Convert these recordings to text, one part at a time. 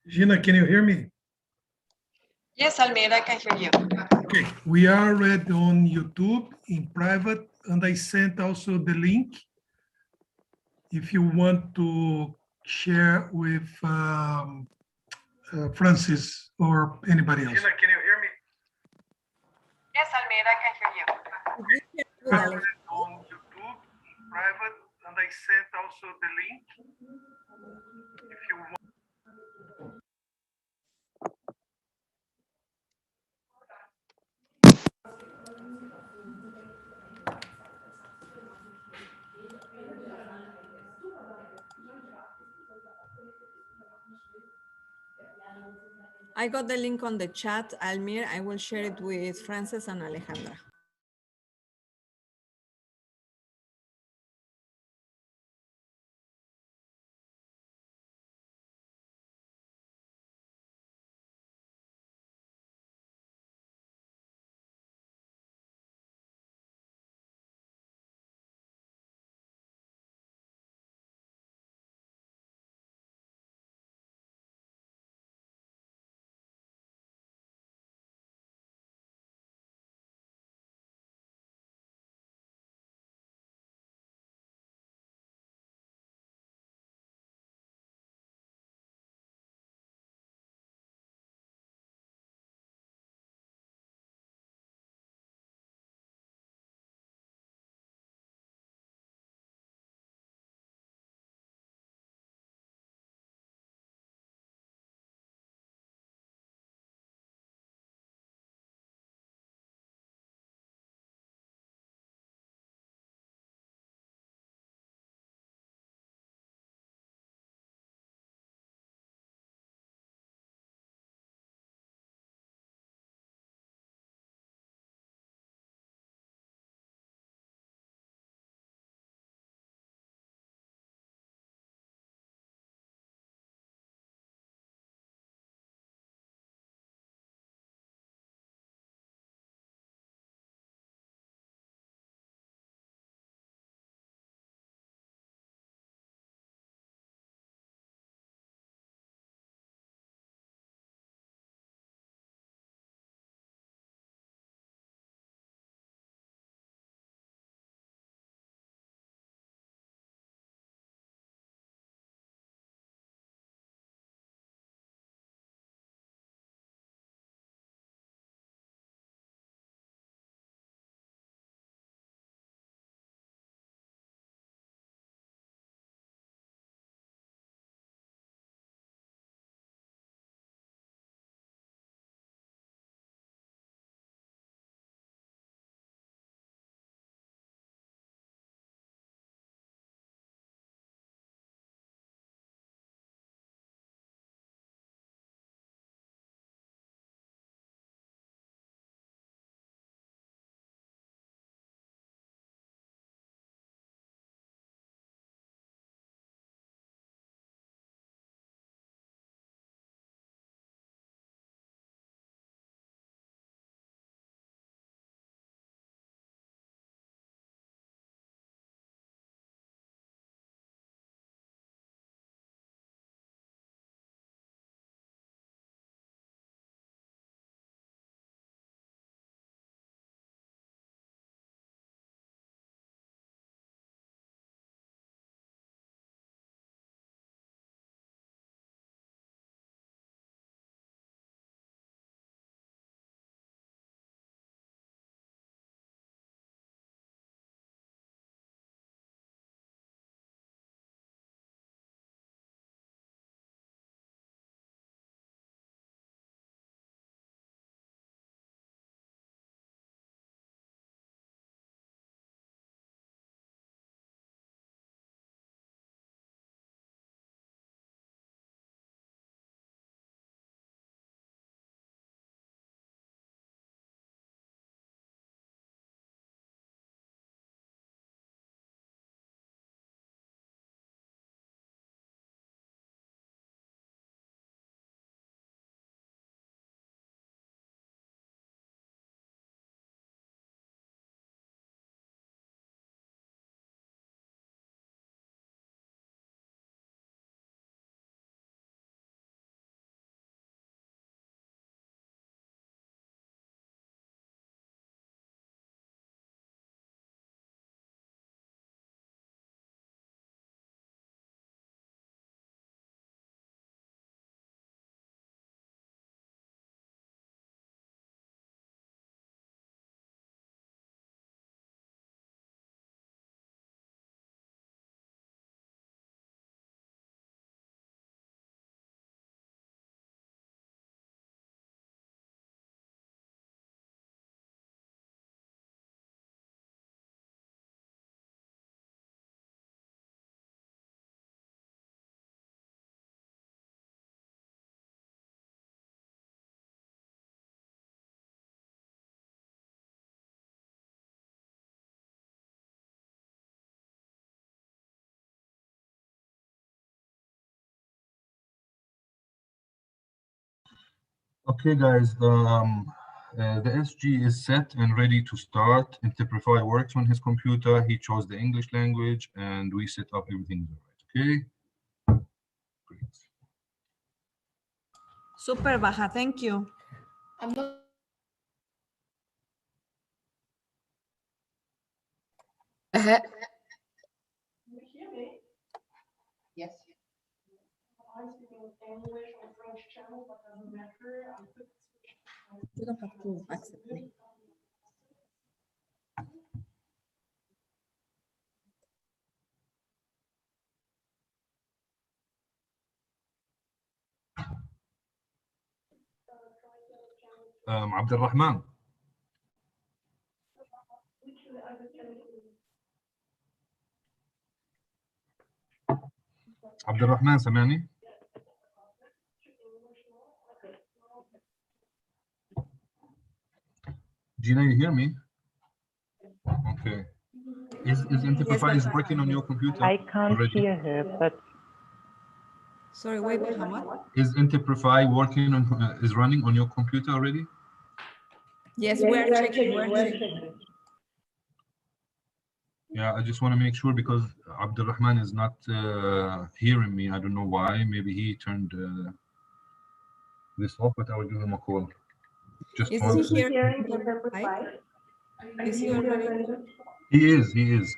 Gina, can you hear me? Yes, Almir, I can hear you. Okay, we are already on YouTube in private, and I sent also the link if you want to share with Francis or anybody else. Gina, can you hear me? Yes, Almir, I can hear you. We are already on YouTube in private, and I sent also the link if you want. I got the link on the chat, Almir. I will share it with Frances and Alejandra. Okay, guys, the SG is set and ready to start. Interprefy works on his computer. He chose the English language and we set up everything right. Okay? Great. Super, Baja. Thank you. I'm not. Yes. You don't have to accept me. عبد الرحمن. عبد الرحمن سامعني؟ Gina, you hear me? Okay. Is Interprefy is working on your computer? I can't already? hear her, but Sorry, wait, Baja, what? Is Interprefy working on is running on your computer already? Yes, we're checking. We're checking. Yeah, I just want to make sure because Abdulrahman is not hearing me. I don't know why. Maybe he turned this off, but I will give him a call. Just Is one he second. here? Is he already? He is. He is.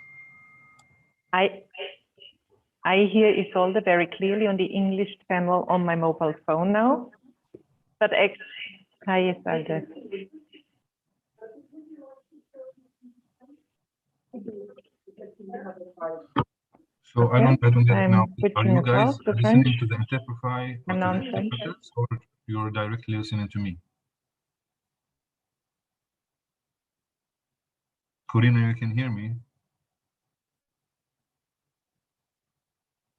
I hear Isolde very clearly on the English channel on my mobile phone now. But hi, Isolde. So I don't get it now. Are switching you across guys to listening French. to the Interprefy or to the Announcement. interpreters, or you're directly listening to me? Corina, you can hear me?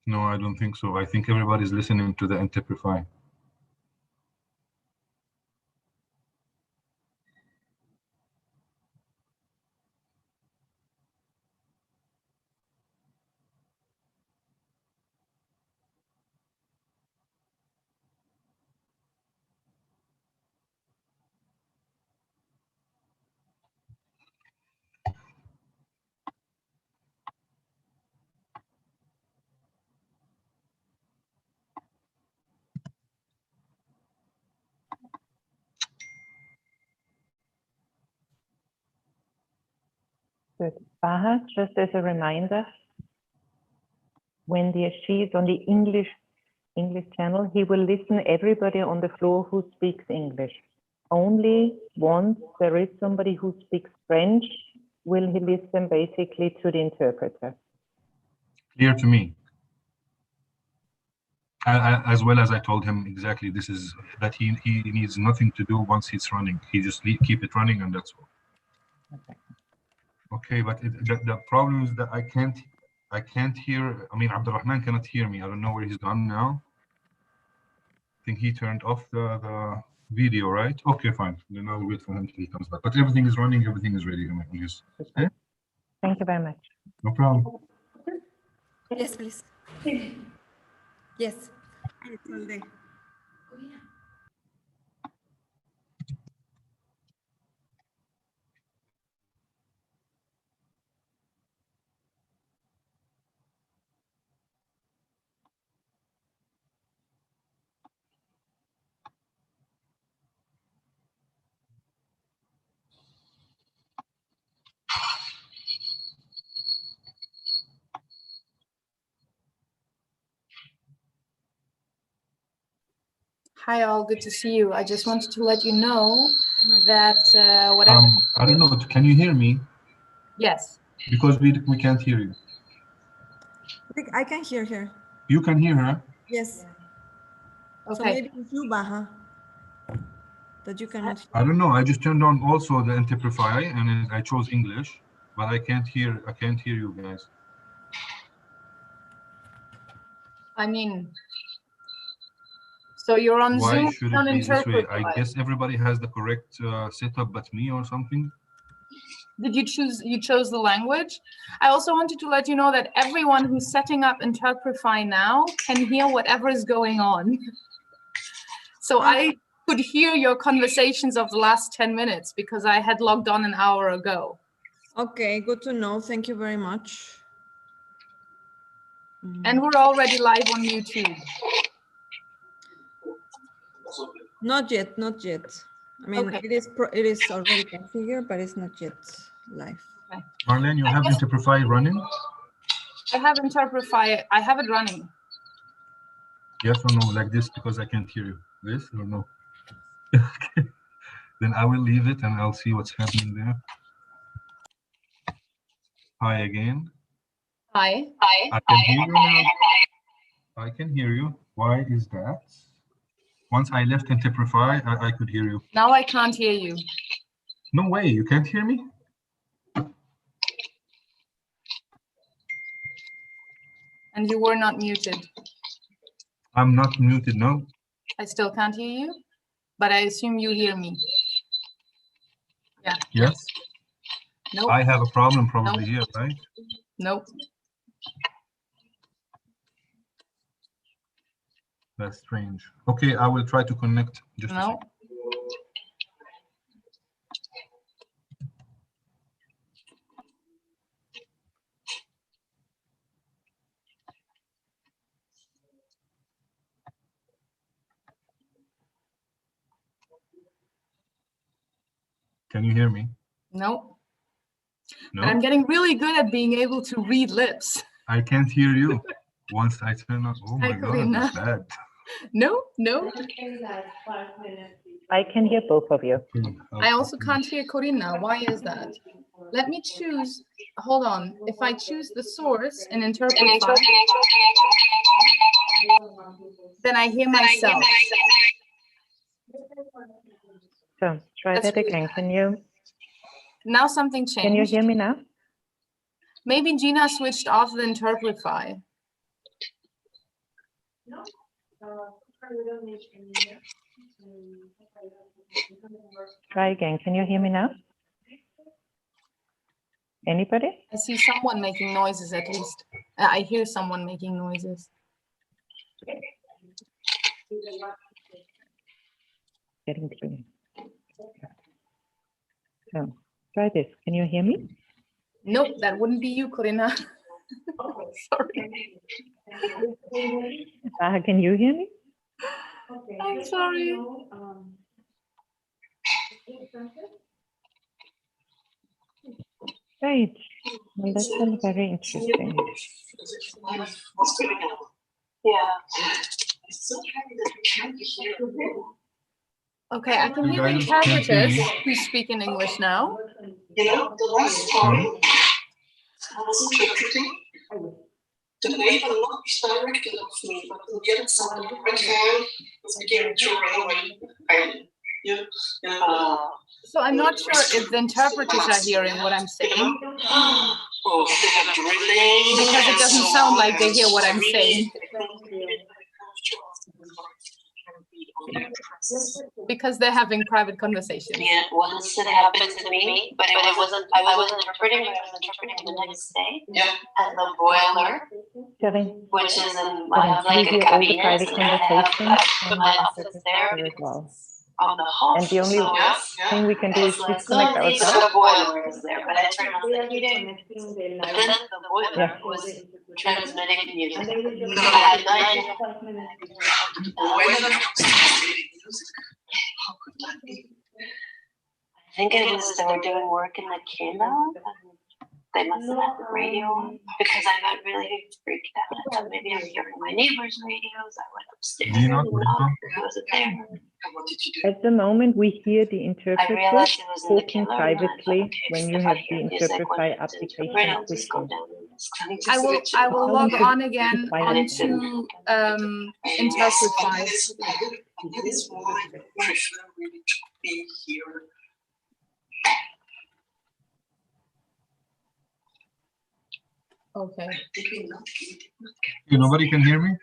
No, I don't think so. I think everybody's listening to the Interprefy. Good. Baha, just as a reminder, when the SG is on the English channel, he will listen everybody on the floor who speaks English. Only once there is somebody who speaks French, will he listen basically to the interpreter. Clear to me. As well as I told him exactly this is that he needs nothing to do once he's running. He just keep it running and that's all. Okay, but the problem is that I can't hear. I mean, Abdulrahman cannot hear me. I don't know where he's gone now. I think he turned off the video, right? Okay, fine. Then I'll wait for him till he comes back. But everything is running. Everything is ready. Okay? Thank you very much. No problem. Yes, please. Yes. It's all day. Hi all, good to see you. I just wanted to let you know that whatever. I don't know. Can you hear me? Yes. Because we can't hear you. I can hear her. You can hear her. Yes. Okay. So maybe it's you, Baha, that you cannot hear. I don't know. I just turned on also the Interprefy and I chose English, but I can't hear you guys. I mean, so you're on Why Zoom. should it be this way? I guess everybody has the correct setup but me or something. Did you chose the language? I also wanted to let you know that everyone who's setting up Interprefy now can hear whatever is going on. So could hear your conversations of the last 10 minutes because I had logged on an hour ago. Okay, good to know. Thank you very much. And we're already live on YouTube. Not yet, not yet. I mean, Okay. it is already configured, but it's not yet live. Marlene, you have Interprefy running? I have Interprefy. I have it running. Yes or no, like this, because I can't hear you. This or no? Then I will leave it and I'll see what's happening there. Hi again. Hi. I can hear you now. I can hear you. Why is that? Once I left Interprefy, I could hear you. Now I can't hear you. No way, you can't hear me? And you were not muted. I'm not muted, no. I still can't hear you, but I assume you hear me. Yeah. Yes? Nope. I have a problem probably here, right? Nope. That's strange. Okay, I will try to connect just a No. second. Can you hear me? Nope. No? But I'm getting really good at being able to read lips. I can't hear you. Once I turn on, oh Hi, my God, Corina. that's bad. No, no. I can hear both of you. I also can't hear Corina. Why is that? Let me choose. Hold on. If I choose the source and Interprefy, then I hear myself. So try That's that again. Now something changed. Can you hear me now? Maybe Gina switched off the Interprefy. Try again. Can you hear me now? Anybody? I see someone making noises at least. I hear someone making noises. Getting clear. So try this. Can you hear me? Nope, that wouldn't be you, Corina. Sorry. Can you hear me? I'm sorry. Right. Well, that's all very interesting. Okay, I can You hear guys can't hear interpreters me? who speak in English now. You know, the last time I was interpreting, the neighbor knocked directly off me, but on the other side of the red van was beginning to run away. So I'm not sure if the interpreters are hearing what I'm saying, because it doesn't sound like they hear what I'm saying. Because they're having private conversations. Yeah, once it happened to me, but it wasn't, I wasn't interpreting, but I was interpreting the next day at the boiler, which is in, I have like a cabinet, and I have my office there on the hall. And the only thing we can do is disconnect Suddenly ourselves. the boiler is there, but I turned on the heating, but then the boiler was transmitting music. So I had I think it was they were doing work in the kingdom. They must have had the radio on because I got really freaked out. I thought maybe I'm hearing my neighbor's radios. I went upstairs. Do you not believe them? I wasn't there. At the moment, we hear the I interpreter realized it was in the talking killer. And I thought, privately okay, when you if I have hear the music when Interprefy it's application interpreted, I'll just go with you. down and I will log on again onto Interprefy. That is why I prefer really to be here. Okay. Did we not get it? Okay, nobody can hear me?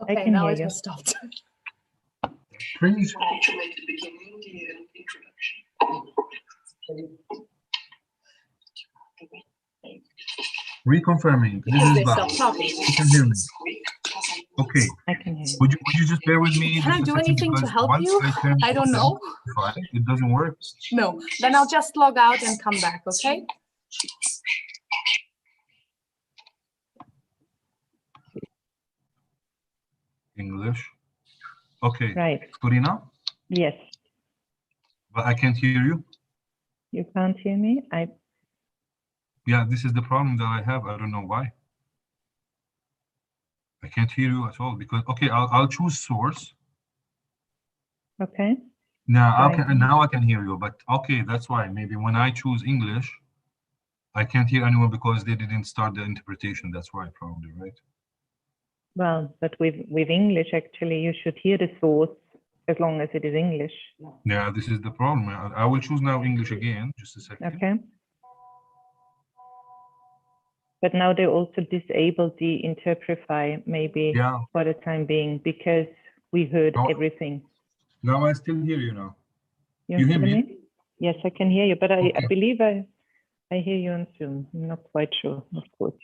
I Okay, can now hear it you. has stopped. Strange. I need to make the beginning, the introduction. Reconfirming. This Because is they Bob. stopped talking. You can hear me. Okay. I can hear you. Would you just bear with me? Can I just a do second, anything to because help once you? turn I don't know. It doesn't work. No, then I'll just log out and come back, okay? English. Okay. Right. Corina, Yes. but I can't hear you. You can't hear me? Yeah, this is the problem that I have. I don't know why. I can't hear you at all because, okay, I'll choose source. Okay. Now Right. now I can hear you, but okay, that's why. Maybe when I choose English, I can't hear anyone because they didn't start the interpretation. That's why, probably, right? Well, but with English, actually, you should hear the source as long as it is English. Yeah, this is the problem. I will choose now English again. Just a second. Okay. But now they also disabled the Interprefy, maybe Yeah. for the time being, because we heard Oh. everything. Now I still hear you now. You hear hear me? me? Yes, I can hear you, but I Okay. believe I hear you on Zoom. I'm not quite sure, of course.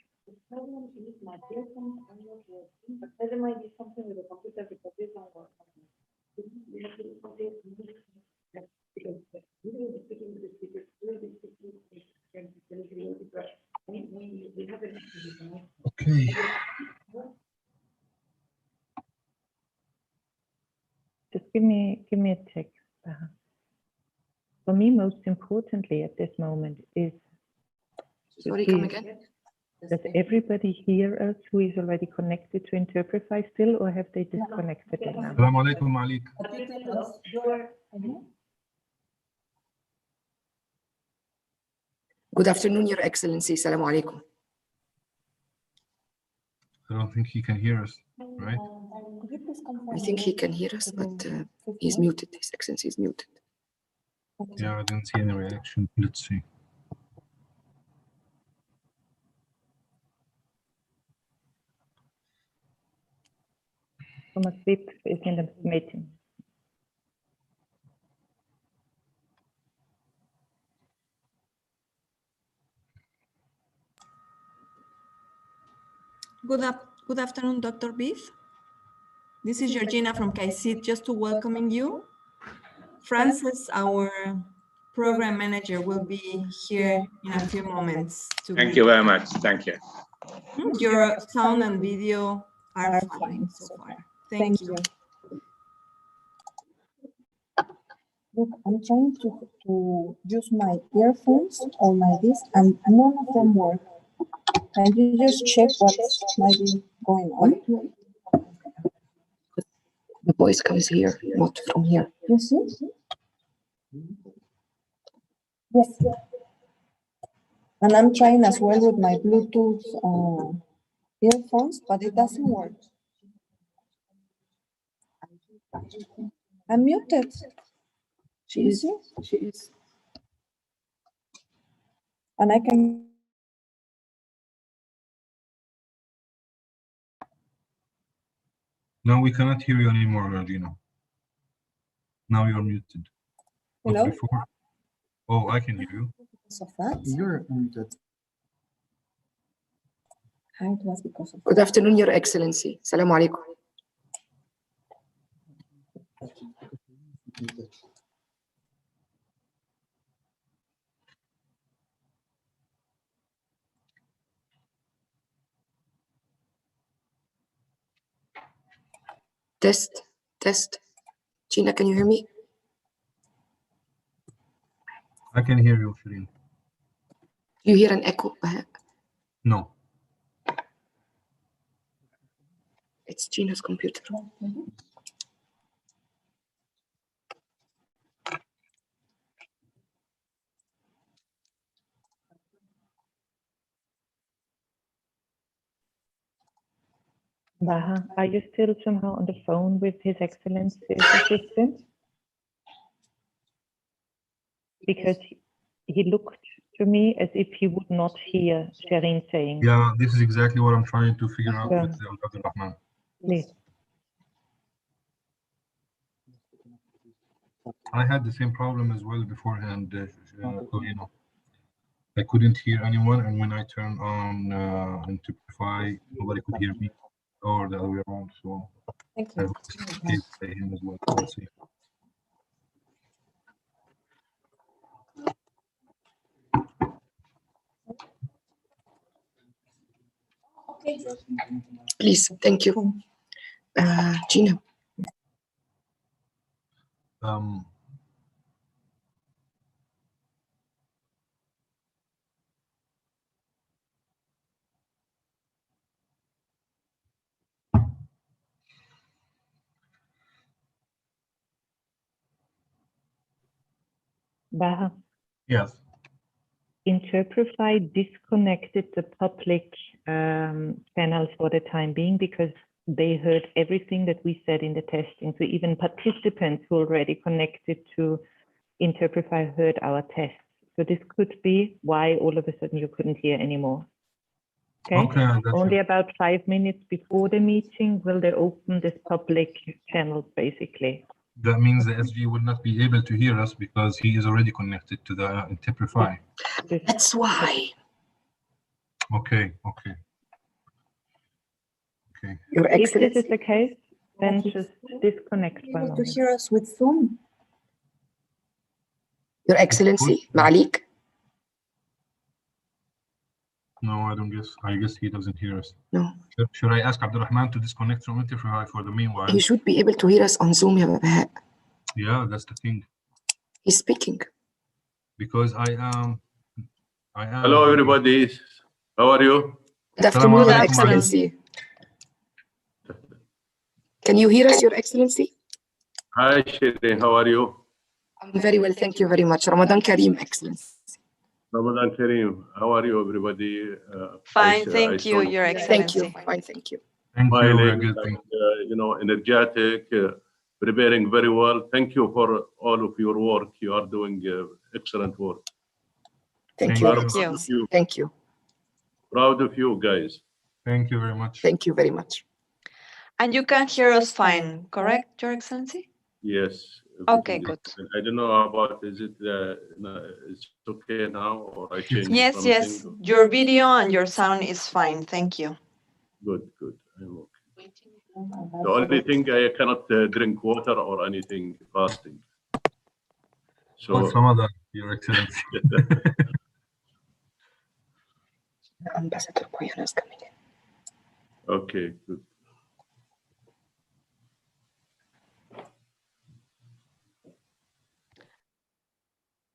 Okay. Just give me a check. For me, most importantly at this moment is Sorry, come again? does everybody hear us who is already connected to Interprefy still, or have they disconnected it now? Assalamu alaikum, Malik. Good afternoon, Your Excellency. Assalamu alaikum. I don't think he can hear us, right? I think he can hear us, but he's muted. His Excellency is muted. Yeah, I didn't see any reaction. Let's see. Thomas Wipp is in the meeting. Good afternoon, Dr. Beef. This is Georgina from KAICIT, just to welcoming you. Frances, our program manager, will be here in a few moments. Thank you very much. Thank you. Your sound and video are fine so far. Thank you. Look, I'm trying to use my earphones or my this, and none of them work. Can you just check what might be going on? The voice comes here, not from here. You see? Yes. And I'm trying as well with my Bluetooth earphones, but it doesn't work. I'm muted. She is. And I can. Now we cannot hear you anymore, Georgina. Now you're muted. But Hello? before, oh, I can hear you. Because of that? You're muted. It was because of Good afternoon, Your Excellency. Assalamu alaikum. Test, test. Gina, can you hear me? I can hear you, Shireen. Do you hear an echo? No. It's Gina's computer. Baha, are you still somehow on the phone with His Excellency's assistant? Because he looked to me as if he would not hear Shireen saying. Yeah, this is exactly what I'm trying to figure out with Abdul Rahman. Please. I had the same problem as well beforehand, Corina. I couldn't hear anyone, and when I turned on Interprefy, nobody could hear me. or the other way around. So Thank I you. will escape by him as well. We'll see. Please, thank you. Gina. Baha, Yes. Interprefy disconnected the public channels for the time being because they heard everything that we said in the testing. So even participants who already connected to Interprefy heard our tests. So this could be why all of a sudden you couldn't hear anymore. Okay, only about 5 minutes before the meeting will they open this public channel basically. That means the SG will not be able to hear us because he is already connected to the Interprefy. That's why. Okay. Your Excellency. If this is the case, then just disconnect for a To moment. hear us with Zoom. Your Excellency, Malik. No, I don't guess. I guess he doesn't hear us. No. Should I ask Abdulrahman to disconnect from Interprefy for the meanwhile? He should be able to hear us on Zoom, ya Baha. Yeah, that's the thing. He's speaking. Because I am. Hello, everybody. How are you? Good afternoon, Your Excellency. Can you hear us, Your Excellency? Hi, Shirin. How are you? I'm very well, thank you very much. Ramadan Kareem, Excellency. Ramadan Kareem. How are you, everybody? Fine, thank you, Your Excellency. Thank you. Fine, thank you. Thank you. Smiling, Good, energetic, preparing very well. Thank you for all of your work. You are doing excellent work. Thank you. Thank you. Proud of you guys. Thank you very much. Thank you very much. And you can hear us fine, correct, Your Excellency? Yes. Okay, good. I don't know about, is it it's okay now or I changed Yes, yes. Your video and your sound is fine. Thank you. Good. I'm okay. The only thing I cannot drink water or anything fasting. So some other, Your Excellency. Ambassador Koyana is coming in. Okay, good.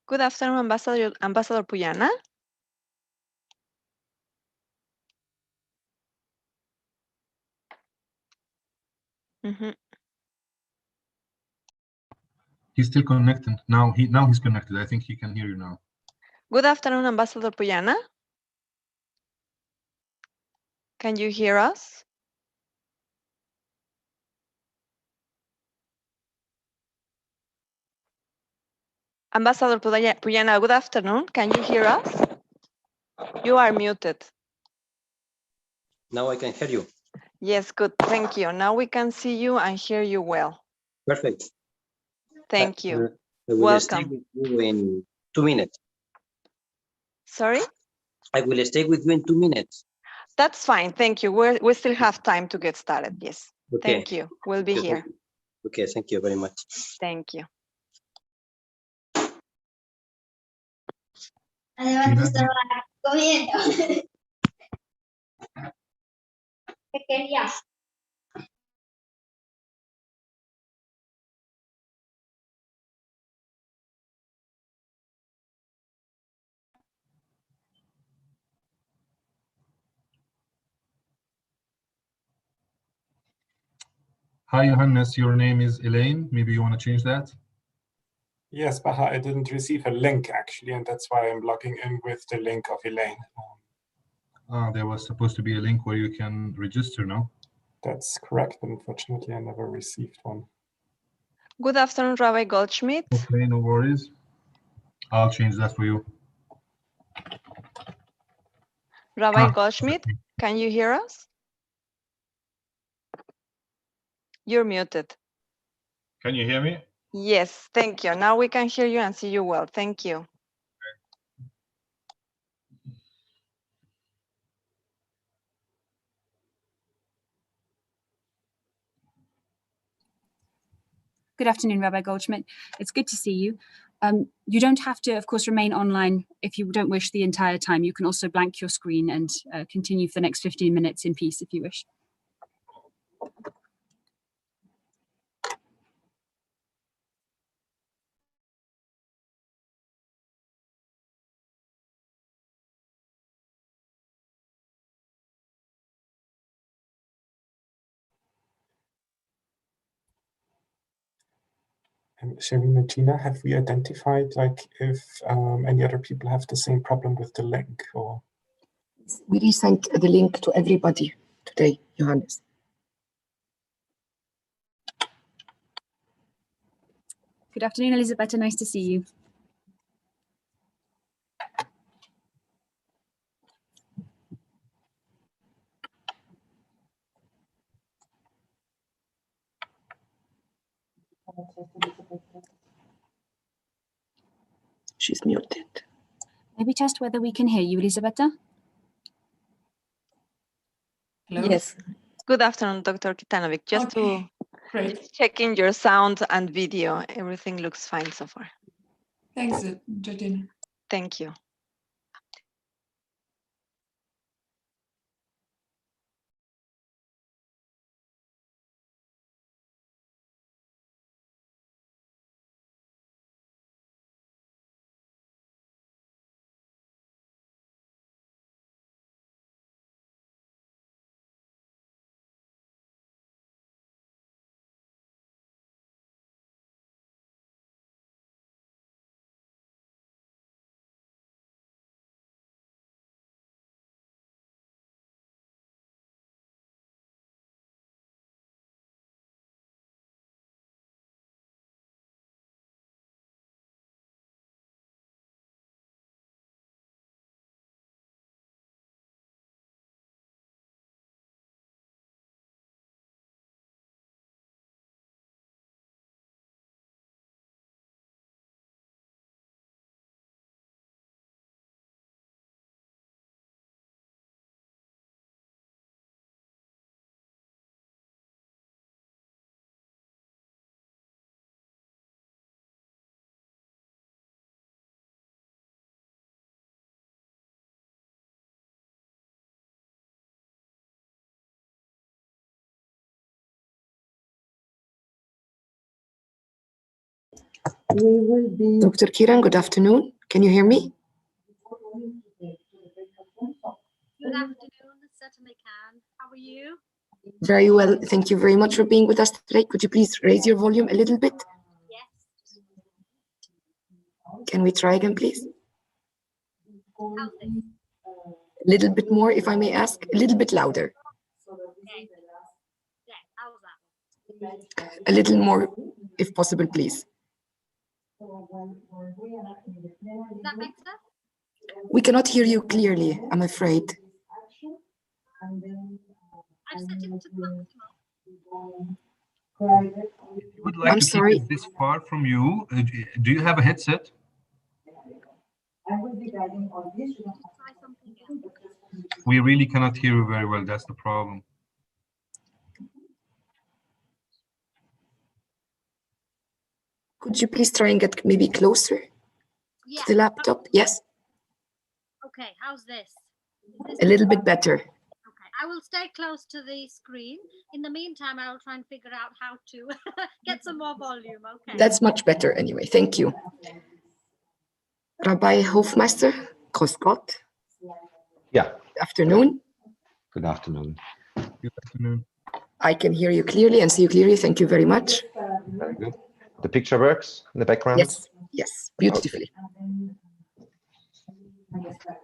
Good afternoon, Ambassador Puyana. He's still connected. Now he's connected. I think he can hear you now. Good afternoon, Ambassador Puyana. Can you hear us? Ambassador Puyana, good afternoon. Can you hear us? You are muted. Now I can hear you. Yes, good. Thank you. Now we can see you and hear you well. Perfect. Thank you. I will stay Welcome. with you in 2 minutes. Sorry? I will stay with you in 2 minutes. That's fine. Thank you. We still have time to get started. Yes. Okay. Thank you. We'll be here. Okay, thank you very much. Thank you. Además estaba comiendo. ¿Qué querías? Hi, Johannes. Your name is Elaine. Maybe you want to change that? Yes, Baha, I didn't receive a link actually, and that's why I'm logging in with the link of Elaine. There was supposed to be a link where you can register, no? That's correct, but unfortunately I never received one. Good afternoon, Rabbi Goldschmidt. Okay, no worries. I'll change that for you. Rabbi Goldschmidt, can you hear us? You're muted. Can you hear me? Yes, thank you. Now we can hear you and see you well. Thank you. Good afternoon, Rabbi Goldschmidt. It's good to see you. You don't have to, of course, remain online if you don't wish the entire time. You can also blank your screen and continue for the next 15 minutes in peace if you wish. Shereen and Gina, have we identified like if any other people have the same problem with the link or? We resent the link to everybody today, Johannes. Good afternoon, Elisabetta. Nice to see you. She's muted. Maybe test whether we can hear you, Elisabetta. Hello? Yes. Good afternoon, Dr. Kitanovic. Just checking your sound and video. Everything looks fine so far. Thanks, Georgina. Thank you. We will be. Dr. Kiran, good afternoon. Can you hear me? Good afternoon, certainly can. How are you? Very well. Thank you very much for being with us today. Could you please raise your volume a little bit? Yes. Can we try again, please? How's this? A little bit more, if I may ask. A little bit louder. Okay. Yeah, how's that? A little more, if possible, please. Is that better? We cannot hear you clearly, I'm afraid. I've set it to maximum. If you would like I'm to sorry. keep it this far from you, do you have a headset? Try something else. We really cannot hear you very well. That's the problem. Could you please try and get maybe closer to the laptop? Yes, Okay, how's this? Is a this little bit better. okay, I will stay close to the screen. In the meantime, I will try and figure out how to get some more volume. Okay. That's much better anyway. Thank you. Rabbi Hofmeister, Grüß Gott. Yeah. Good afternoon. Good afternoon. Good afternoon. I can hear you clearly and see you clearly. Thank you very much. Very good. The picture works in the background? Yes, yes, beautifully. Okay.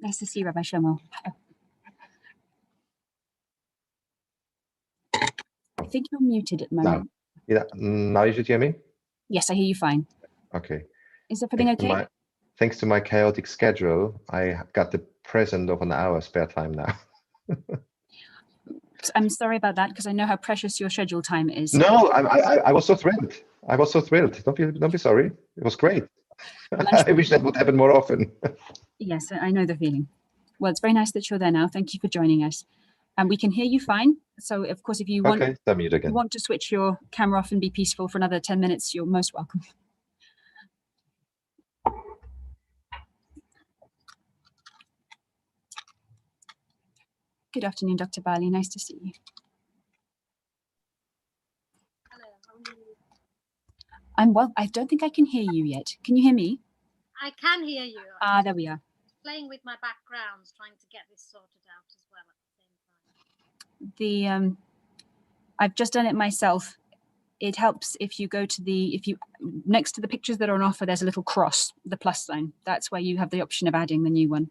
Nice to see you, Rabbi Shlomo. I think you're muted at the moment. Now you should hear me? Yes, I hear you fine. Okay. Is everything okay? Thanks to my chaotic schedule, I got the present of an hour spare time now. I'm sorry about that because I know how precious your schedule time is. No, I was so thrilled. I was so thrilled. Don't be sorry. It was great. I wish that would happen more often. Yes, I know the feeling. Well, it's very nice that you're there now. Thank you for joining us. And we can hear you fine. So, of course, if you want, you want to switch your camera off and be peaceful for another 10 minutes, you're most welcome. Good afternoon, Dr. Bali. Nice to see you. I'm well. I don't think I can hear you yet. Can you hear me? I can hear you. Ah, there we are. Playing with my backgrounds, trying to get this sorted out as well at the same time. I've just done it myself. It helps if you go to next to the pictures that are on offer, there's a little cross, the plus sign. That's where you have the option of adding the new one.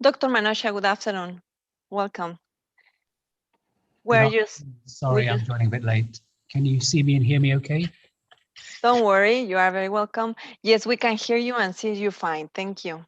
Dr. Manosha, good afternoon. Welcome. Sorry, I'm joining a bit late. Can you see me and hear me okay? Don't worry, you are very welcome. Yes, we can hear you and see you fine. Thank you.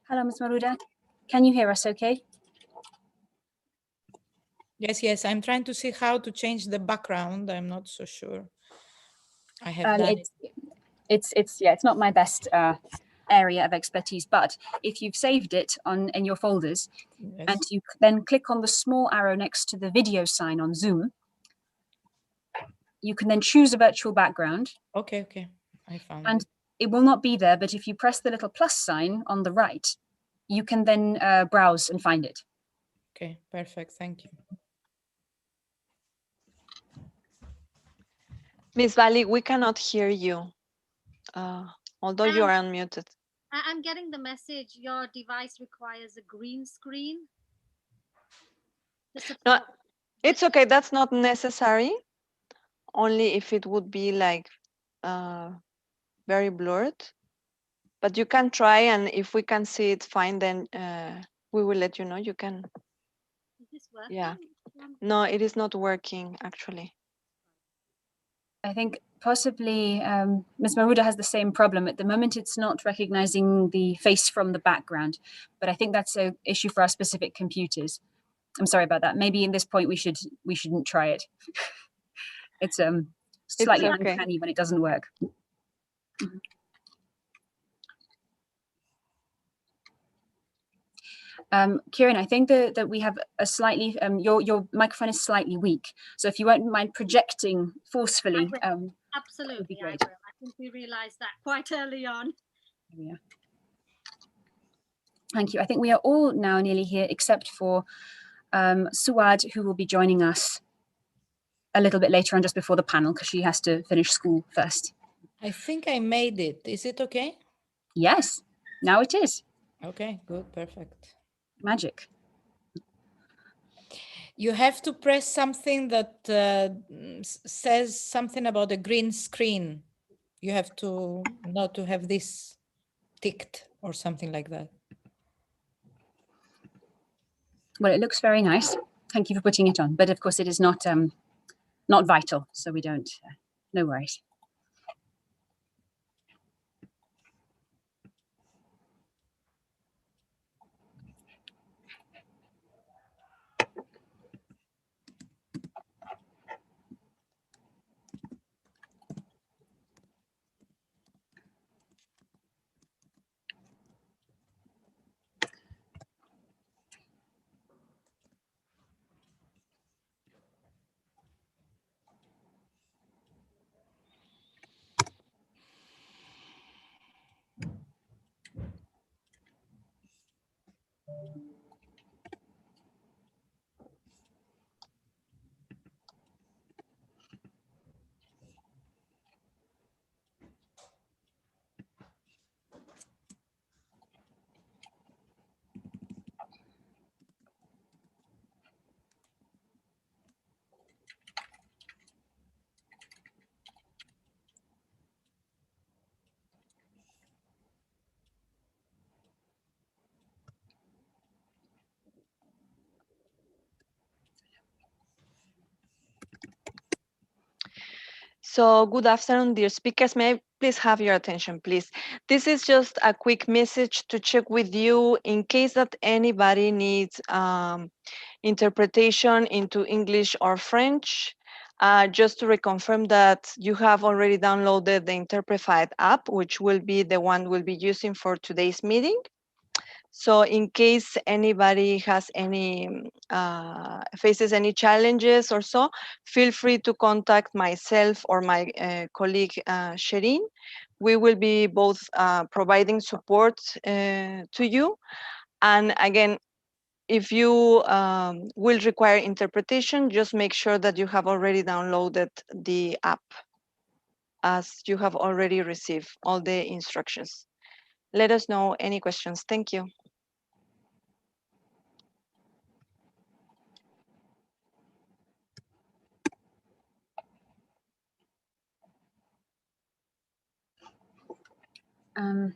Hello, Ms. Maruda. Can you hear us okay? Yes, I'm trying to see how to change the background. I'm not so sure. I have done it. It's not my best area of expertise, but if you've saved it in your folders, Yes. and you then click on the small arrow next to the video sign on Zoom, you can then choose a virtual background. Okay, I found and it. It will not be there, but if you press the little plus sign on the right, you can then browse and find it. Okay, perfect. Thank you. Miss Bali, we cannot hear you, although you are unmuted. I'm getting the message. Your device requires a green screen. No, it's okay. That's not necessary. Only if it would be like very blurred. But you can try, and if we can see it fine, then we will let you know. You can. Is this working? Yeah. No, it is not working actually. I think possibly Ms. Maruda has the same problem. At the moment, it's not recognizing the face from the background, but I think that's an issue for our specific computers. I'm sorry about that. Maybe in this point we shouldn't try it. It's slightly uncanny when it doesn't work. Kieran, I think that we have a slightly, your microphone is slightly weak. So if you won't mind projecting forcefully, Absolutely, I will. I think we realized that quite early on. Yeah. Thank you. I think we are all now nearly here except for Suad, who will be joining us a little bit later on, just before the panel, because she has to finish school first. I think I made it. Is it okay? Yes, now it is. Okay, good, perfect. Magic. You have to press something that says something about a green screen. You have to not to have this ticked or something like that. Well, it looks very nice. Thank you for putting it on. But of course, it is not not vital, so we don't. No worries. So good afternoon, dear speakers. May I please have your attention, please? This is just a quick message to check with you in case that anybody needs interpretation into English or French. Just to reconfirm that you have already downloaded the Interprefy app, which will be the one we'll be using for today's meeting. So in case anybody has any, faces any challenges or so, feel free to contact myself or my colleague, Shireen. We will be both providing support to you. And again, if you will require interpretation, just make sure that you have already downloaded the app, as you have already received all the instructions. Let us know any questions. Thank you. Um,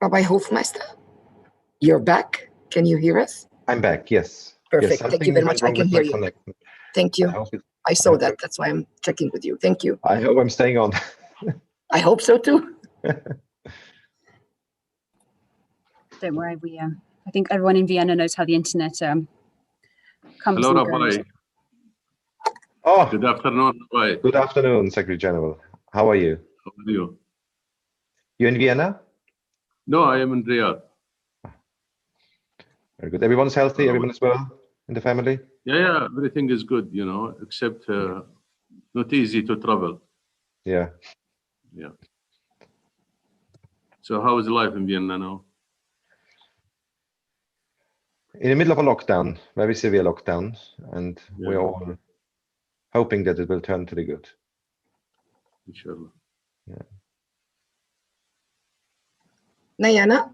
Rabbi Hofmeister, you're back. Can you hear us? I'm back, yes. Perfect. Yes, Thank you very much. I wrong can with hear my you. connection. Thank you. I saw hope that. That's why I'm checking with you. Thank you. I hope I'm staying on. I hope so too. Don't worry, I think everyone in Vienna knows how the internet comes Hello, and goes. Rabbi. Oh, good afternoon, Rabbi. Good afternoon, Secretary General. How are you? How are you? You in Vienna? No, I am in Riyadh. Very good. Everyone's healthy? Everyone is well in the family? Yeah, everything is good, except not easy to travel. Yeah. Yeah. So how is life in Vienna now? In the middle of a lockdown, very severe lockdown, and we're all hoping that it will turn to the good. Inshallah. Yeah. Nayana?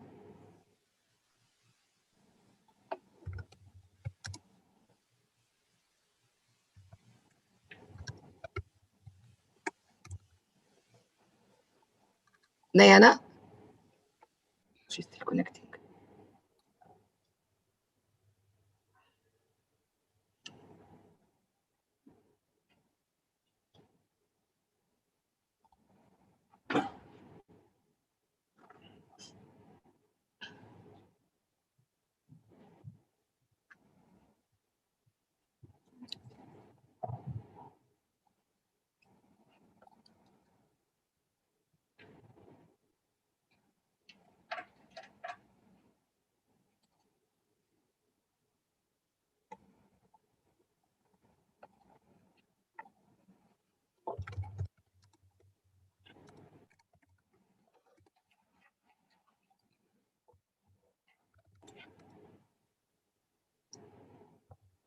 Nayana? She's still connecting.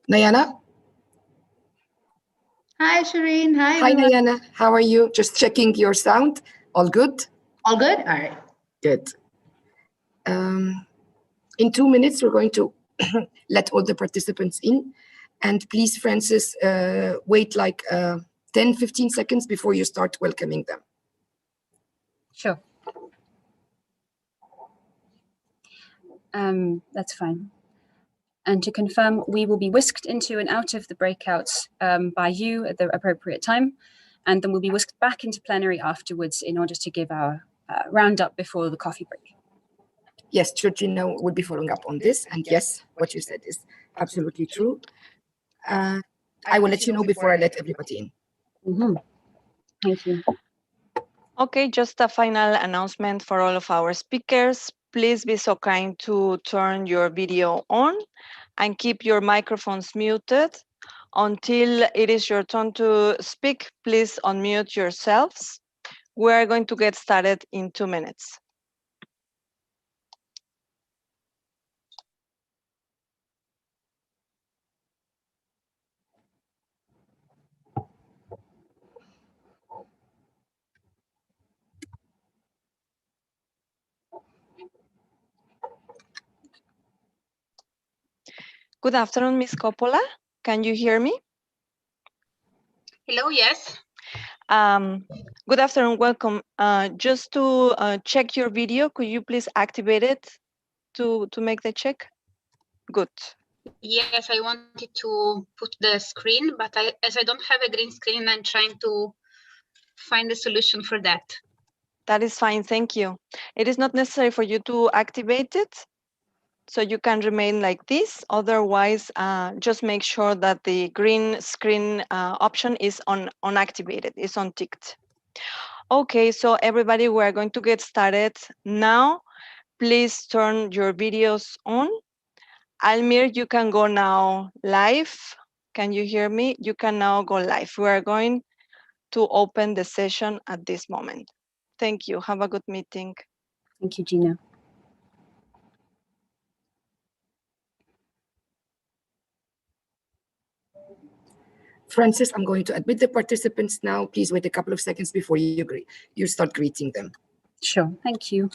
Nayana? Hi, Shireen. Hi, Hi, everyone. Nayana. How are you? Just checking your sound. All good? All good? All right. Good. In 2 minutes, we're going to let all the participants in. And please, Francis, wait like 10, 15 seconds before you start welcoming them. Sure. That's fine. And to confirm, we will be whisked into and out of the breakouts by you at the appropriate time. And then we'll be whisked back into plenary afterwards in order to give our roundup before the coffee break. Yes, Georgina will be following up on this. And yes, what you said is absolutely true. I will let you know before I let everybody in. Mm-hmm. Thank you. Okay, just a final announcement for all of our speakers. Please be so kind to turn your video on and keep your microphones muted. Until it is your turn to speak, please unmute yourselves. We're going to get started in 2 minutes. Good afternoon, Ms. Coppola. Can you hear me? Hello, yes. Good afternoon, welcome. Just to check your video, could you please activate it to make the check? Good. Yes, I wanted to put the screen, but as I don't have a green screen, I'm trying to find a solution for that. That is fine, thank you. It is not necessary for you to activate it, so you can remain like this. Otherwise, just make sure that the green screen option is unactivated, is unticked. Okay, so everybody, we're going to get started now. Please turn your videos on. Almir, you can go now live. Can you hear me? You can now go live. We are going to open the session at this moment. Thank you. Have a good meeting. Thank you, Gina. Francis, I'm going to admit the participants now. Please wait a couple of seconds before you start greeting them. Sure, thank you.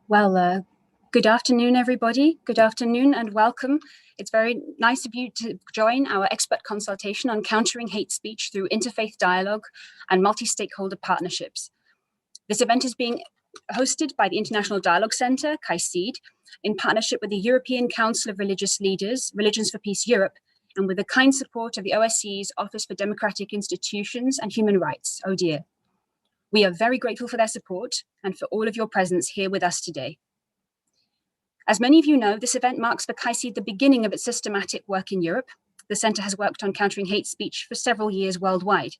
Well, good afternoon, everybody. Good afternoon and welcome. It's very nice of you to join our expert consultation on countering hate speech through interfaith dialogue and multi-stakeholder partnerships. This event is being hosted by the International Dialogue Centre, CAICID, in partnership with the European Council of Religious Leaders, Religions for Peace Europe, and with the kind support of the OSCE's Office for Democratic Institutions and Human Rights, ODIHR. We are very grateful for their support and for all of your presence here with us today. As many of you know, this event marks for CAICID the beginning of its systematic work in Europe. The Centre has worked on countering hate speech for several years worldwide.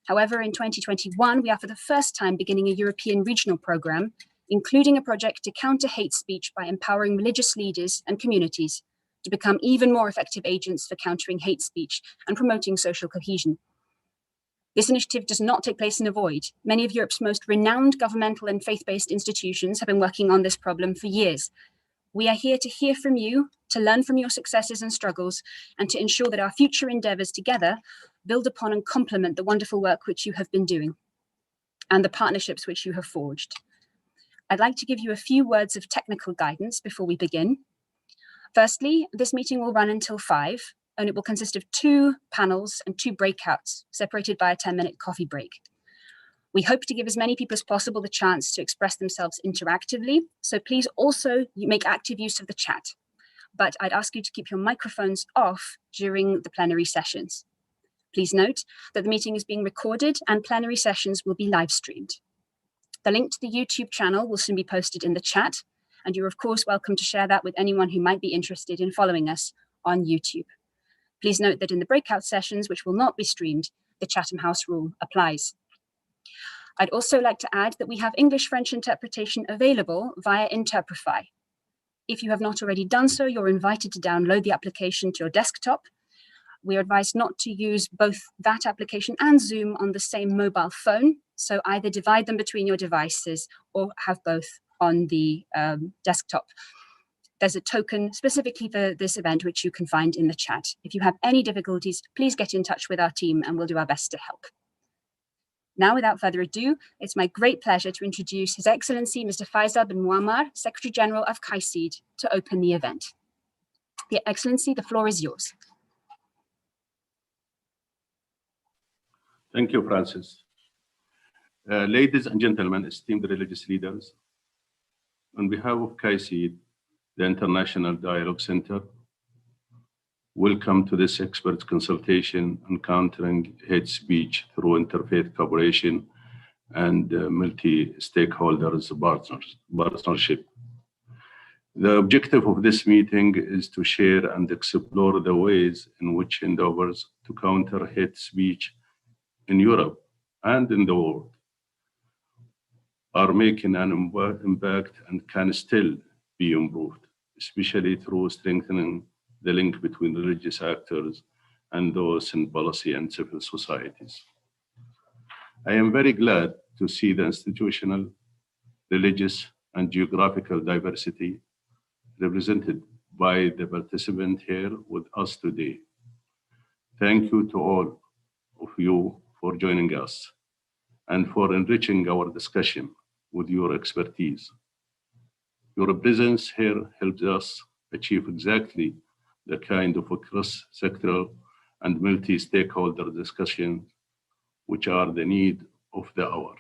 However, in 2021, we are for the first time beginning a European regional programme, including a project to counter hate speech by empowering religious leaders and communities to become even more effective agents for countering hate speech and promoting social cohesion. This initiative does not take place in a void. Many of Europe's most renowned governmental and faith-based institutions have been working on this problem for years. We are here to hear from you, to learn from your successes and struggles, and to ensure that our future endeavours together build upon and complement the wonderful work which you have been doing and the partnerships which you have forged. I'd like to give you a few words of technical guidance before we begin. Firstly, this meeting will run until 5, and it will consist of 2 panels and 2 breakouts, separated by a 10-minute coffee break. We hope to give as many people as possible the chance to express themselves interactively, so please also make active use of the chat. But I'd ask you to keep your microphones off during the plenary sessions. Please note that the meeting is being recorded and plenary sessions will be live streamed. The link to the YouTube channel will soon be posted in the chat, and you're of course welcome to share that with anyone who might be interested in following us on YouTube. Please note that in the breakout sessions, which will not be streamed, the Chatham House rule applies. I'd also like to add that we have English-French interpretation available via Interprefy. If you have not already done so, you're invited to download the application to your desktop. We are advised not to use both that application and Zoom on the same mobile phone, so either divide them between your devices or have both on the desktop. There's a token specifically for this event, which you can find in the chat. If you have any difficulties, please get in touch with our team and we'll do our best to help. Now, without further ado, it's my great pleasure to introduce His Excellency Mr. Faisal bin Muammar, Secretary General of CAICID, to open the event. Your Excellency, the floor is yours. Thank you, Francis. Ladies and gentlemen, esteemed religious leaders, on behalf of CAICID, the International Dialogue Center, welcome to this expert consultation on countering hate speech through interfaith cooperation and multi-stakeholders partnership. The objective of this meeting is to share and explore the ways in which endeavors to counter hate speech in Europe and in the world are making an impact and can still be improved, especially through strengthening the link between religious actors and those in policy and civil societies. I am very glad to see the institutional, religious, and geographical diversity represented by the participant here with us today. Thank you to all of you for joining us and for enriching our discussion with your expertise. Your presence here helps us achieve exactly the kind of a cross-sectoral and multi-stakeholder discussion which are the need of the hour.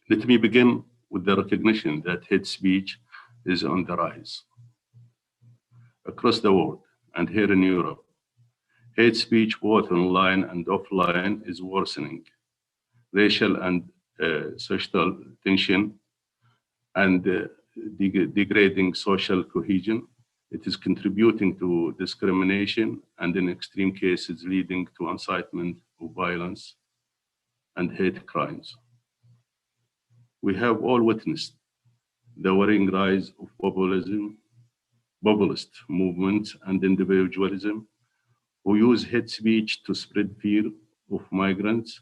Let me begin with the recognition that hate speech is on the rise. Across the world and here in Europe, hate speech both online and offline is worsening. Racial and social tension and degrading social cohesion. It is contributing to discrimination and in extreme cases leading to incitement of violence and hate crimes. We have all witnessed the worrying rise of populist movements and individualism who use hate speech to spread fear of migrants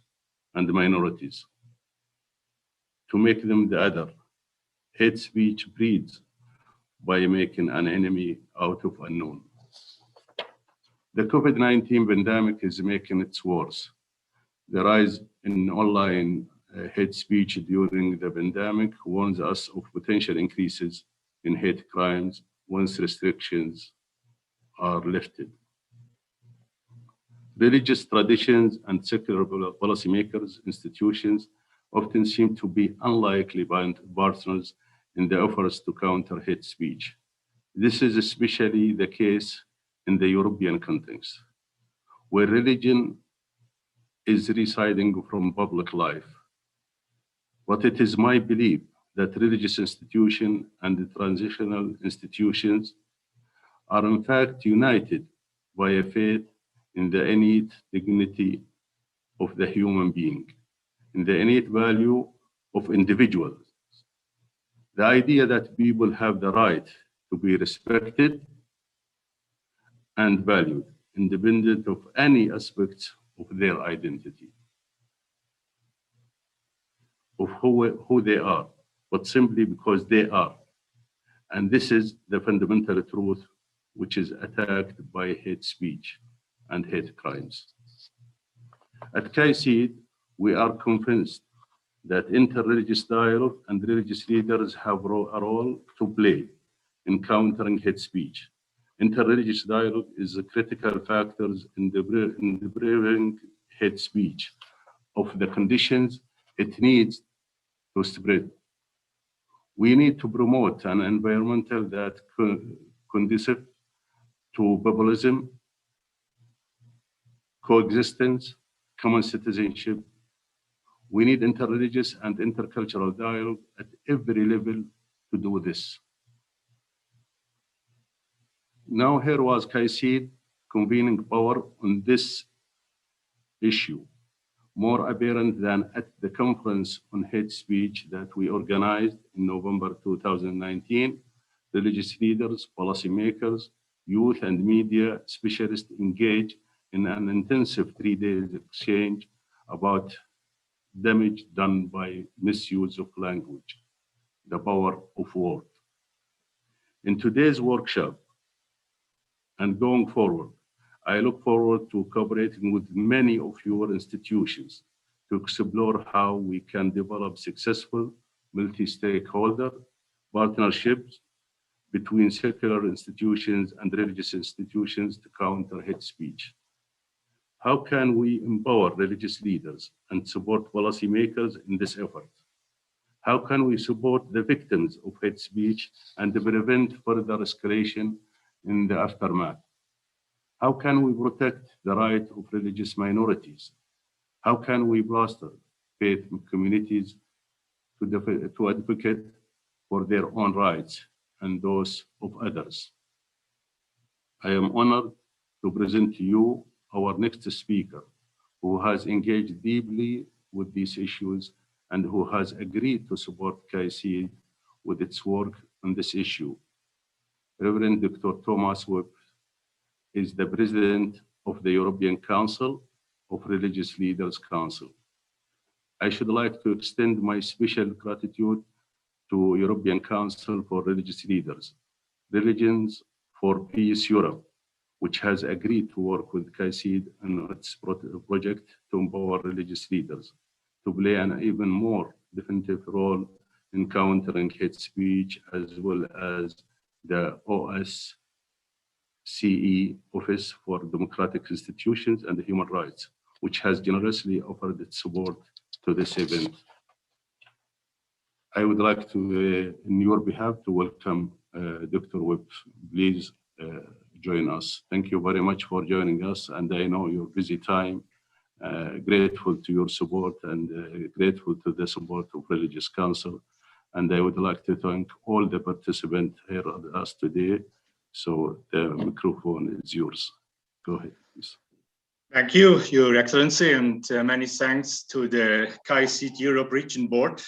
and minorities, to make them the other. Hate speech breeds by making an enemy out of unknown. The COVID-19 pandemic is making it worse. The rise in online hate speech during the pandemic warns us of potential increases in hate crimes once restrictions are lifted. Religious traditions and secular policymakers, institutions often seem to be unlikely partners in the efforts to counter hate speech. This is especially the case in the European context, where religion is residing from public life. But it is my belief that religious institutions and transitional institutions are in fact united by a faith in the innate dignity of the human being, in the innate value of individuals. The idea that people have the right to be respected and valued, independent of any aspects of their identity, of who they are, but simply because they are. And this is the fundamental truth which is attacked by hate speech and hate crimes. At KAICEED, we are convinced that interreligious dialogue and religious leaders have a role to play in countering hate speech. Interreligious dialogue is a critical factor in preventing hate speech of the conditions it needs to spread. We need to promote an environment that conducive to populism, coexistence, common citizenship. We need interreligious and intercultural dialogue at every level to do this. Now here was KAICEED convening power on this issue, more apparent than at the conference on hate speech that we organized in November 2019. Religious leaders, policymakers, youth and media specialists engaged in an intensive 3-day exchange about damage done by misuse of language, the power of word. In today's workshop and going forward, I look forward to cooperating with many of your institutions to explore how we can develop successful multi-stakeholder partnerships between secular institutions and religious institutions to counter hate speech. How can we empower religious leaders and support policymakers in this effort? How can we support the victims of hate speech and prevent further escalation in the aftermath? How can we protect the right of religious minorities? How can we foster faith communities to advocate for their own rights and those of others? I am honored to present to you our next speaker, who has engaged deeply with these issues and who has agreed to support KAICEED with its work on this issue. Reverend Dr. Thomas Webb is the President of the European Council of Religious Leaders Council. I should like to extend my special gratitude to European Council for Religious Leaders, Religions for Peace Europe, which has agreed to work with KAICEED on its project to empower religious leaders to play an even more definitive role in countering hate speech, as well as the OSCE Office for Democratic Institutions and Human Rights, which has generously offered its support to this event. I would like to, in your behalf, to welcome Dr. Webb. Please join us. Thank you very much for joining us, and I know your busy time. Grateful to your support and grateful to the support of Religious Council. And I would like to thank all the participants here with us today. So the microphone is yours. Go ahead, please. Thank you, Your Excellency, and many thanks to the KAICEED Europe Region Board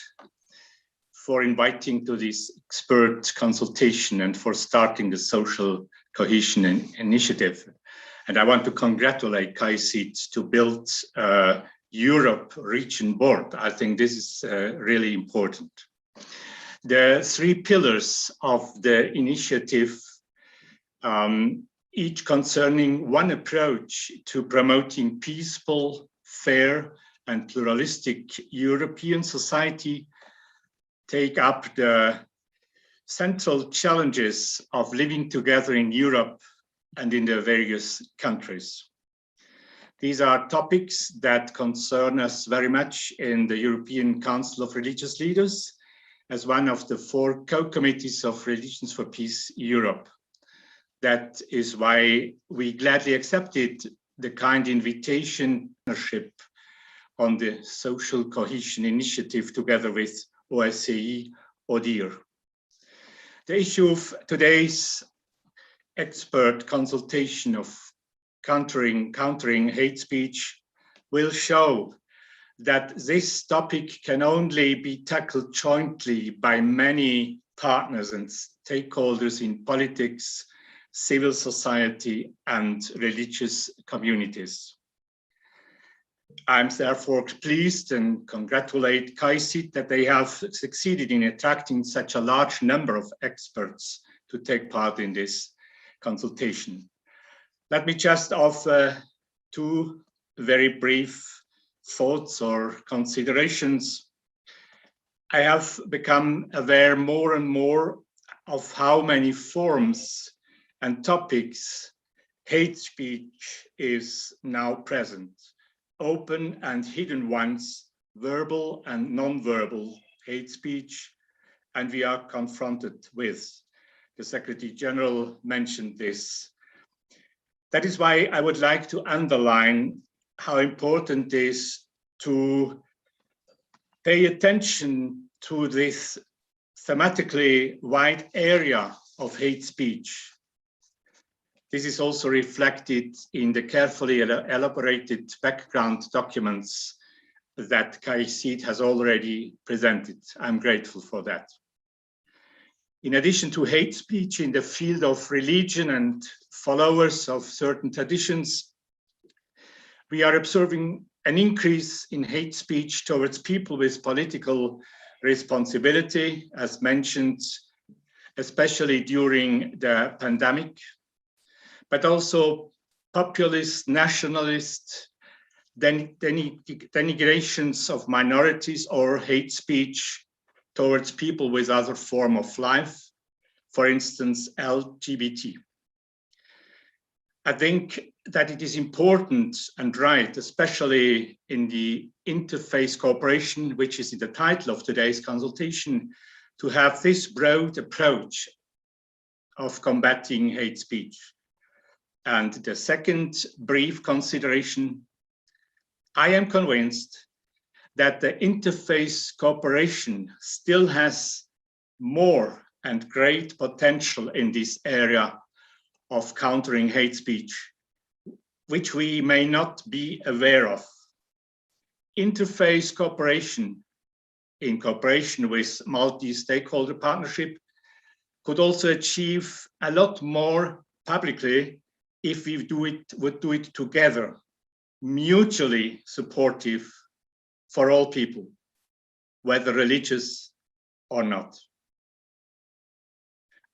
for inviting to this expert consultation and for starting the social cohesion initiative. And I want to congratulate KAICEED to build a Europe Region Board. I think this is really important. The 3 pillars of the initiative, each concerning one approach to promoting peaceful, fair, and pluralistic European society take up the central challenges of living together in Europe and in the various countries. These are topics that concern us very much in the European Council of Religious Leaders as one of the 4 co-committees of Religions for Peace Europe. That is why we gladly accepted the kind invitation partnership on the social cohesion initiative together with OSCE ODIHR. The issue of today's expert consultation of countering hate speech will show that this topic can only be tackled jointly by many partners and stakeholders in politics, civil society, and religious communities. I'm therefore pleased and congratulate CAICIT that they have succeeded in attracting such a large number of experts to take part in this consultation. Let me just offer 2 very brief thoughts or considerations. I have become aware more and more of how many forms and topics hate speech is now present. Open and hidden ones, verbal and non-verbal hate speech, and we are confronted with. The Secretary General mentioned this. That is why I would like to underline how important it is to pay attention to this thematically wide area of hate speech. This is also reflected in the carefully elaborated background documents that CAICIT has already presented. I'm grateful for that. In addition to hate speech in the field of religion and followers of certain traditions, we are observing an increase in hate speech towards people with political responsibility, as mentioned, especially during the pandemic, but also populist, nationalist, denigrations of minorities or hate speech towards people with other form of life, for instance, LGBT. I think that it is important and right, especially in the interfaith cooperation, which is in the title of today's consultation, to have this broad approach of combating hate speech. And the second brief consideration, I am convinced that the interfaith cooperation still has more and great potential in this area of countering hate speech, which we may not be aware of. Interfaith cooperation, in cooperation with multi-stakeholder partnership, could also achieve a lot more publicly if we would do it together, mutually supportive for all people, whether religious or not.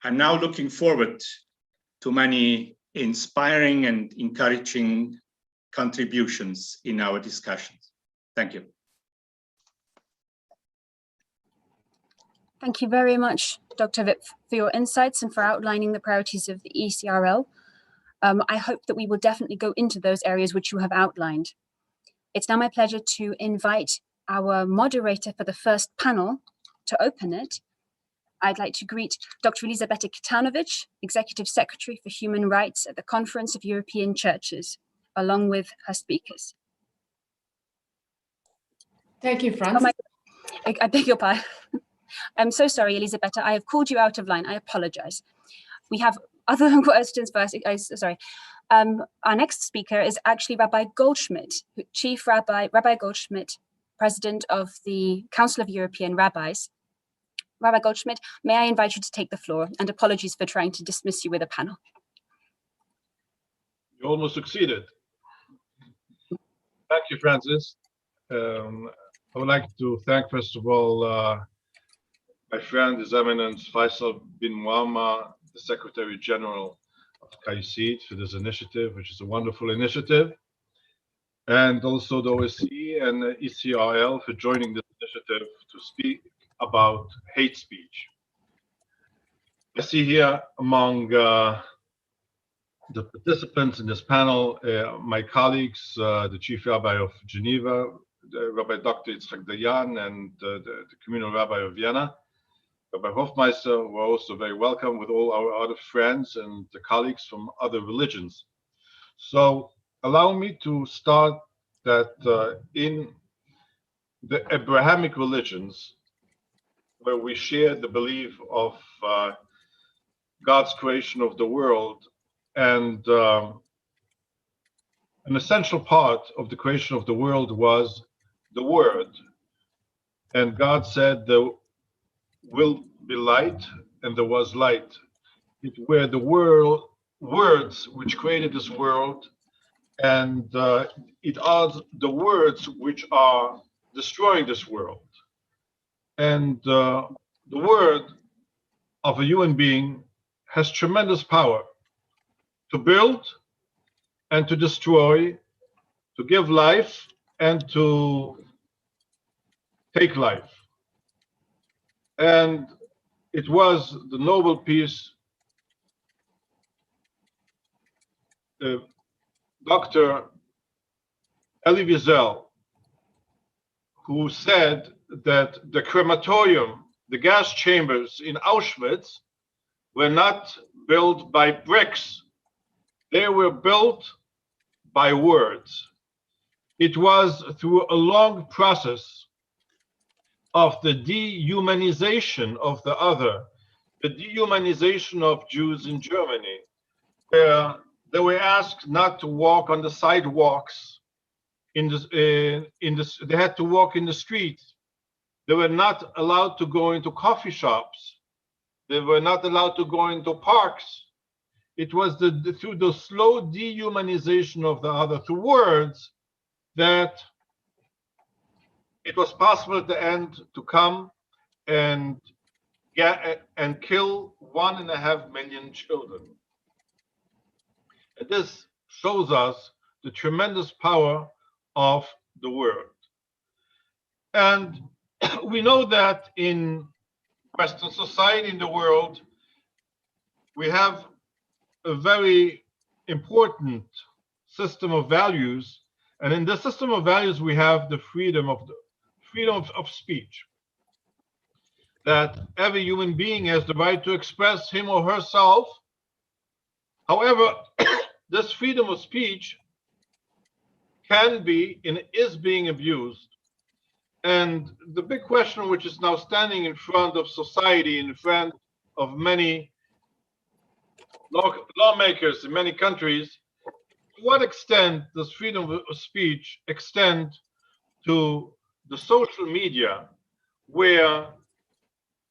I'm now looking forward to many inspiring and encouraging contributions in our discussions. Thank you. Thank you very much, Dr. Vip, for your insights and for outlining the priorities of the ECRL. I hope that we will definitely go into those areas which you have outlined. It's now my pleasure to invite our moderator for the first panel to open it. I'd like to greet Dr. Elisabetta Kitanovic, Executive Secretary for Human Rights at the Conference of European Churches, along with her speakers. Thank you, Franz. I beg your pardon. I'm so sorry, Elisabetta. I have called you out of line. I apologize. We have other questions first. Sorry. Our next speaker is actually Rabbi Goldschmidt, Rabbi Goldschmidt, President of the Council of European Rabbis. Rabbi Goldschmidt, may I invite you to take the floor? And apologies for trying to dismiss you with a panel. You almost succeeded. Thank you, Francis. I would like to thank, first of all, my friend, His Eminence Faisal bin Muammar, the Secretary General of CAICIT, for this initiative, which is a wonderful initiative. and also the OSCE and ECRL for joining this initiative to speak about hate speech. I see here among the participants in this panel, my colleagues, the Chief Rabbi of Geneva, Rabbi Dr. Yitzhak Dayan, and the Communal Rabbi of Vienna, Rabbi Hofmeister, who are also very welcome, with all our other friends and the colleagues from other religions. So allow me to start that in the Abrahamic religions, where we share the belief of God's creation of the world, and an essential part of the creation of the world was the Word. And God said, there will be light, and there was light. It were the words which created this world, and it are the words which are destroying this world. And the word of a human being has tremendous power to build and to destroy, to give life and to take life. And it was the Nobel Peace Dr. Elie Wiesel, who said that the crematorium, the gas chambers in Auschwitz, were not built by bricks. They were built by words. It was through a long process of the dehumanization of the other, the dehumanization of Jews in Germany, where they were asked not to walk on the sidewalks. They had to walk in the streets. They were not allowed to go into coffee shops. They were not allowed to go into parks. It was through the slow dehumanization of the other, through words, that it was possible at the end to come and kill 1.5 million children. And this shows us the tremendous power of the word. And we know that in Western society, in the world, we have a very important system of values. And in this system of values, we have the freedom of speech. That every human being has the right to express him or herself. However, this freedom of speech can be and is being abused. And the big question which is now standing in front of society, in front of many lawmakers in many countries, to what extent does freedom of speech extend to the social media, where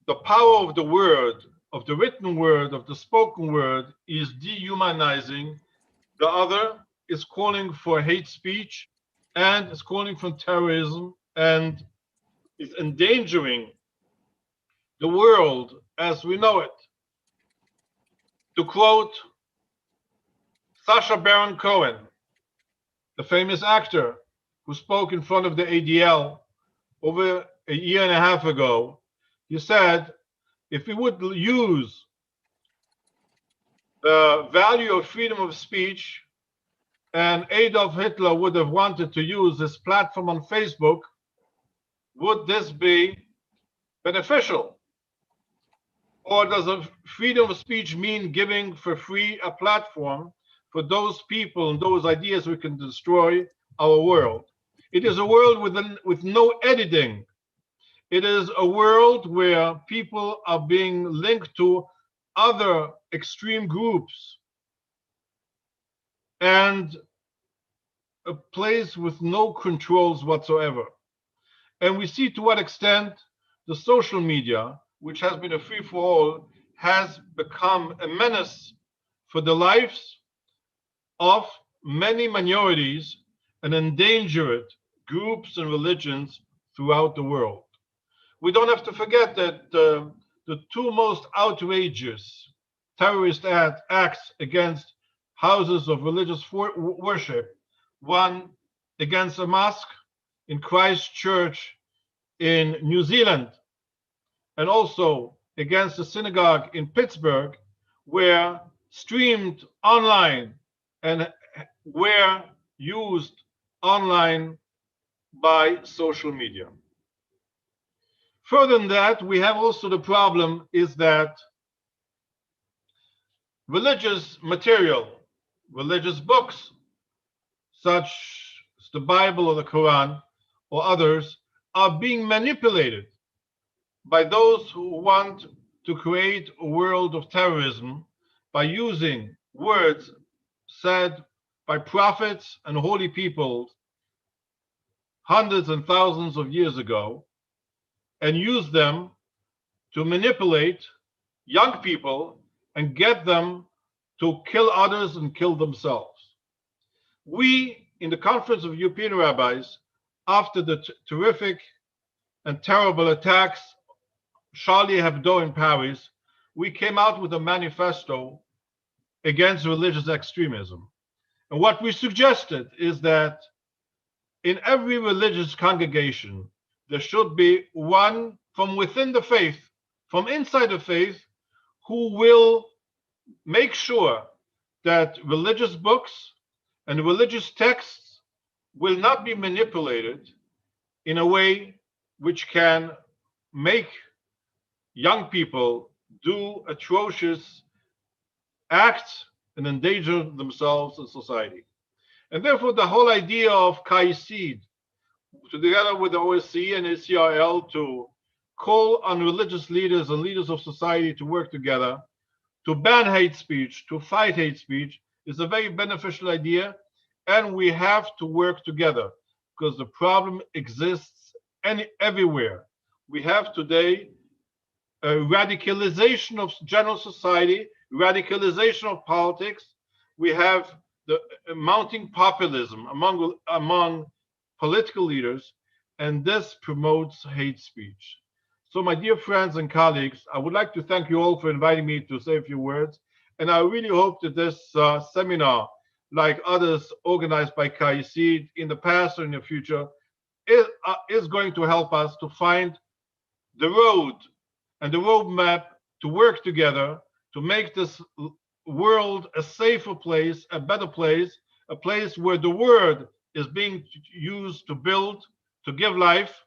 the power of the word, of the written word, of the spoken word, is dehumanizing the other, is calling for hate speech, and is calling for terrorism, and is endangering the world as we know it. To quote Sacha Baron Cohen, the famous actor who spoke in front of the ADL over 1.5 years ago, he said, if we would use the value of freedom of speech, and Adolf Hitler would have wanted to use this platform on Facebook, would this be beneficial? Or does a freedom of speech mean giving for free a platform for those people and those ideas who can destroy our world? It is a world with no editing. It is a world where people are being linked to other extreme groups, and a place with no controls whatsoever. And we see to what extent the social media, which has been a free-for-all, has become a menace for the lives of many minorities and endangered groups and religions throughout the world. We don't have to forget that the two most outrageous terrorist acts against houses of religious worship, one against a mosque in Christchurch in New Zealand, and also against a synagogue in Pittsburgh, were streamed online and were used online by social media. Further than that, we have also the problem is that religious material, religious books, such as the Bible or the Quran or others, are being manipulated by those who want to create a world of terrorism by using words said by prophets and holy people hundreds and thousands of years ago, and use them to manipulate young people and get them to kill others and kill themselves. We, in the Conference of European Rabbis, after the terrific and terrible attacks, Charlie Hebdo in Paris, we came out with a manifesto against religious extremism. And what we suggested is that in every religious congregation, there should be one from within the faith, from inside the faith, who will make sure that religious books and religious texts will not be manipulated in a way which can make young people do atrocious acts and endanger themselves and society. And therefore, the whole idea of CAICID, together with the OSCE and ACRL, to call on religious leaders and leaders of society to work together, to ban hate speech, to fight hate speech, is a very beneficial idea. And we have to work together because the problem exists everywhere. We have today a radicalization of general society, radicalization of politics. We have the mounting populism among political leaders, and this promotes hate speech. So my dear friends and colleagues, I would like to thank you all for inviting me to say a few words. And I really hope that this seminar, like others organized by CAICID in the past or in the future, is going to help us to find the road and the roadmap to work together to make this world a safer place, a better place, a place where the word is being used to build, to give life,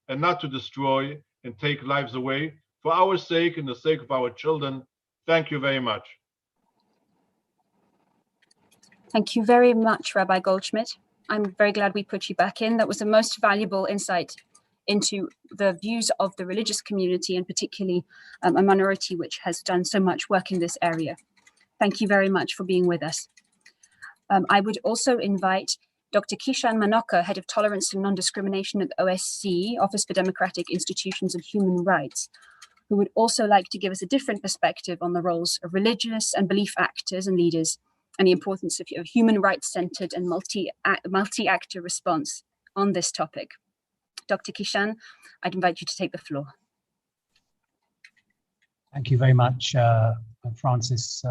and not to destroy and take lives away, for our sake and the sake of our children. Thank you very much. Thank you very much, Rabbi Goldschmidt. I'm very glad we put you back in. That was the most valuable insight into the views of the religious community, and particularly a minority which has done so much work in this area. Thank you very much for being with us. I would also invite Dr. Kishan Manoka, Head of Tolerance and Non-Discrimination at the OSCE, Office for Democratic Institutions and Human Rights, who would also like to give us a different perspective on the roles of religious and belief actors and leaders, and the importance of human rights-centered and multi-actor response on this topic. Dr. Kishan, I'd invite you to take the floor. Thank you very much, Francis.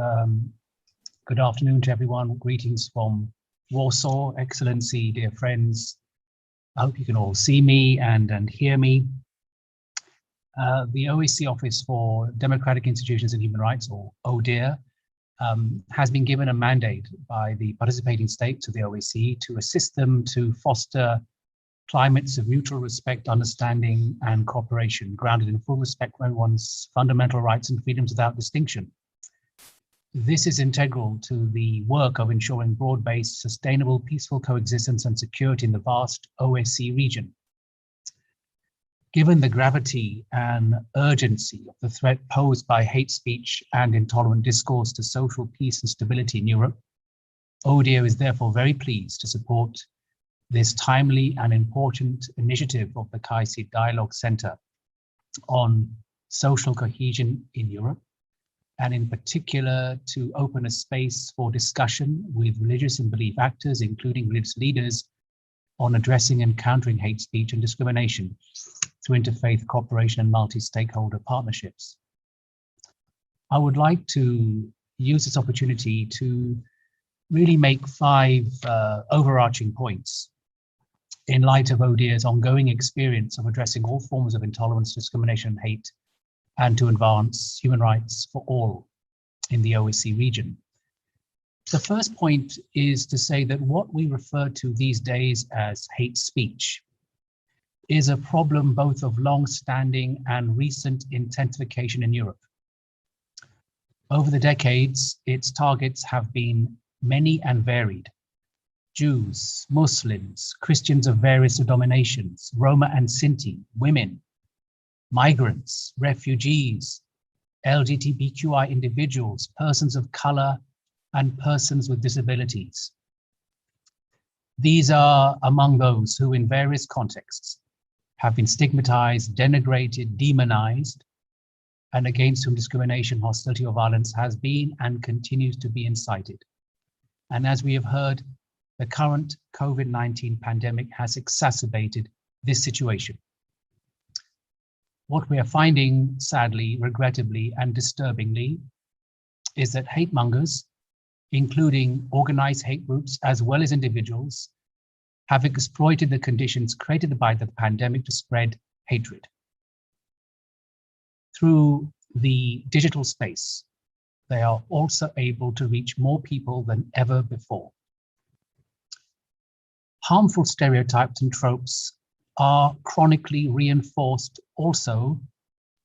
Good afternoon to everyone. Greetings from Warsaw, Excellency, dear friends. I hope you can all see me and hear me. The OSCE Office for Democratic Institutions and Human Rights, or ODIHR, has been given a mandate by the participating states of the OSCE to assist them to foster climates of mutual respect, understanding, and cooperation, grounded in full respect for everyone's fundamental rights and freedoms without distinction. This is integral to the work of ensuring broad-based, sustainable, peaceful coexistence and security in the vast OSCE region. Given the gravity and urgency of the threat posed by hate speech and intolerant discourse to social peace and stability in Europe, ODIHR is therefore very pleased to support this timely and important initiative of the CAICID Dialogue Center on social cohesion in Europe, and in particular to open a space for discussion with religious and belief actors, including religious leaders, on addressing and countering hate speech and discrimination through interfaith cooperation and multi-stakeholder partnerships. I would like to use this opportunity to really make 5 overarching points in light of ODIHR's ongoing experience of addressing all forms of intolerance, discrimination, and hate, and to advance human rights for all in the OSCE region. The first point is to say that what we refer to these days as hate speech is a problem both of long-standing and recent intensification in Europe. Over the decades, its targets have been many and varied. Jews, Muslims, Christians of various denominations, Roma and Sinti, women, migrants, refugees, LGBTQI individuals, persons of color, and persons with disabilities. These are among those who in various contexts have been stigmatized, denigrated, demonized, and against whom discrimination, hostility, or violence has been and continues to be incited. And as we have heard, the current COVID-19 pandemic has exacerbated this situation. What we are finding, sadly, regrettably, and disturbingly, is that hate mongers, including organized hate groups as well as individuals, have exploited the conditions created by the pandemic to spread hatred. Through the digital space, they are also able to reach more people than ever before. Harmful stereotypes and tropes are chronically reinforced also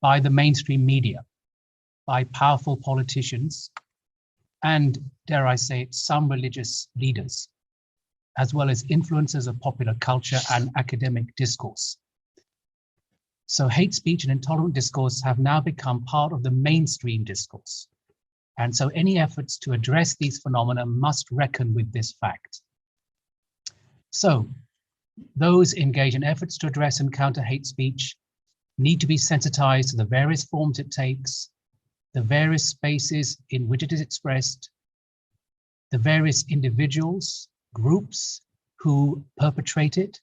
by the mainstream media, by powerful politicians, and, dare I say it, some religious leaders, as well as influencers of popular culture and academic discourse. So hate speech and intolerant discourse have now become part of the mainstream discourse. And so any efforts to address these phenomena must reckon with this fact. So those engaged in efforts to address and counter hate speech need to be sensitized to the various forms it takes, the various spaces in which it is expressed, the various individuals, groups who perpetrate it,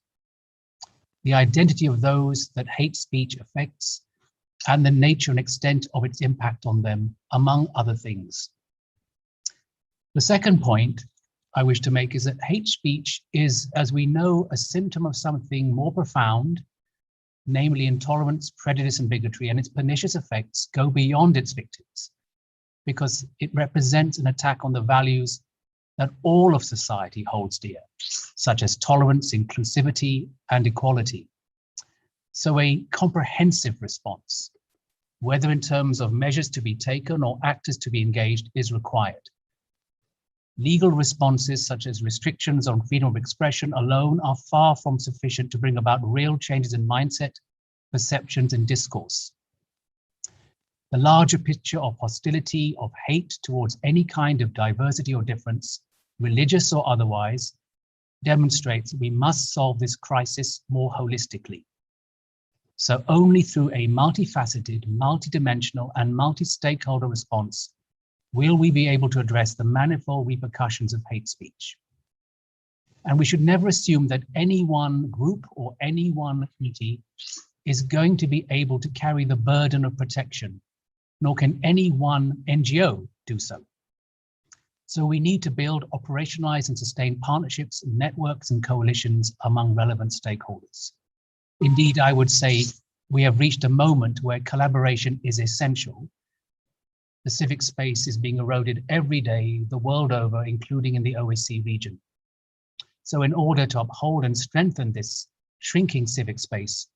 the identity of those that hate speech affects, and the nature and extent of its impact on them, among other things. The second point I wish to make is that hate speech is, as we know, a symptom of something more profound, namely intolerance, prejudice, and bigotry, and its pernicious effects go beyond its victims, because it represents an attack on the values that all of society holds dear, such as tolerance, inclusivity, and equality. So a comprehensive response, whether in terms of measures to be taken or actors to be engaged, is required. Legal responses such as restrictions on freedom of expression alone are far from sufficient to bring about real changes in mindset, perceptions, and discourse. The larger picture of hostility, of hate towards any kind of diversity or difference, religious or otherwise, demonstrates that we must solve this crisis more holistically. So only through a multifaceted, multidimensional, and multi-stakeholder response will we be able to address the manifold repercussions of hate speech. And we should never assume that any one group or any one community is going to be able to carry the burden of protection, nor can any one NGO do so. So we need to build, operationalize, and sustain partnerships, networks, and coalitions among relevant stakeholders. Indeed, I would say we have reached a moment where collaboration is essential. The civic space is being eroded every day, the world over, including in the OSCE region. So in order to uphold and strengthen this shrinking civic space,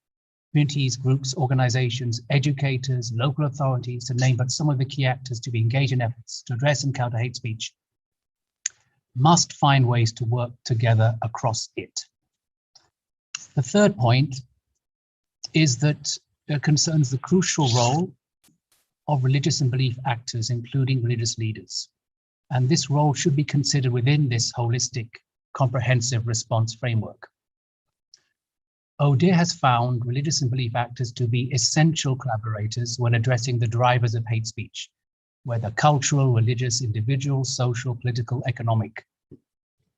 communities, groups, organizations, educators, local authorities, to name but some of the key actors to be engaged in efforts to address and counter hate speech, must find ways to work together across it. The third point is that it concerns the crucial role of religious and belief actors, including religious leaders. And this role should be considered within this holistic, comprehensive response framework. ODIHR has found religious and belief actors to be essential collaborators when addressing the drivers of hate speech, whether cultural, religious, individual, social, political, economic,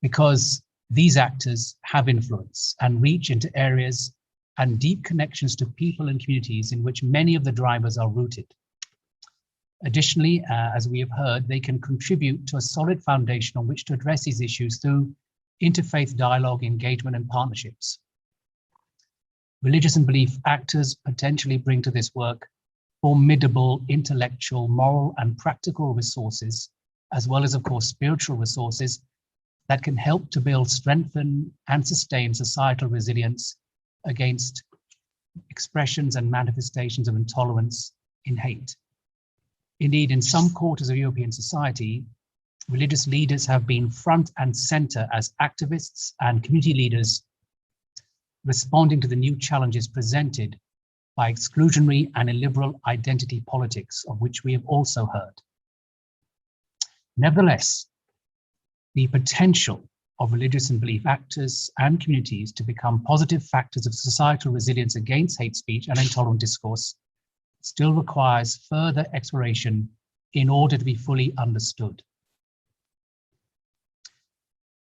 because these actors have influence and reach into areas and deep connections to people and communities in which many of the drivers are rooted. Additionally, as we have heard, they can contribute to a solid foundation on which to address these issues through interfaith dialogue, engagement, and partnerships, religious and belief actors potentially bring to this work formidable intellectual, moral, and practical resources, as well as, of course, spiritual resources that can help to build, strengthen, and sustain societal resilience against expressions and manifestations of intolerance in hate. Indeed, in some quarters of European society, religious leaders have been front and center as activists and community leaders responding to the new challenges presented by exclusionary and illiberal identity politics, of which we have also heard. Nevertheless, the potential of religious and belief actors and communities to become positive factors of societal resilience against hate speech and intolerant discourse still requires further exploration in order to be fully understood.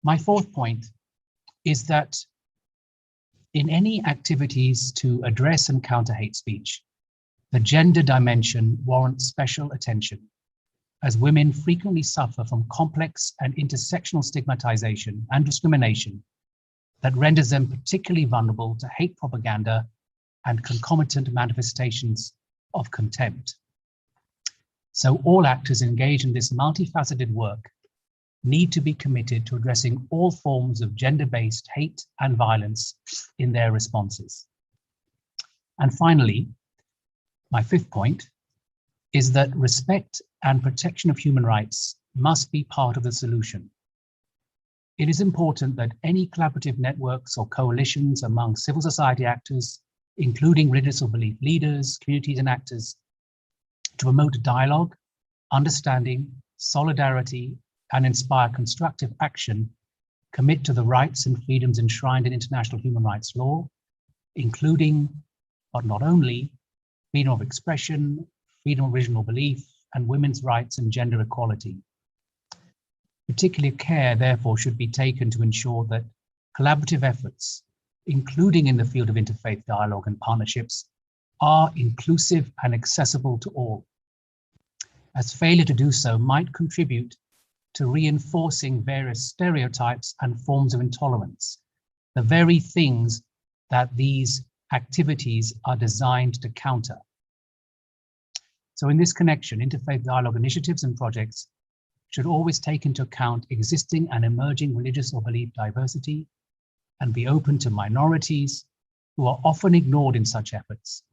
My fourth point is that in any activities to address and counter hate speech, the gender dimension warrants special attention, as women frequently suffer from complex and intersectional stigmatization and discrimination that renders them particularly vulnerable to hate propaganda and concomitant manifestations of contempt. So all actors engaged in this multifaceted work need to be committed to addressing all forms of gender-based hate and violence in their responses. And finally, my fifth point is that respect and protection of human rights must be part of the solution. It is important that any collaborative networks or coalitions among civil society actors, including religious or belief leaders, communities, and actors, to promote dialogue, understanding, solidarity, and inspire constructive action, commit to the rights and freedoms enshrined in international human rights law, including, but not only, freedom of expression, freedom of original belief, and women's rights and gender equality. Particular care, therefore, should be taken to ensure that collaborative efforts, including in the field of interfaith dialogue and partnerships, are inclusive and accessible to all, as failure to do so might contribute to reinforcing various stereotypes and forms of intolerance, the very things that these activities are designed to counter. So in this connection, interfaith dialogue initiatives and projects should always take into account existing and emerging religious or belief diversity and be open to minorities who are often ignored in such efforts,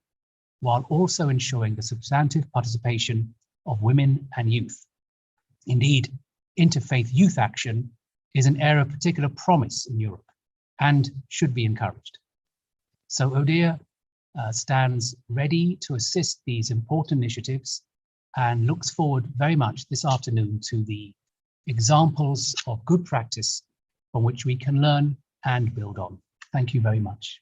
while also ensuring the substantive participation of women and youth. Indeed, interfaith youth action is an area of particular promise in Europe and should be encouraged. So ODIHR stands ready to assist these important initiatives and looks forward very much this afternoon to the examples of good practice from which we can learn and build on. Thank you very much.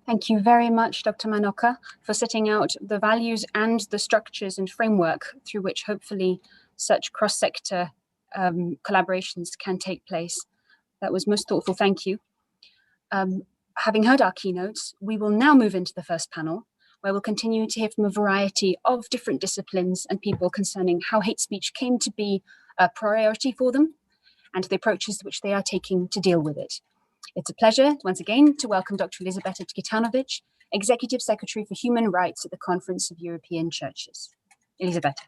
Thank you very much, Dr. Manoka, for setting out the values and the structures and framework through which hopefully such cross-sector collaborations can take place. That was most thoughtful, thank you. Having heard our keynotes, we will now move into the first panel, where we'll continue to hear from a variety of different disciplines and people concerning how hate speech came to be a priority for them and the approaches which they are taking to deal with it. It's a pleasure, once again, to welcome Dr. Elizabeta Tkitanovic, Executive Secretary for Human Rights at the Conference of European Churches. Elizabeta.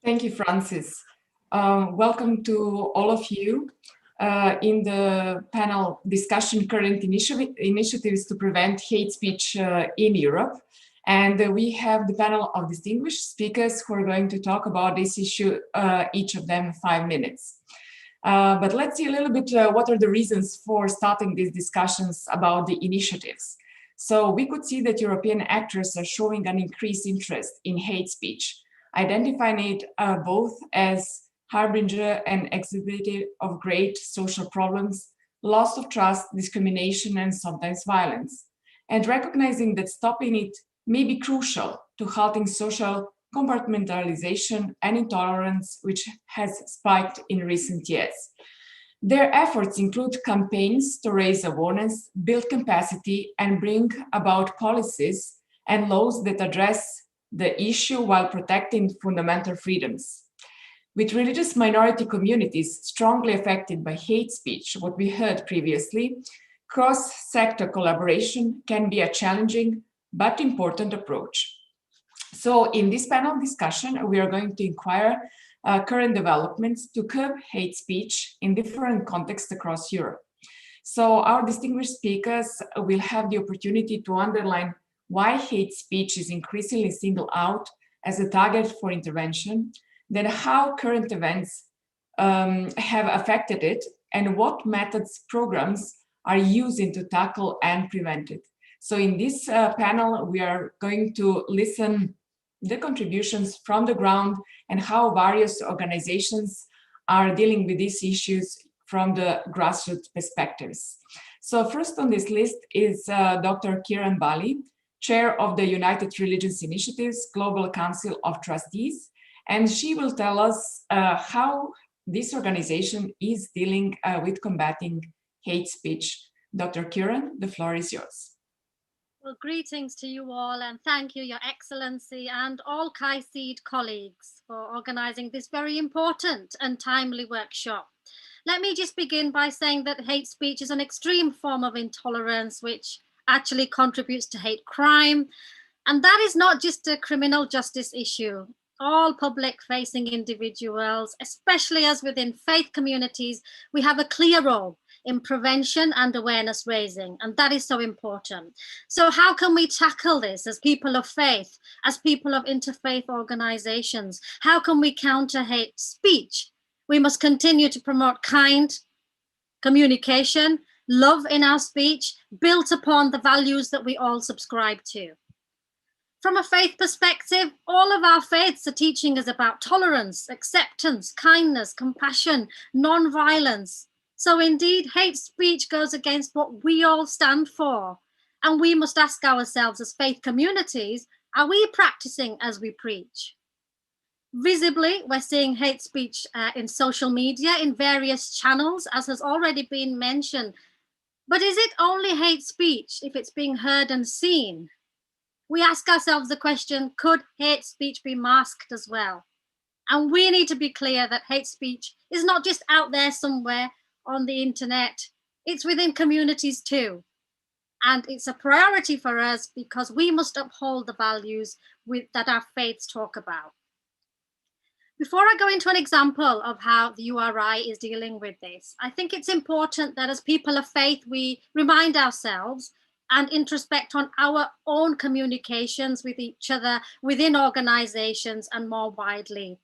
Thank you, Francis. Welcome to all of you in the panel discussion current initiatives to prevent hate speech in Europe. And we have the panel of distinguished speakers who are going to talk about this issue, each of them 5 minutes. But let's see a little bit what are the reasons for starting these discussions about the initiatives. So we could see that European actors are showing an increased interest in hate speech, identifying it both as harbinger and exhibitor of great social problems, loss of trust, discrimination, and sometimes violence, and recognizing that stopping it may be crucial to halting social compartmentalization and intolerance, which has spiked in recent years. Their efforts include campaigns to raise awareness, build capacity, and bring about policies and laws that address the issue while protecting fundamental freedoms. With religious minority communities strongly affected by hate speech, what we heard previously, cross-sector collaboration can be a challenging but important approach. So in this panel discussion, we are going to inquire current developments to curb hate speech in different contexts across Europe. So our distinguished speakers will have the opportunity to underline why hate speech is increasingly singled out as a target for intervention, then how current events have affected it, and what methods, programs are using to tackle and prevent it. So in this panel, we are going to listen the contributions from the ground and how various organizations are dealing with these issues from the grassroots perspectives. So first on this list is Dr. Kiran Bali, Chair of the United Religions Initiative's Global Council of Trustees, and she will tell us how this organization is dealing with combating hate speech. Dr. Kiran, the floor is yours. Well, greetings to you all, and thank you, Your Excellency, and all CAICEED colleagues for organising this very important and timely workshop. Let me just begin by saying that hate speech is an extreme form of intolerance which actually contributes to hate crime. And that is not just a criminal justice issue. All public-facing individuals, especially as within faith communities, we have a clear role in prevention and awareness raising, and that is so important. So how can we tackle this as people of faith, as people of interfaith organizations? How can we counter hate speech? We must continue to promote kind communication, love in our speech, built upon the values that we all subscribe to. From a faith perspective, all of our faiths are teaching us about tolerance, acceptance, kindness, compassion, non-violence. So indeed, hate speech goes against what we all stand for. And we must ask ourselves as faith communities, are we practicing as we preach? Visibly, we're seeing hate speech in social media in various channels, as has already been mentioned. But is it only hate speech if it's being heard and seen? We ask ourselves the question, could hate speech be masked as well? And we need to be clear that hate speech is not just out there somewhere on the internet, it's within communities too. And it's a priority for us because we must uphold the values that our faiths talk about. Before I go into an example of how the URI is dealing with this, I think it's important that as people of faith, we remind ourselves and introspect on our own communications with each other, within organizations and more widely.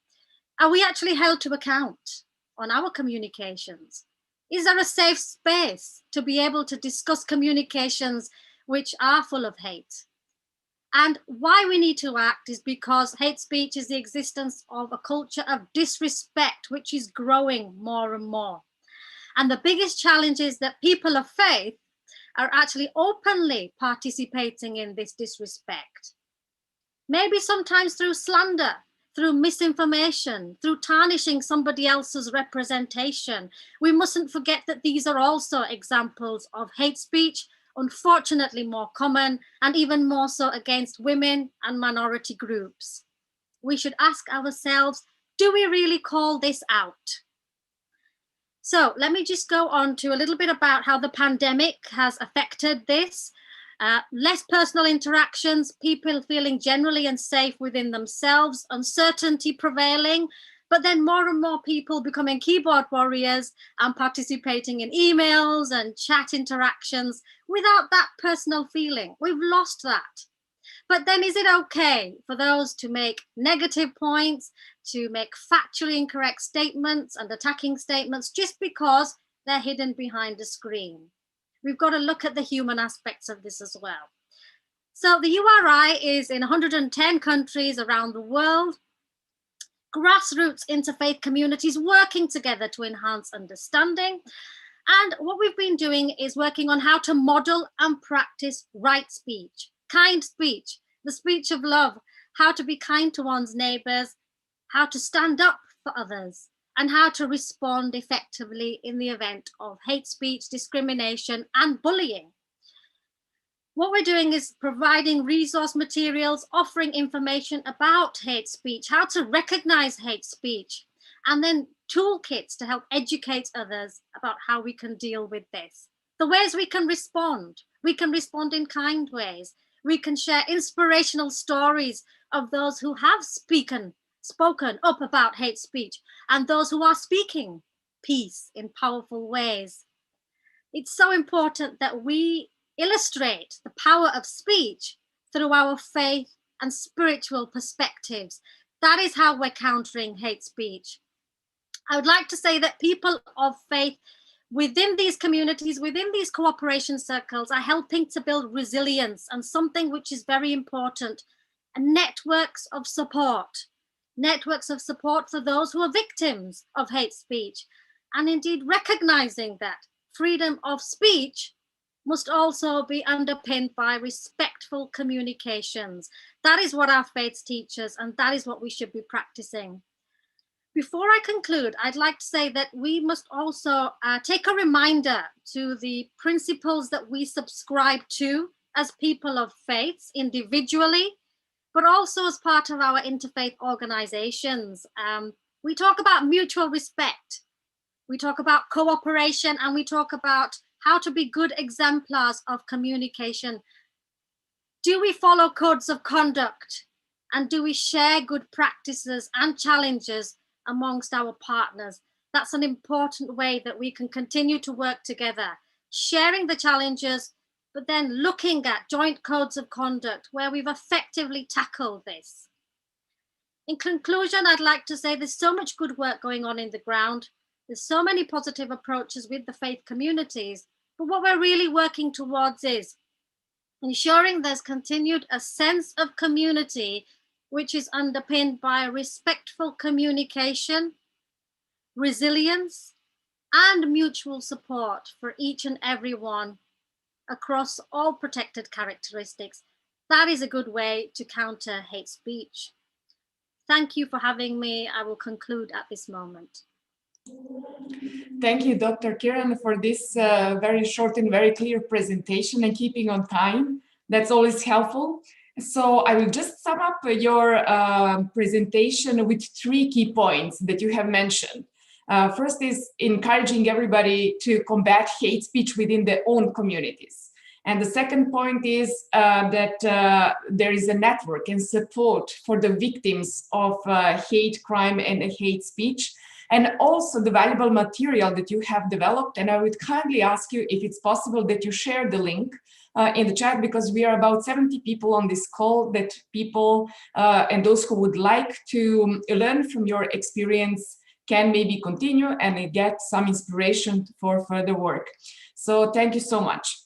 Are we actually held to account on our communications? Is there a safe space to be able to discuss communications which are full of hate? And why we need to act is because hate speech is the existence of a culture of disrespect, which is growing more and more. And the biggest challenge is that people of faith are actually openly participating in this disrespect. Maybe sometimes through slander, through misinformation, through tarnishing somebody else's representation. We mustn't forget that these are also examples of hate speech, unfortunately more common, and even more so against women and minority groups. We should ask ourselves, do we really call this out? So let me just go on to a little bit about how the pandemic has affected this. Less personal interactions, people feeling generally unsafe within themselves, uncertainty prevailing, but then more and more people becoming keyboard warriors and participating in emails and chat interactions without that personal feeling. We've lost that. But then is it okay for those to make negative points, to make factually incorrect statements and attacking statements just because they're hidden behind a screen? We've got to look at the human aspects of this as well. So the URI is in 110 countries around the world. Grassroots interfaith communities working together to enhance understanding. And what we've been doing is working on how to model and practice right speech, kind speech, the speech of love, how to be kind to one's neighbors, how to stand up for others, and how to respond effectively in the event of hate speech, discrimination, and bullying. What we're doing is providing resource materials, offering information about hate speech, how to recognize hate speech, and then toolkits to help educate others about how we can deal with this. The ways we can respond in kind ways. We can share inspirational stories of those who have spoken up about hate speech and those who are speaking peace in powerful ways. It's so important that we illustrate the power of speech through our faith and spiritual perspectives. That is how we're countering hate speech. I would like to say that people of faith within these communities, within these cooperation circles, are helping to build resilience and something which is very important, networks of support for those who are victims of hate speech, and indeed recognizing that freedom of speech must also be underpinned by respectful communications. That is what our faith teaches, and that is what we should be practicing. Before I conclude, I'd like to say that we must also take a reminder to the principles that we subscribe to as people of faith individually, but also as part of our interfaith organizations. We talk about mutual respect, we talk about cooperation, and we talk about how to be good exemplars of communication. Do we follow codes of conduct? And do we share good practices and challenges amongst our partners? That's an important way that we can continue to work together, sharing the challenges, but then looking at joint codes of conduct where we've effectively tackled this. In conclusion, I'd like to say there's so much good work going on in the ground. There's so many positive approaches with the faith communities, but what we're really working towards is ensuring there's continued a sense of community which is underpinned by respectful communication, resilience, and mutual support for each and every one across all protected characteristics. That is a good way to counter hate speech. Thank you for having me. I will conclude at this moment. Thank you, Dr. Kiran, for this very short and very clear presentation and keeping on time. That's always helpful. So I will just sum up your presentation with 3 key points that you have mentioned. First is encouraging everybody to combat hate speech within their own communities. And the second point is that there is a network and support for the victims of hate crime and hate speech, and also the valuable material that you have developed. And I would kindly ask you if it's possible that you share the link in the chat, because we are about 70 people on this call, that people and those who would like to learn from your experience can maybe continue and get some inspiration for further work. So thank you so much.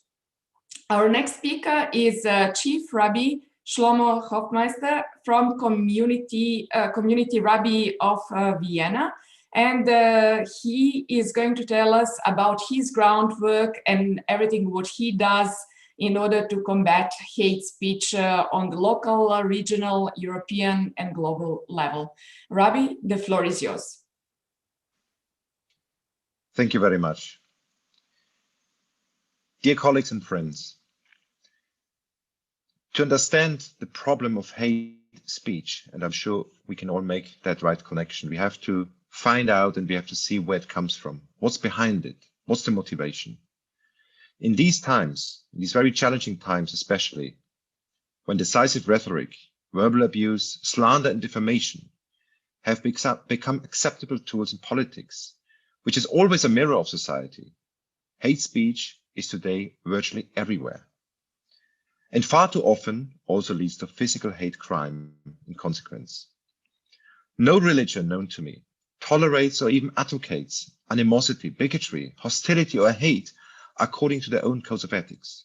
Our next speaker is Chief Rabbi Shlomo Hofmeister from Community Rabbi of Vienna. And he is going to tell us about his groundwork and everything what he does in order to combat hate speech on the local, regional, European, and global level. Rabbi, the floor is yours. Thank you very much. Dear colleagues and friends, to understand the problem of hate speech, and I'm sure we can all make that right connection, we have to find out and we have to see where it comes from. What's behind it? What's the motivation? In these times, in these very challenging times especially, when decisive rhetoric, verbal abuse, slander and defamation have become acceptable tools in politics, which is always a mirror of society, hate speech is today virtually everywhere. And far too often also leads to physical hate crime in consequence. No religion known to me tolerates or even advocates animosity, bigotry, hostility, or hate according to their own codes of ethics.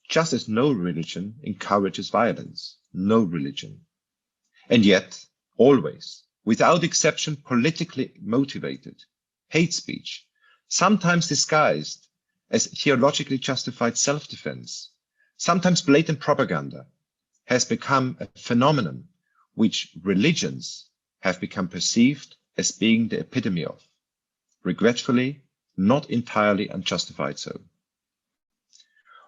Just as no religion encourages violence, no religion. And yet, always, without exception, politically motivated hate speech, sometimes disguised as theologically justified self-defense, sometimes blatant propaganda, has become a phenomenon which religions have become perceived as being the epitome of. Regretfully, not entirely unjustified so.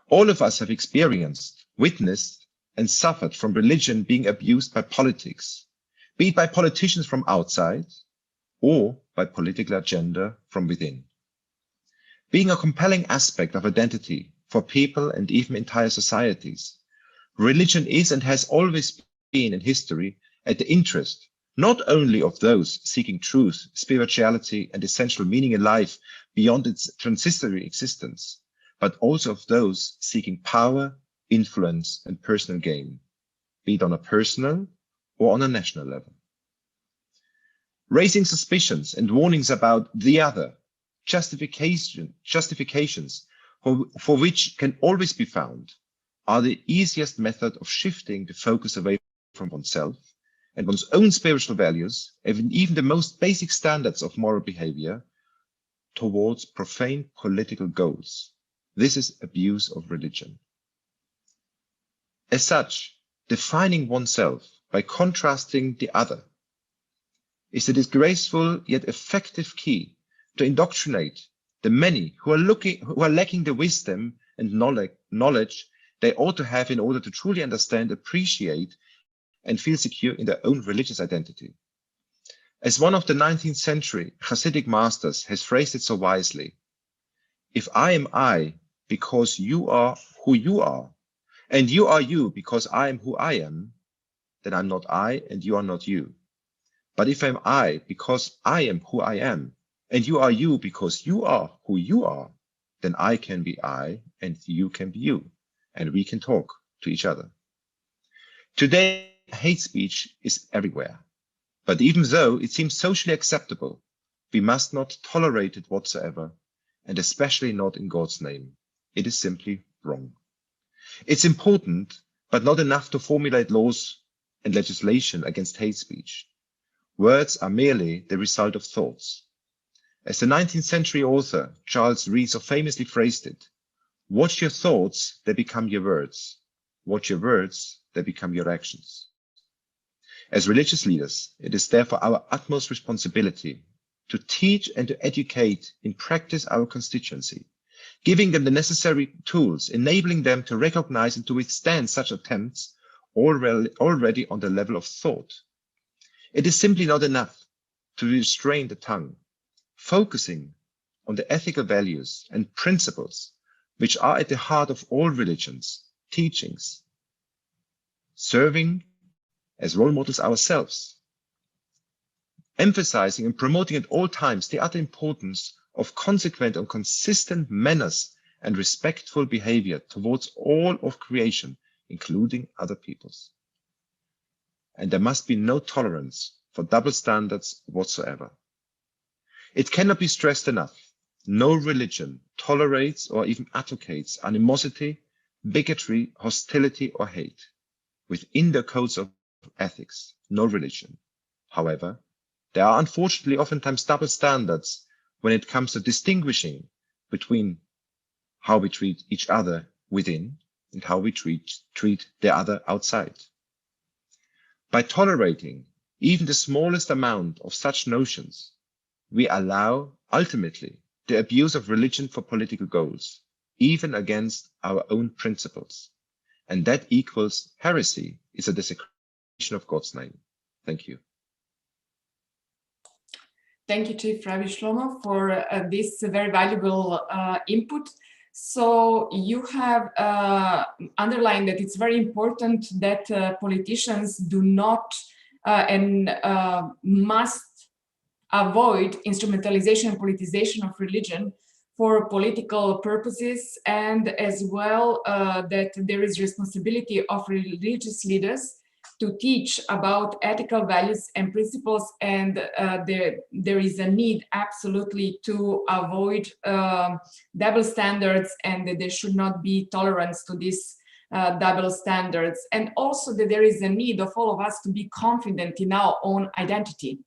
All of us have experienced, witnessed, and suffered from religion being abused by politics, be it by politicians from outside or by political agenda from within. Being a compelling aspect of identity for people and even entire societies, religion is and has always been in history at the interest not only of those seeking truth, spirituality, and essential meaning in life beyond its transitory existence, but also of those seeking power, influence, and personal gain, be it on a personal or on a national level. Raising suspicions and warnings about the other, justifications for which can always be found, are the easiest method of shifting the focus away from oneself and one's own spiritual values, and even the most basic standards of moral behavior, towards profane political goals. This is abuse of religion. As such, defining oneself by contrasting the other is a disgraceful yet effective key to indoctrinate the many who are lacking the wisdom and knowledge they ought to have in order to truly understand, appreciate, and feel secure in their own religious identity. As one of the 19th century Hasidic masters has phrased it so wisely, if I am I because you are who you are, and you are you because I am who I am, then I'm not I and you are not you. But if I'm I because I am who I am, and you are you because you are who you are, then I can be I and you can be you, and we can talk to each other. Today, hate speech is everywhere. But even though it seems socially acceptable, we must not tolerate it whatsoever, and especially not in God's name. It is simply wrong. It's important, but not enough to formulate laws and legislation against hate speech. Words are merely the result of thoughts. As the 19th century author Charles Reed so famously phrased it, watch your thoughts, they become your words. Watch your words, they become your actions. As religious leaders, it is therefore our utmost responsibility to teach and to educate in practice our constituency, giving them the necessary tools, enabling them to recognize and to withstand such attempts already on the level of thought. It is simply not enough to restrain the tongue, focusing on the ethical values and principles which are at the heart of all religions, teachings, serving as role models ourselves, emphasizing and promoting at all times the utter importance of consequent and consistent manners and respectful behavior towards all of creation, including other peoples. And there must be no tolerance for double standards whatsoever. It cannot be stressed enough. No religion tolerates or even advocates animosity, bigotry, hostility, or hate. Within their codes of ethics, no religion. However, there are unfortunately oftentimes double standards when it comes to distinguishing between how we treat each other within and how we treat the other outside. By tolerating even the smallest amount of such notions, we allow ultimately the abuse of religion for political goals, even against our own principles. And that equals heresy, is a desecration of God's name. Thank you. Thank you, Chief Rabbi Shlomo, for this very valuable input. So you have underlined that it's very important that politicians do not and must avoid instrumentalization and politicization of religion for political purposes, and as well that there is responsibility of religious leaders to teach about ethical values and principles, and there is a need absolutely to avoid double standards, and that there should not be tolerance to these double standards, and also that there is a need of all of us to be confident in our own identity,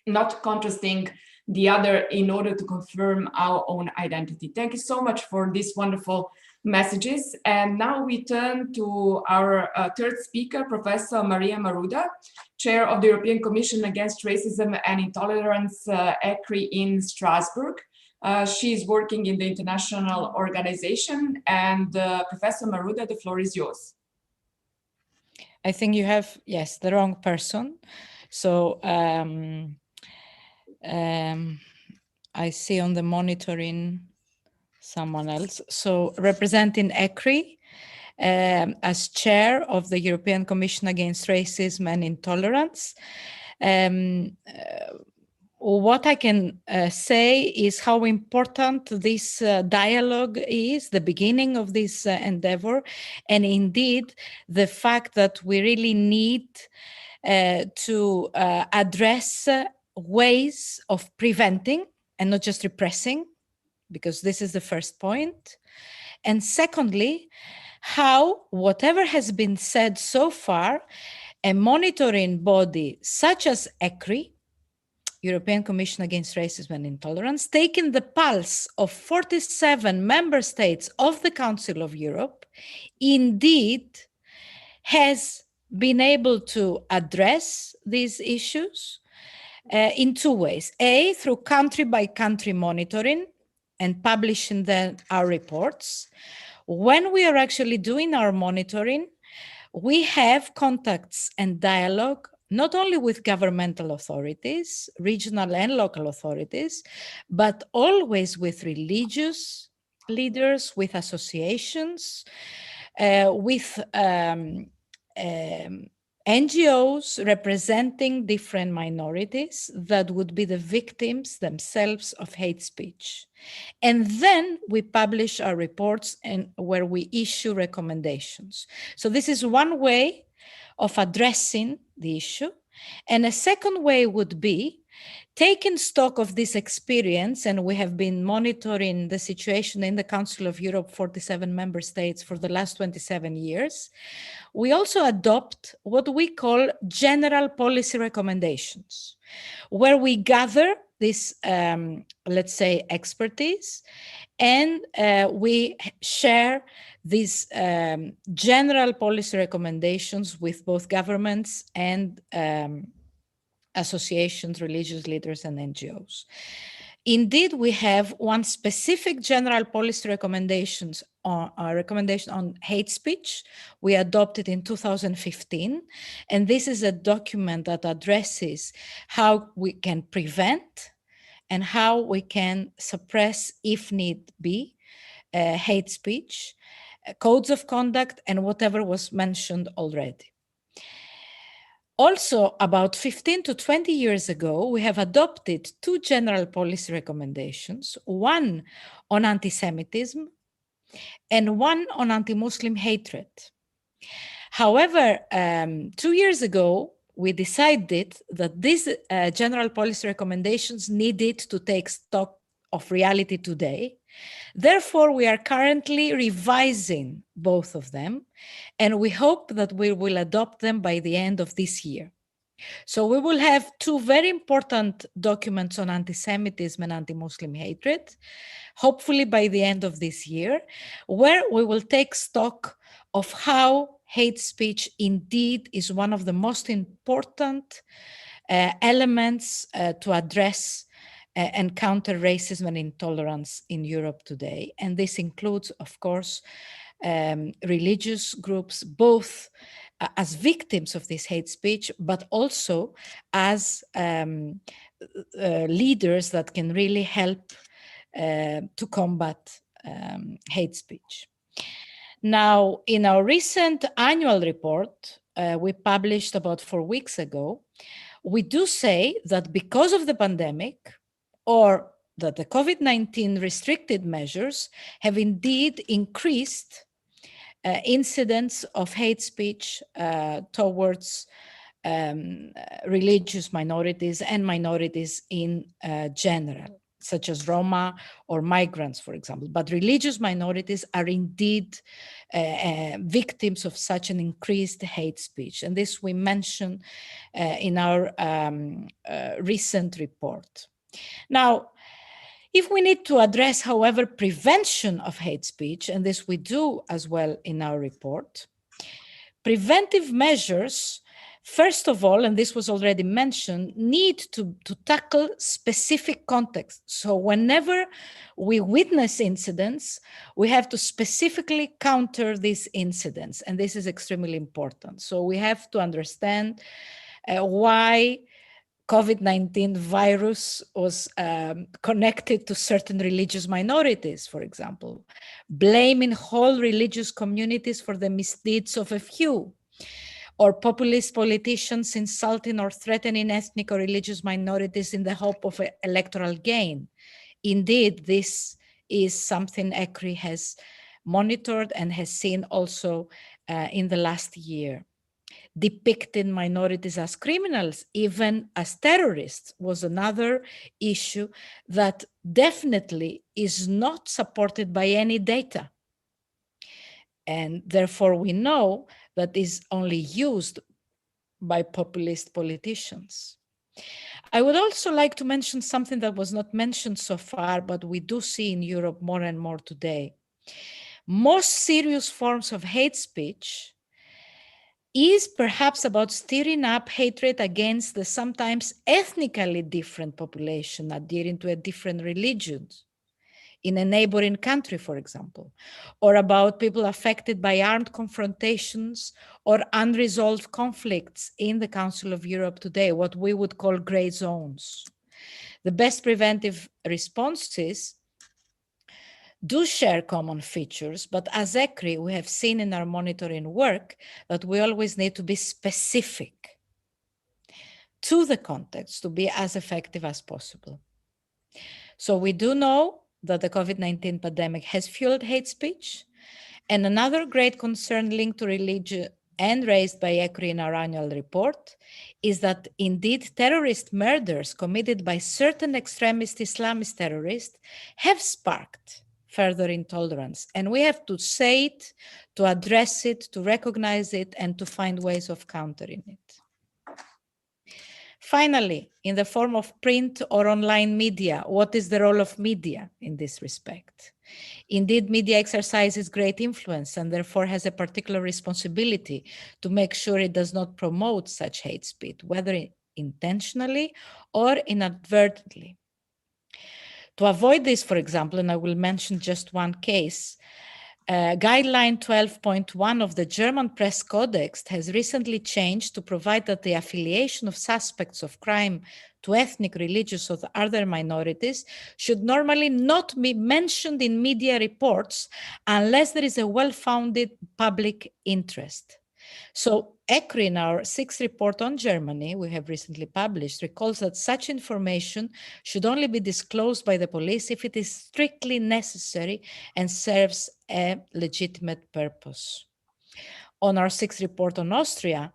not contrasting the other in order to confirm our own identity. Thank you so much for these wonderful messages. And now we turn to our third speaker, Professor Maria Maruda, Chair of the European Commission Against Racism and Intolerance, ECRI in Strasbourg. She is working in the international organization. And Professor Maruda, the floor is yours. I think you have, yes, the wrong person. So I see on the monitoring someone else. So representing ECRI as chair of the European Commission Against Racism and Intolerance. What I can say is how important this dialogue is, the beginning of this endeavor, and indeed the fact that we really need to address ways of preventing and not just repressing, because this is the first point. And secondly, how whatever has been said so far, a monitoring body such as ECRI, European Commission Against Racism and Intolerance, taking the pulse of 47 member states of the Council of Europe, indeed has been able to address these issues in two ways. A, through country by country monitoring and publishing then our reports. When we are actually doing our monitoring, we have contacts and dialogue not only with governmental authorities, regional and local authorities, but always with religious leaders, with associations, with NGOs representing different minorities that would be the victims themselves of hate speech. And then we publish our reports and where we issue recommendations. So this is one way of addressing the issue. And a second way would be taking stock of this experience, and we have been monitoring the situation in the Council of Europe, 47 member states for the last 27 years. We also adopt what we call general policy recommendations, where we gather this, let's say, expertise, and we share these general policy recommendations with both governments and associations, religious leaders, and NGOs. Indeed, we have one specific general policy recommendation on hate speech. We adopted in 2015, and this is a document that addresses how we can prevent and how we can suppress, if need be, hate speech, codes of conduct, and whatever was mentioned already. Also, about 15 to 20 years ago, we have adopted two general policy recommendations, one on anti-Semitism and one on anti-Muslim hatred. However, 2 years ago, we decided that these general policy recommendations needed to take stock of reality today. Therefore, we are currently revising both of them, and we hope that we will adopt them by the end of this year. So we will have two very important documents on anti-Semitism and anti-Muslim hatred, hopefully by the end of this year, where we will take stock of how hate speech indeed is one of the most important elements to address and counter racism and intolerance in Europe today. And this includes, of course, religious groups, both as victims of this hate speech, but also as leaders that can really help to combat hate speech. Now, in our recent annual report, we published about 4 weeks ago, we do say that because of the pandemic, or that the COVID-19 restricted measures have indeed increased incidents of hate speech towards religious minorities and minorities in general, such as Roma or migrants, for example. But religious minorities are indeed victims of such an increased hate speech. And this we mention in our recent report. Now, if we need to address, however, prevention of hate speech, and this we do as well in our report, preventive measures, first of all, and this was already mentioned, need to tackle specific contexts. So whenever we witness incidents, we have to specifically counter these incidents, and this is extremely important. So we have to understand why COVID-19 virus was connected to certain religious minorities, for example, blaming whole religious communities for the misdeeds of a few, or populist politicians insulting or threatening ethnic or religious minorities in the hope of electoral gain. Indeed, this is something ECRI has monitored and has seen also in the last year. Depicting minorities as criminals, even as terrorists, was another issue that definitely is not supported by any data. And therefore, we know that is only used by populist politicians. I would also like to mention something that was not mentioned so far, but we do see in Europe more and more today. Most serious forms of hate speech is perhaps about stirring up hatred against the sometimes ethnically different population adhering to a different religion in a neighboring country, for example, or about people affected by armed confrontations or unresolved conflicts in the Council of Europe today, what we would call gray zones. The best preventive responses do share common features, but as ECRI, we have seen in our monitoring work that we always need to be specific to the context to be as effective as possible. So we do know that the COVID-19 pandemic has fueled hate speech. And another great concern linked to religion and raised by ECRI in our annual report is that indeed terrorist murders committed by certain extremist Islamist terrorists have sparked further intolerance. And we have to say it, to address it, to recognize it, and to find ways of countering it. Finally, in the form of print or online media, what is the role of media in this respect? Indeed, media exercises great influence and therefore has a particular responsibility to make sure it does not promote such hate speech, whether intentionally or inadvertently. To avoid this, for example, and I will mention just one case, Guideline 12.1 of the German Press Codex has recently changed to provide that the affiliation of suspects of crime to ethnic, religious, or other minorities should normally not be mentioned in media reports unless there is a well-founded public interest. So ECRI, in our 6th report on Germany, we have recently published, recalls that such information should only be disclosed by the police if it is strictly necessary and serves a legitimate purpose. On our 6th report on Austria,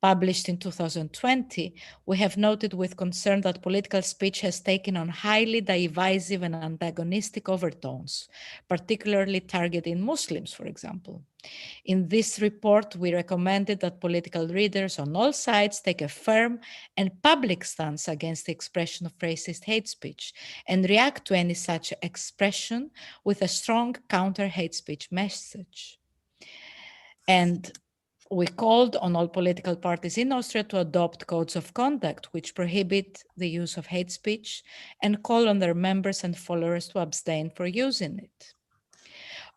published in 2020, we have noted with concern that political speech has taken on highly divisive and antagonistic overtones, particularly targeting Muslims, for example. In this report, we recommended that political leaders on all sides take a firm and public stance against the expression of racist hate speech and react to any such expression with a strong counter-hate speech message. And we called on all political parties in Austria to adopt codes of conduct which prohibit the use of hate speech and call on their members and followers to abstain from using it.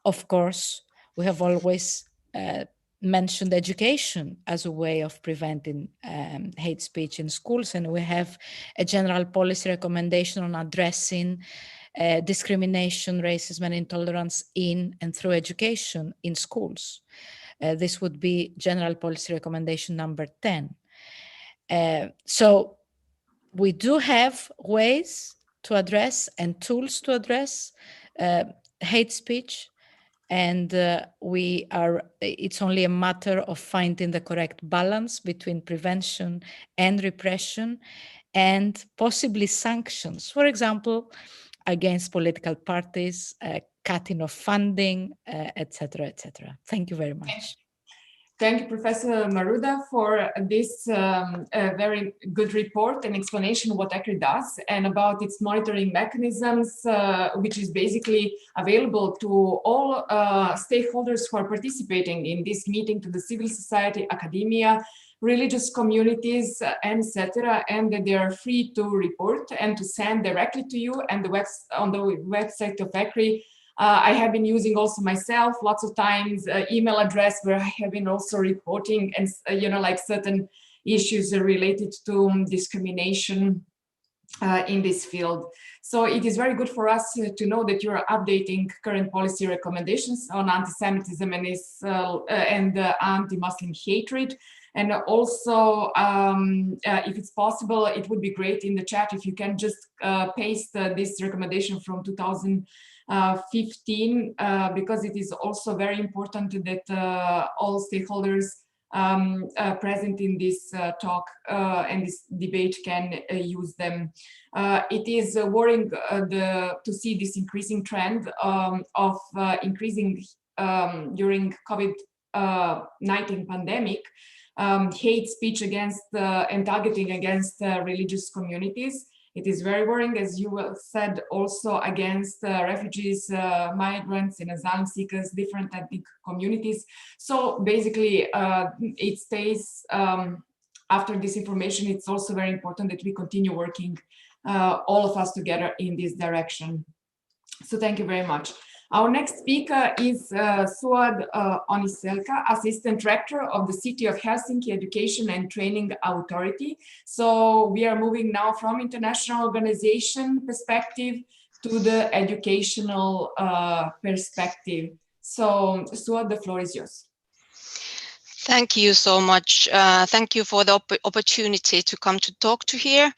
Of course, we have always mentioned education as a way of preventing hate speech in schools, and we have a general policy recommendation on addressing discrimination, racism, and intolerance in and through education in schools. This would be general policy recommendation number 10. So we do have ways to address and tools to address hate speech. And it's only a matter of finding the correct balance between prevention and repression and possibly sanctions, for example, against political parties, cutting of funding, etc., etc. Thank you very much. Thank you, Professor Maruda, for this very good report and explanation what ECRI does and about its monitoring mechanisms, which is basically available to all stakeholders who are participating in this meeting, to the civil society, academia, religious communities, etc., and that they are free to report and to send directly to you and on the website of ECRI. I have been using also myself lots of times email address where I have been also reporting and like certain issues related to discrimination in this field. So it is very good for us to know that you are updating current policy recommendations on anti-Semitism and anti-Muslim hatred. And also, if it's possible, it would be great in the chat if you can just paste this recommendation from 2015, because it is also very important that all stakeholders present in this talk and this debate can use them. It is worrying to see this increasing trend of increasing during COVID-19 pandemic, hate speech against and targeting against religious communities. It is very worrying, as you said, also against refugees, migrants and asylum seekers, different ethnic communities. So basically, it stays, after this information, it's also very important that we continue working, all of us together in this direction. So thank you very much. Our next speaker is Suad Oniselka, Assistant Rector of the City of Helsinki Education and Training Authority. So we are moving now from international organization perspective to the educational perspective. So Suad, the floor is yours. Thank you so much. Thank you for the opportunity to come to talk to here.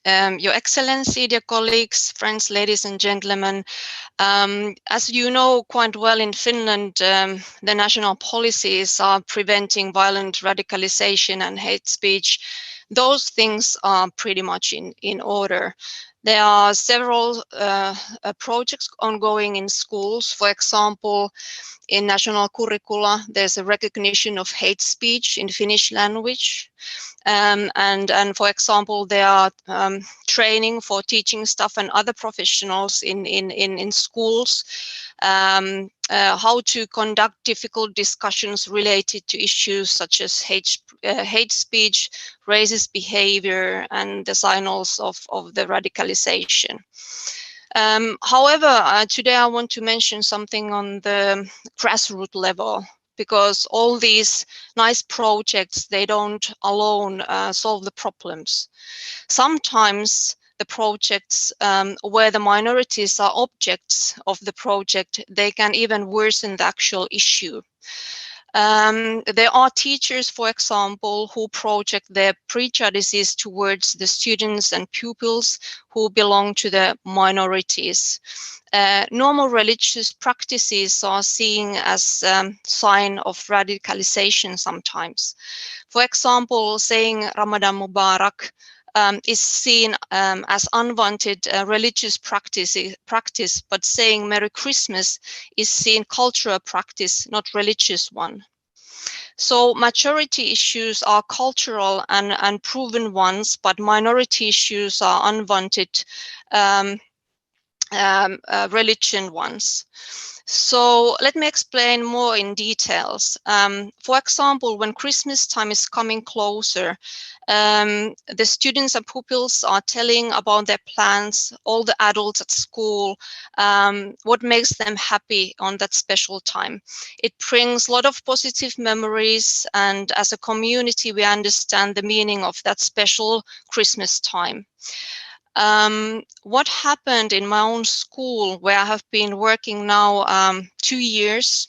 Your Excellency, dear colleagues, friends, ladies and gentlemen, as you know quite well in Finland, the national policies are preventing violent radicalization and hate speech. Those things are pretty much in order. There are several projects ongoing in schools. For example, in national curricula, there's a recognition of hate speech in Finnish language. And for example, there are training for teaching staff and other professionals in schools, how to conduct difficult discussions related to issues such as hate speech, racist behavior, and the signals of the radicalization. However, today I want to mention something on the grassroots level, because all these nice projects, they don't alone solve the problems. Sometimes the projects where the minorities are objects of the project, they can even worsen the actual issue. There are teachers, for example, who project their prejudices towards the students and pupils who belong to the minorities. Normal religious practices are seen as a sign of radicalization sometimes. For example, saying Ramadan Mubarak is seen as unwanted religious practice, but saying Merry Christmas is seen cultural practice, not religious one. So majority issues are cultural and proven ones, but minority issues are unwanted religion ones. So let me explain more in details. For example, when Christmas time is coming closer, the students and pupils are telling about their plans, all the adults at school, what makes them happy on that special time. It brings a lot of positive memories, and as a community, we understand the meaning of that special Christmas time. What happened in my own school, where I have been working now 2 years,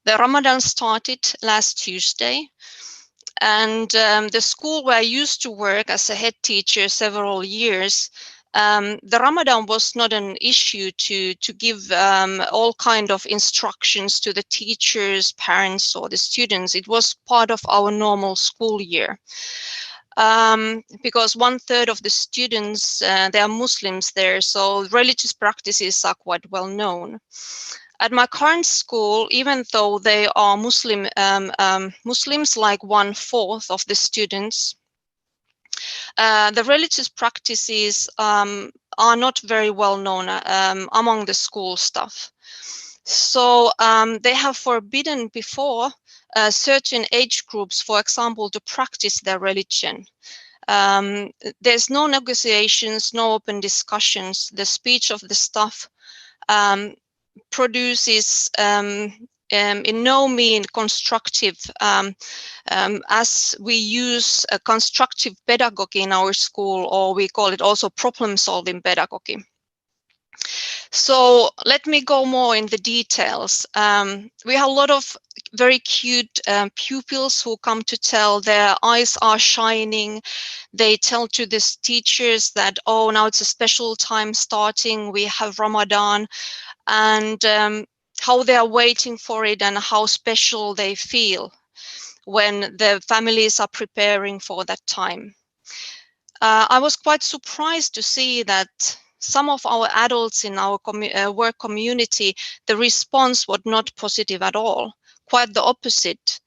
the Ramadan started last Tuesday, and the school where I used to work as a head teacher several years, the Ramadan was not an issue to give all kind of instructions to the teachers, parents, or the students. It was part of our normal school year. Because 1/3 of the students, they are Muslims there, so religious practices are quite well known. At my current school, even though they are Muslims, like 1/4 of the students, the religious practices are not very well known among the school staff. So they have forbidden before certain age groups, for example, to practice their religion. There's no negotiations, no open discussions. The speech of the staff produces in no means constructive, as we use a constructive pedagogy in our school, or we call it also problem-solving pedagogy. So let me go more in the details. We have a lot of very cute pupils who come to tell their eyes are shining. They tell to the teachers that, oh, now it's a special time starting, we have Ramadan, and how they are waiting for it and how special they feel when the families are preparing for that time. I was quite surprised to see that some of our adults in our work community, the response was not positive at all, quite the opposite.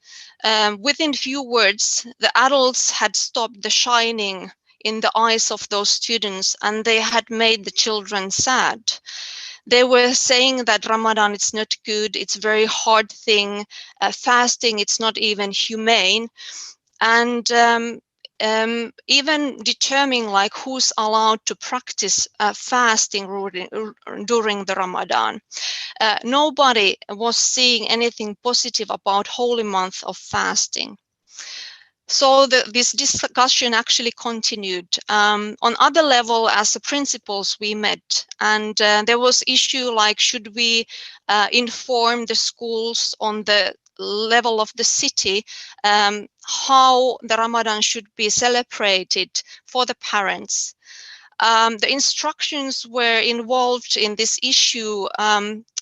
Within few words, the adults had stopped the shining in the eyes of those students, and they had made the children sad. They were saying that Ramadan is not good, it's a very hard thing, fasting, it's not even humane, and even determining like who's allowed to practice fasting during the Ramadan. Nobody was seeing anything positive about holy month of fasting. So this discussion actually continued. On other level, as the principals, we met, and there was issue like, should we inform the schools on the level of the city, how the Ramadan should be celebrated for the parents. The instructions were involved in this issue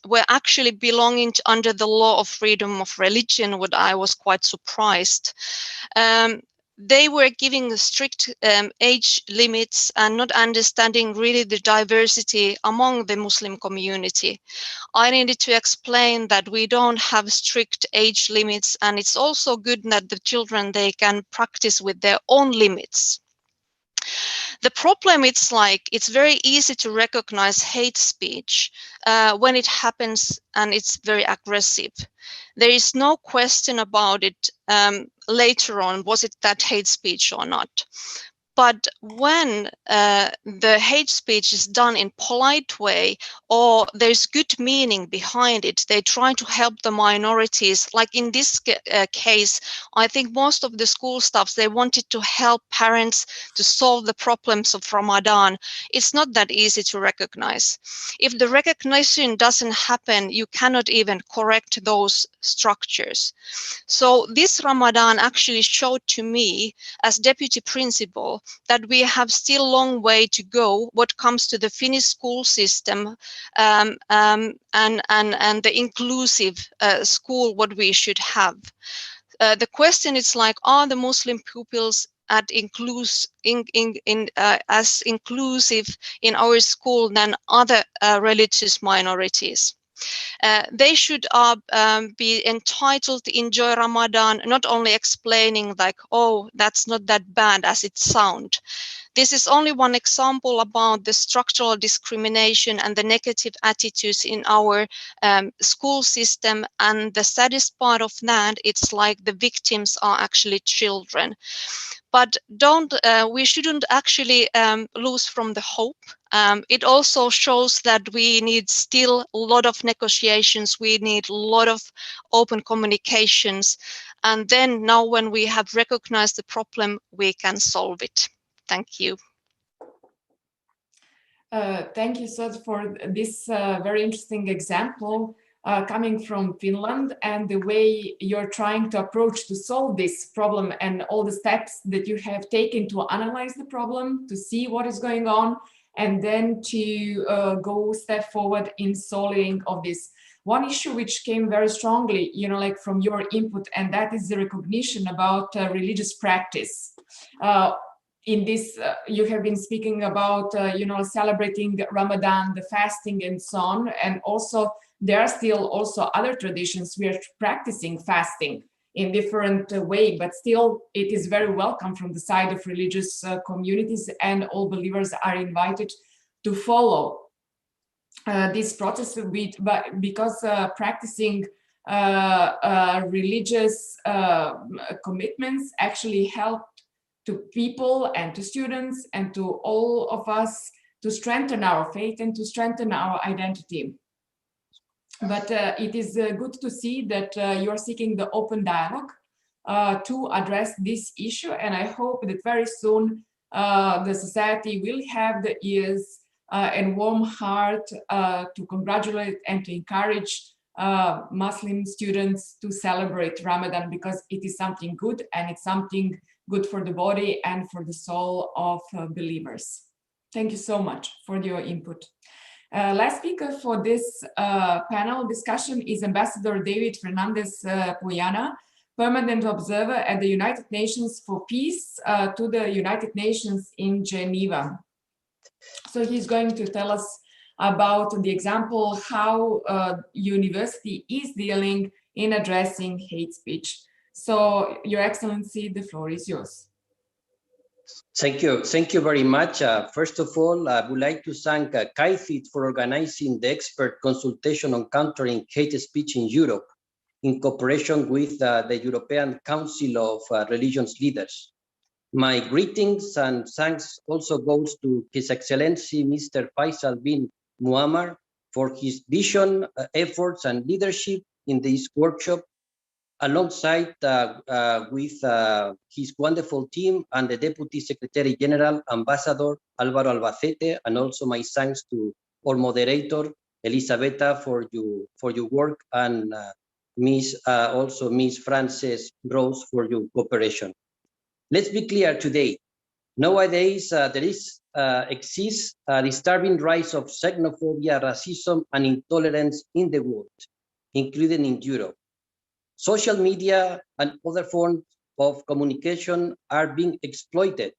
were actually belonging to under the law of freedom of religion, what I was quite surprised. They were giving strict age limits and not understanding really the diversity among the Muslim community. I needed to explain that we don't have strict age limits, and it's also good that the children, they can practice with their own limits. The problem, it's very easy to recognize hate speech when it happens and it's very aggressive. There is no question about it later on, was it that hate speech or not? But when the hate speech is done in polite way, or there's good meaning behind it, they try to help the minorities. Like in this case, I think most of the school staffs, they wanted to help parents to solve the problems of Ramadan. It's not that easy to recognize. If the recognition doesn't happen, you cannot even correct those structures. So this Ramadan actually showed to me, as deputy principal, that we have still a long way to go what comes to the Finnish school system and the inclusive school, what we should have. The question is like, are the Muslim pupils as inclusive in our school than other religious minorities? They should be entitled to enjoy Ramadan, not only explaining like, oh, that's not that bad as it sounds. This is only one example about the structural discrimination and the negative attitudes in our school system. And the saddest part of that, it's like the victims are actually children. But we shouldn't actually lose from the hope. It also shows that we need still a lot of negotiations. We need a lot of open communications. And then now when we have recognized the problem, we can solve it. Thank you. Thank you, Sud, for this very interesting example coming from Finland, and the way you're trying to approach to solve this problem and all the steps that you have taken to analyze the problem, to see what is going on, and then to go step forward in solving of this. One issue which came very strongly, like from your input, and that is the recognition about religious practice. In this, you have been speaking about, celebrating Ramadan, the fasting and so on. And also, there are still also other traditions. We are practicing fasting in different way, but still it is very welcome from the side of religious communities, and all believers are invited to follow this process because practicing religious commitments actually help to people and to students and to all of us to strengthen our faith and to strengthen our identity. But it is good to see that you're seeking the open dialogue to address this issue. And I hope that very soon the society will have the ears and warm heart to congratulate and to encourage Muslim students to celebrate Ramadan, because it is something good, and it's something good for the body and for the soul of believers. Thank you so much for your input. Last speaker for this panel discussion is Ambassador David Fernandez Puyana, permanent observer at the United Nations for Peace to the United Nations in Geneva. So he's going to tell us about the example how university is dealing in addressing hate speech. So, Your Excellency, the floor is yours. Thank you very much. First of all, I would like to thank CAICID for organizing the expert consultation on countering hate speech in Europe in cooperation with the European Council of Religious Leaders. My greetings and thanks also goes to His Excellency Mr. Faisal bin Muammar for his vision, efforts and leadership in this workshop, alongside with his wonderful team and the Deputy Secretary General, Ambassador Álvaro Albacete, and also my thanks to our moderator, Elisabetta, for your work, and also Miss Frances Rose for your cooperation. Let's be clear today. Nowadays, there exists a disturbing rise of xenophobia, racism, and intolerance in the world, including in Europe. Social media and other forms of communication are being exploited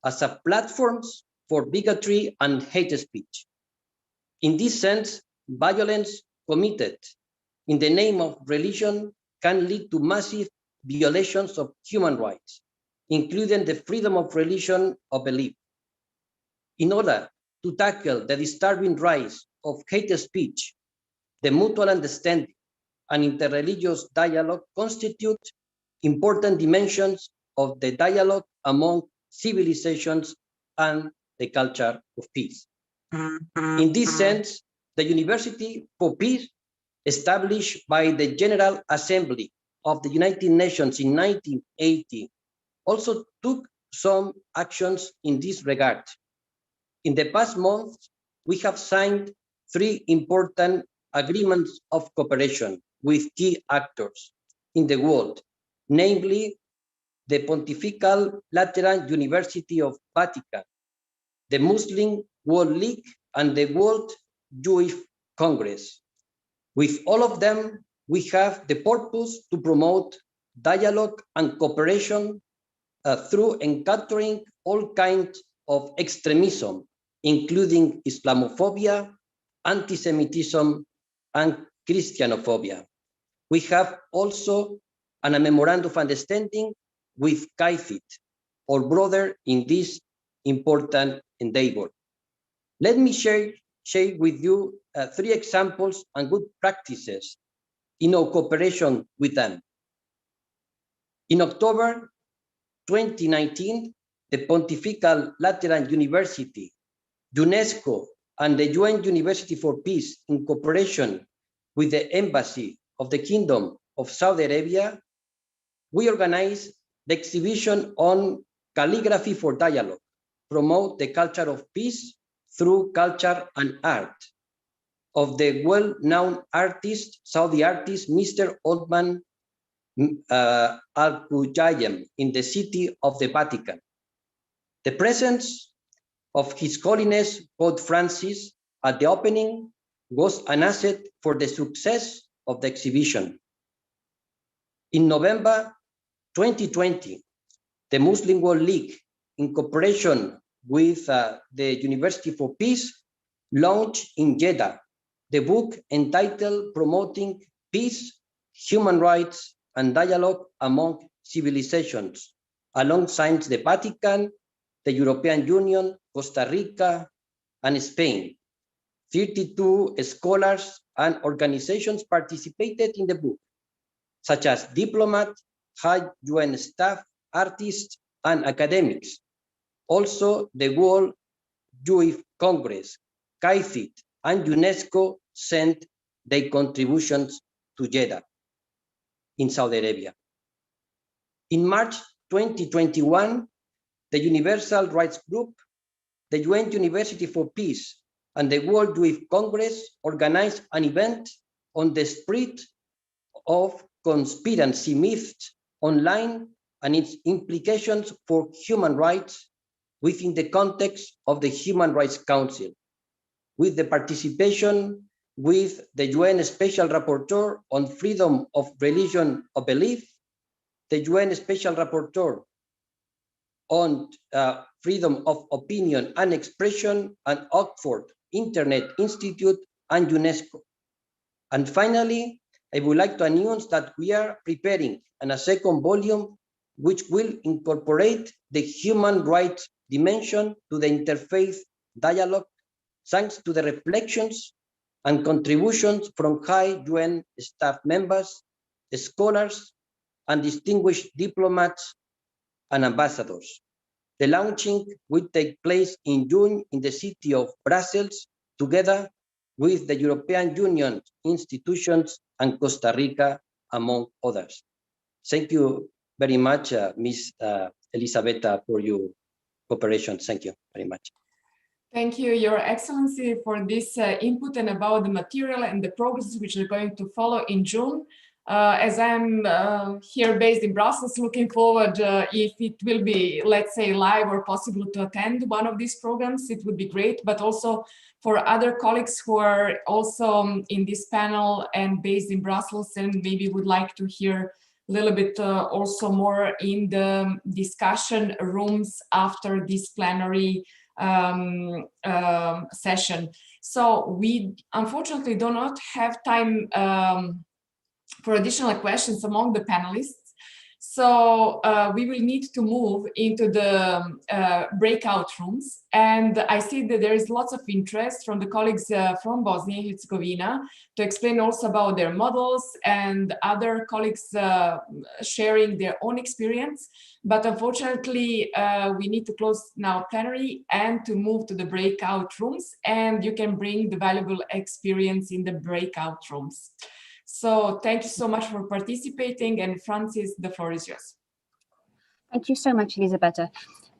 as platforms for bigotry and hate speech. In this sense, violence committed in the name of religion can lead to massive violations of human rights, including the freedom of religion or belief. In order to tackle the disturbing rise of hate speech, the mutual understanding and interreligious dialogue constitute important dimensions of the dialogue among civilizations and the culture of peace. In this sense, the University for Peace, established by the General Assembly of the United Nations in 1980, also took some actions in this regard. In the past month, we have signed 3 important agreements of cooperation with key actors in the world, namely the Pontifical Lateran University of Vatican, the Muslim World League, and the World Jewish Congress. With all of them, we have the purpose to promote dialogue and cooperation through encountering all kinds of extremism, including Islamophobia, anti-Semitism, and Christianophobia. We have also a memorandum of understanding with CAICID, our brother in this important endeavor. Let me share with you 3 examples and good practices in our cooperation with them. In October 2019, the Pontifical Lateran University, UNESCO, and the UN University for Peace, in cooperation with the Embassy of the Kingdom of Saudi Arabia, we organized the exhibition on Calligraphy for Dialogue, promote the culture of peace through culture and art, of the well-known artist, Saudi artist, Mr. Othman Al-Qujayem, in the city of the Vatican. The presence of His Holiness Pope Francis at the opening was an asset for the success of the exhibition. In November 2020, the Muslim World League, in cooperation with the University for Peace, launched in Jeddah the book entitled Promoting Peace, Human Rights, and Dialogue Among Civilizations, alongside the Vatican, the European Union, Costa Rica, and Spain. 32 scholars and organizations participated in the book, such as diplomats, high UN staff, artists, and academics. Also, the World Jewish Congress, CAICID, and UNESCO sent their contributions to Jeddah in Saudi Arabia. In March 2021, the Universal Rights Group, the UN University for Peace, and the World Youth Congress organized an event on the spread of conspiracy myths online and its implications for human rights within the context of the Human Rights Council, with the participation with the UN Special Rapporteur on freedom of religion or belief, the UN Special Rapporteur on freedom of opinion and expression, and Oxford Internet Institute and UNESCO. And finally, I would like to announce that we are preparing a second volume which will incorporate the human rights dimension to the interfaith dialogue, thanks to the reflections and contributions from high UN staff members, scholars, and distinguished diplomats and ambassadors. The launching will take place in June in the city of Brussels, together with the European Union institutions and Costa Rica, among others. Thank you very much, Ms. Elisabetta, for your cooperation. Thank you very much. Thank you, Your Excellency, for this input and about the material and the progress which are going to follow in June. As I'm here based in Brussels, looking forward if it will be, let's say, live or possible to attend one of these programs, it would be great. But also for other colleagues who are also in this panel and based in Brussels and maybe would like to hear a little bit also more in the discussion rooms after this plenary session. So we unfortunately do not have time for additional questions among the panelists. So we will need to move into the breakout rooms. And I see that there is lots of interest from the colleagues from Bosnia and Herzegovina to explain also about their models, and other colleagues sharing their own experience. But unfortunately, we need to close now plenary and to move to the breakout rooms. And you can bring the valuable experience in the breakout rooms. So thank you so much for participating, and Francis, the floor is yours. Thank you so much, Elisabetta.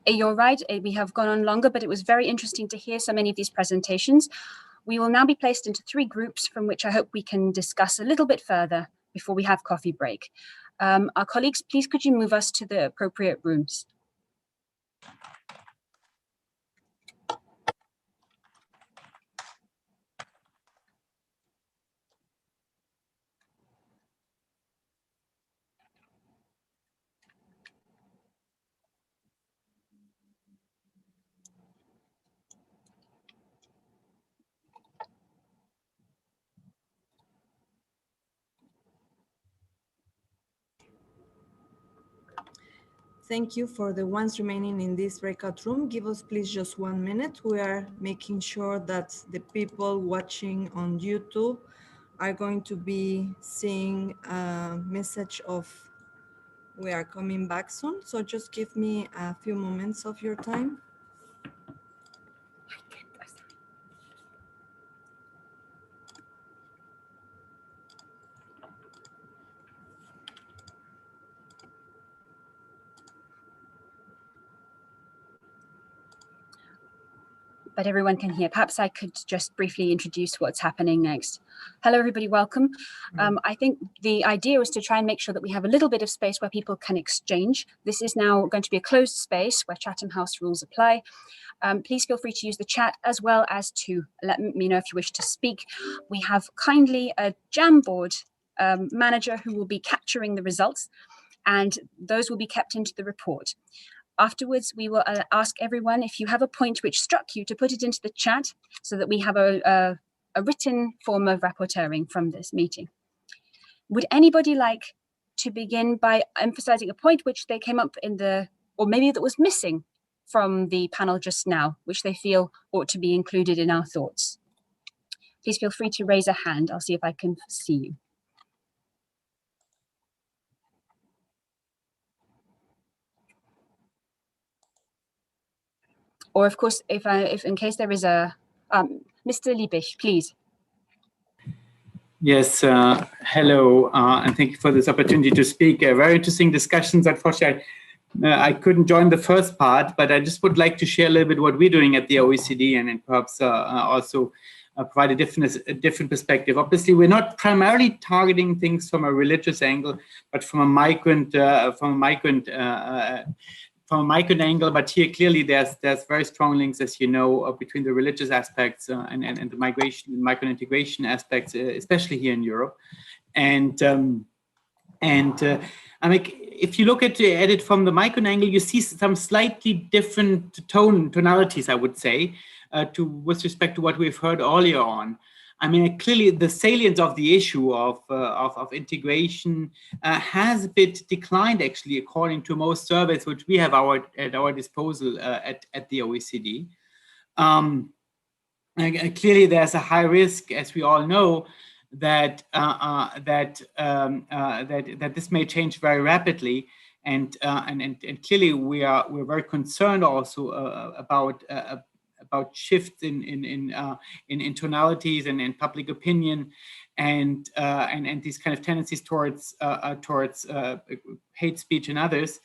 You're right, we have gone on longer, but it was very interesting to hear so many of these presentations. We will now be placed into 3 groups from which I hope we can discuss a little bit further before we have coffee break. Our colleagues, please could you move us to the appropriate rooms? Thank you. For the ones remaining in this breakout room, give us please just 1 minute. We are making sure that the people watching on YouTube are going to be seeing a message of we are coming back soon. So just give me a few moments of your time. But everyone can hear. Perhaps I could just briefly introduce what's happening next. Hello, everybody, welcome. I think the idea was to try and make sure that we have a little bit of space where people can exchange. This is now going to be a closed space where Chatham House rules apply. Please feel free to use the chat as well as to let me know if you wish to speak. We have kindly a Jamboard manager who will be capturing the results, and those will be kept into the report. Afterwards, we will ask everyone, if you have a point which struck you, to put it into the chat so that we have a written form of rapporteuring from this meeting. Would anybody like to begin by emphasizing a point which they came up in the, or maybe that was missing from the panel just now, which they feel ought to be included in our thoughts? Please feel free to raise a hand. I'll see if I can see you. Or of course, if in case there is a, Mr. Liebig, please. Yes, hello, and thank you for this opportunity to speak. Very interesting discussions. Unfortunately, I couldn't join the first part, but I just would like to share a little bit what we're doing at the OECD, and then perhaps also provide a different perspective. Obviously, we're not primarily targeting things from a religious angle, but from a migrant angle. But here clearly there's very strong links, as you know, between the religious aspects and the migration and migrant integration aspects, especially here in Europe. And I mean, if you look at it from the migrant angle, you see some slightly different tonalities, I would say, with respect to what we've heard earlier on. I mean, clearly the salience of the issue of integration has a bit declined, actually, according to most surveys which we have at our disposal at the OECD. Clearly, there's a high risk, as we all know, that this may change very rapidly, and clearly we're very concerned also about shifts in tonalities and in public opinion, and these kind of tendencies towards hate speech and others.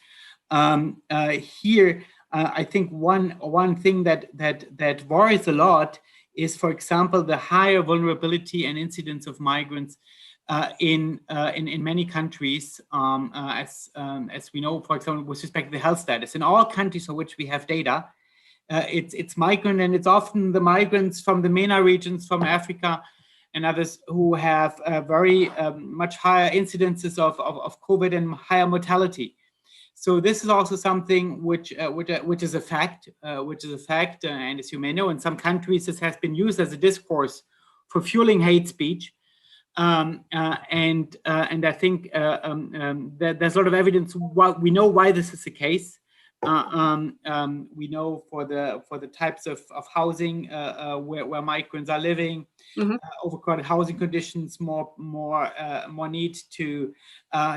Here, I think one thing that worries a lot is, for example, the higher vulnerability and incidence of migrants in many countries, as we know, for example, with respect to the health status. In all countries for which we have data, it's migrant, and it's often the migrants from the MENA regions, from Africa and others, who have very much higher incidences of COVID and higher mortality. So this is also something which is a fact, and as you may know, in some countries this has been used as a discourse for fueling hate speech, and I think that there's a lot of evidence. We know why this is the case. We know for the types of housing where migrants are living, overcrowded housing conditions, more need to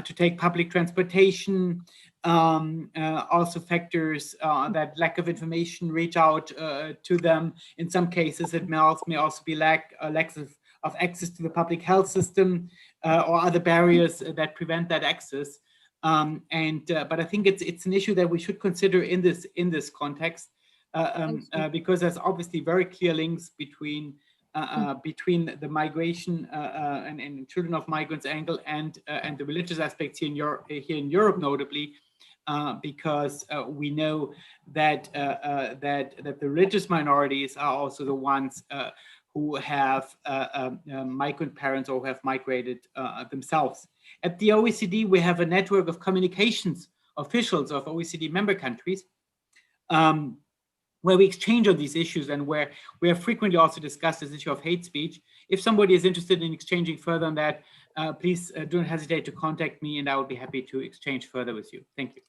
take public transportation. Also factors that lack of information reach out to them. In some cases, it may also be lack of access to the public health system or other barriers that prevent that access. But I think it's an issue that we should consider in this context, because there's obviously very clear links between the migration and children of migrants angle and the religious aspects here in Europe, notably, because we know that the religious minorities are also the ones who have migrant parents or who have migrated themselves. At the OECD, we have a network of communications officials of OECD member countries, where we exchange on these issues and where we have frequently also discussed this issue of hate speech. If somebody is interested in exchanging further on that, please don't hesitate to contact me, and I will be happy to exchange further with you. Thank you.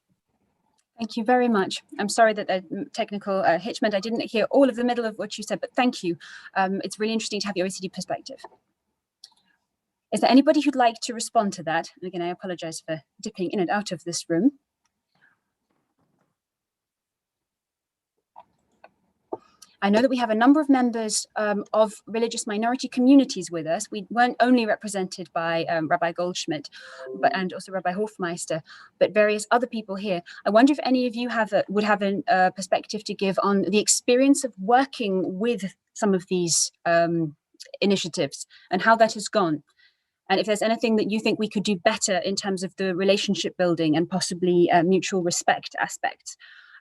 Thank you very much. I'm sorry that the technical hitch meant I didn't hear all of the middle of what you said, but thank you. It's really interesting to have the OECD perspective. Is there anybody who'd like to respond to that? And again, I apologize for dipping in and out of this room. I know that we have a number of members of religious minority communities with us. We weren't only represented by Rabbi Goldschmidt, and also Rabbi Hofmeister, but various other people here. I wonder if any of you would have a perspective to give on the experience of working with some of these initiatives and how that has gone. And if there's anything that you think we could do better in terms of the relationship building and possibly mutual respect aspects.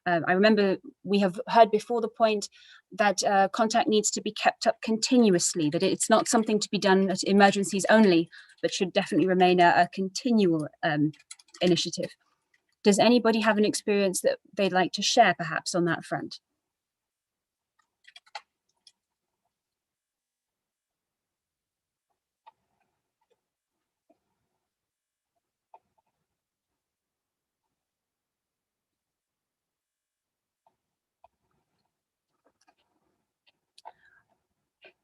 I remember we have heard before the point that contact needs to be kept up continuously, that it's not something to be done at emergencies only, but should definitely remain a continual initiative. Does anybody have an experience that they'd like to share perhaps on that front?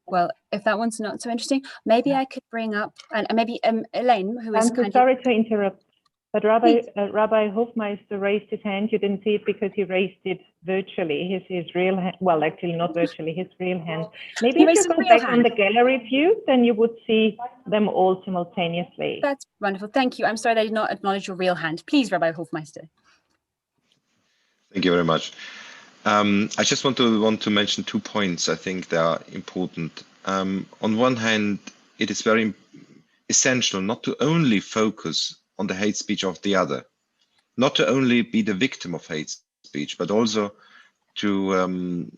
Well, if that one's not so interesting, maybe I could bring up, and maybe Elaine, who is I'm so sorry to interrupt. But Rabbi Hofmeister raised his hand. You didn't see it because he raised it virtually. His real hand, well, actually not virtually, his real hand. Maybe He if raised you his go real back on hand. the gallery view, then you would see them all simultaneously. That's wonderful. Thank you. I'm sorry that I did not acknowledge your real hand. Please, Rabbi Hofmeister. Thank you very much. I just want to mention 2 points. I think they are important. On one hand, it is very essential not to only focus on the hate speech of the other, not to only be the victim of hate speech, but also to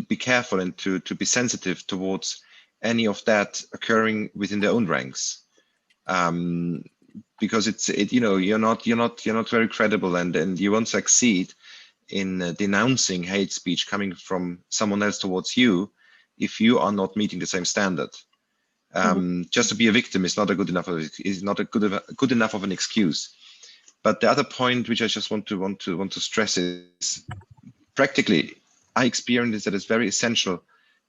be careful and to be sensitive towards any of that occurring within their own ranks, because you're not very credible, and you won't succeed in denouncing hate speech coming from someone else towards you if you are not meeting the same standard. Just to be a victim is not a good enough of an excuse. But the other point which I just want to stress is, practically, I experience that it's very essential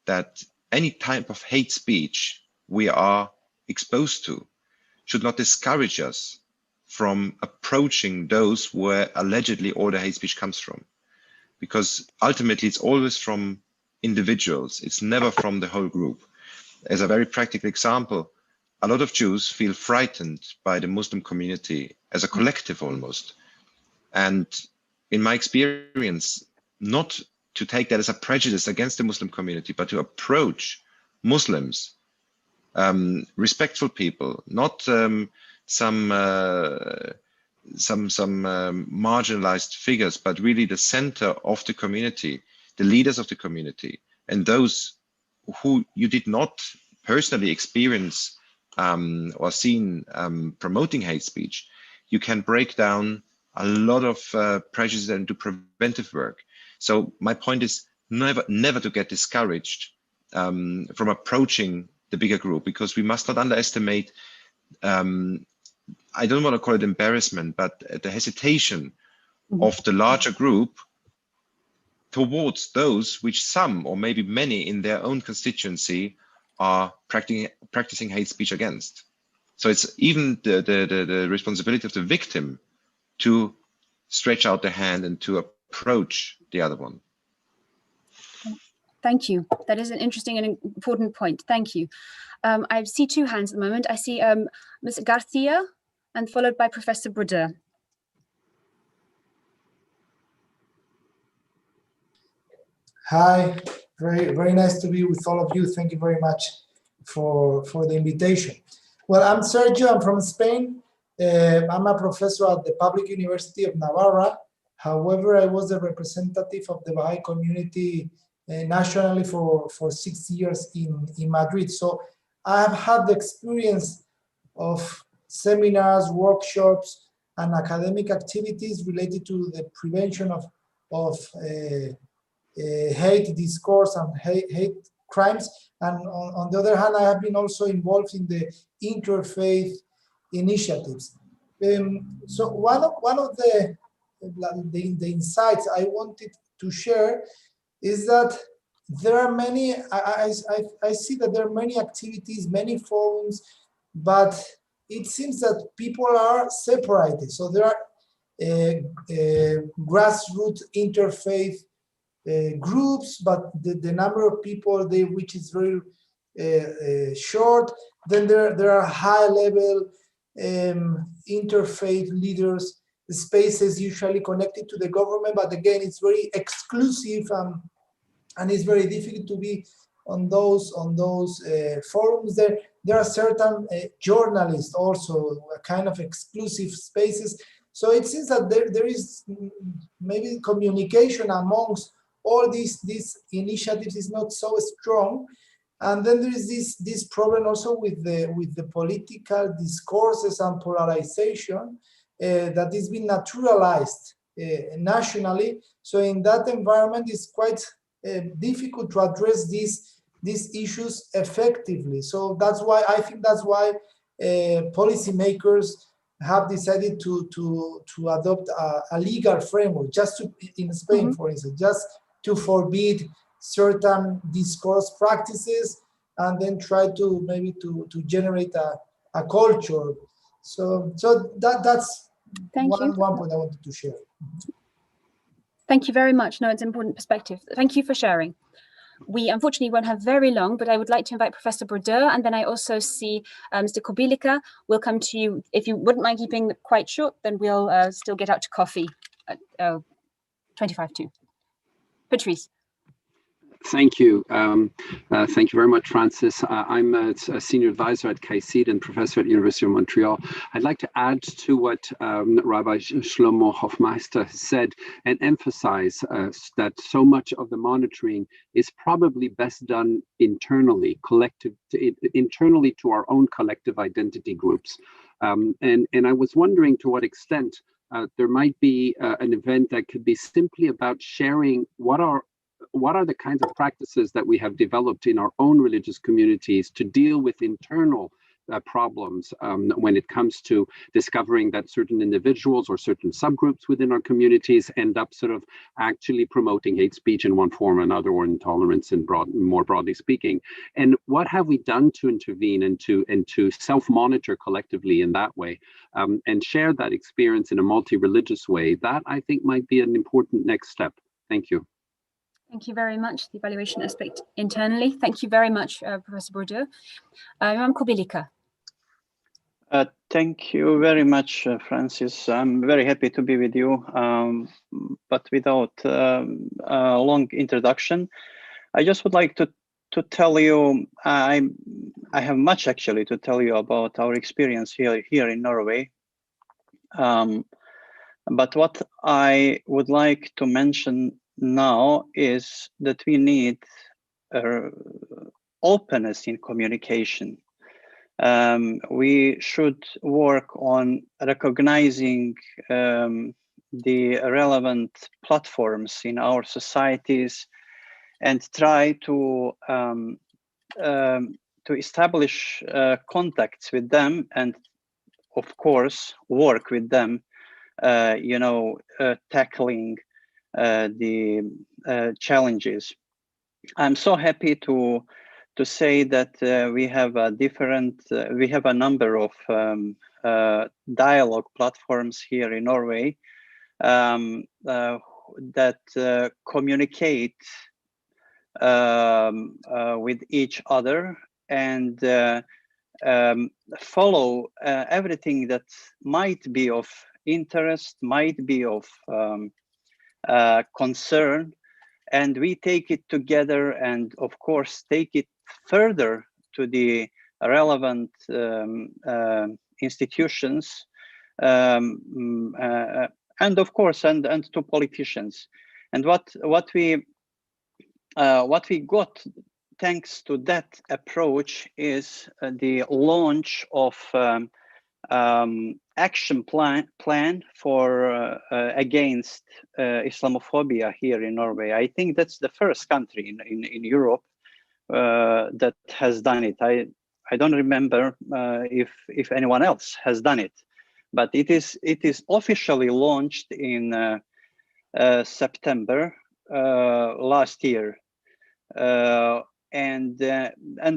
that any type of hate speech we are exposed to should not discourage us from approaching those where allegedly all the hate speech comes from. Because ultimately it's always from individuals, it's never from the whole group. As a very practical example, a lot of Jews feel frightened by the Muslim community as a collective almost. And in my experience, not to take that as a prejudice against the Muslim community, but to approach Muslims, respectful people, not some marginalized figures, but really the center of the community, the leaders of the community, and those who you did not personally experience or seen promoting hate speech. You can break down a lot of prejudice and do preventive work. So my point is never to get discouraged from approaching the bigger group, because we must not underestimate, I don't want to call it embarrassment, but the hesitation of the larger group towards those which some or maybe many in their own constituency are practicing hate speech against. So it's even the responsibility of the victim to stretch out the hand and to approach the other one. Thank you. That is an interesting and important point. Thank you. I see 2 hands at the moment. I see Ms. Garcia and followed by Professor Brodeur. Hi, very nice to be with all of you. Thank you very much for the invitation. Well, I'm Sergio, I'm from Spain. I'm a professor at the Public University of Navarra. However, I was the representative of the Baha'i community nationally for 6 years in Madrid. So I have had the experience of seminars, workshops, and academic activities related to the prevention of hate discourse and hate crimes. And on the other hand, I have been also involved in the interfaith initiatives. So one of the insights I wanted to share is that there are many, I see that there are many activities, many forums, but it seems that people are separated. So there are grassroots interfaith groups, but the number of people which is very short. Then there are high-level interfaith leaders, spaces usually connected to the government, but again, it's very exclusive and it's very difficult to be on those forums. There are certain journalists also, a kind of exclusive spaces. So it seems that there is maybe communication amongst all these initiatives is not so strong. And then there is this problem also with the political discourses and polarization that is being naturalized nationally. So in that environment, it's quite difficult to address these issues effectively. So I think that's why policymakers have decided to adopt a legal framework, in Spain, for instance, just to forbid certain discourse practices, and then try to maybe to generate a culture. So that's Thank you. One point I wanted to share. Thank you very much. No, it's an important perspective. Thank you for sharing. We unfortunately won't have very long, but I would like to invite Professor Bordeaux, and then I also see Mr. Kobilica. We'll come to you. If you wouldn't mind keeping it quite short, then we'll still get out to coffee at 25 to. Patrice. Thank you. Thank you very much, Francis. I'm a senior advisor at CAICID and professor at the University of Montreal. I'd like to add to what Rabbi Shlomo Hofmeister said and emphasize that so much of the monitoring is probably best done internally, internally to our own collective identity groups. And I was wondering to what extent there might be an event that could be simply about sharing what are the kinds of practices that we have developed in our own religious communities to deal with internal problems when it comes to discovering that certain individuals or certain subgroups within our communities end up sort of actually promoting hate speech in one form or another, or intolerance in more broadly speaking. And what have we done to intervene and to self-monitor collectively in that way and share that experience in a multi-religious way? That I think might be an important next step. Thank you. Thank you very much. The evaluation aspect internally. Thank you very much, Professor Bordeaux. Imam Kobilica. Thank you very much, Francis. I'm very happy to be with you, but without a long introduction, I just would like to tell you, I have much actually to tell you about our experience here in Norway. But what I would like to mention now is that we need openness in communication. We should work on recognizing the relevant platforms in our societies and try to establish contacts with them, and of course work with them, tackling the challenges. I'm so happy to say that we have a number of dialogue platforms here in Norway that communicate with each other and follow everything that might be of interest, might be of concern, and we take it together and of course take it further to the relevant institutions and of course and to politicians. And what we got thanks to that approach is the launch of action plan for against Islamophobia here in Norway. I think that's the first country in Europe that has done it. I don't remember if anyone else has done it, but it is officially launched in September last year, and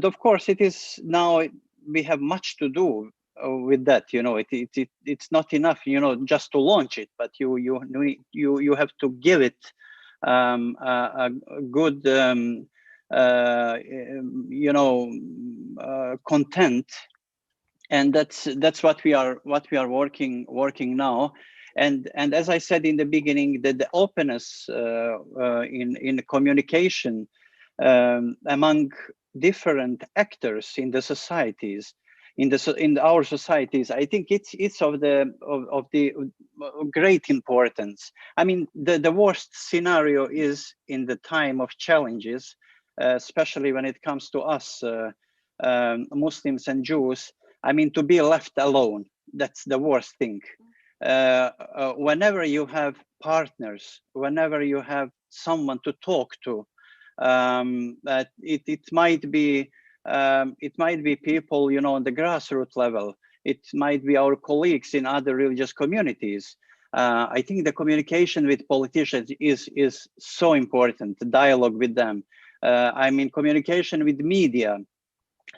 of course it is now. We have much to do with that. It's not enough just to launch it, but you have to give it a good content, and that's what we are working now. And as I said in the beginning, that the openness in communication among different actors in the societies, in our societies, I think it's of the great importance. I mean, the worst scenario is in the time of challenges, especially when it comes to us Muslims and Jews. I mean, to be left alone, that's the worst thing. Whenever you have partners, whenever you have someone to talk to, it might be people on the grassroots level. It might be our colleagues in other religious communities. I think the communication with politicians is so important. The dialogue with them. I mean, communication with media.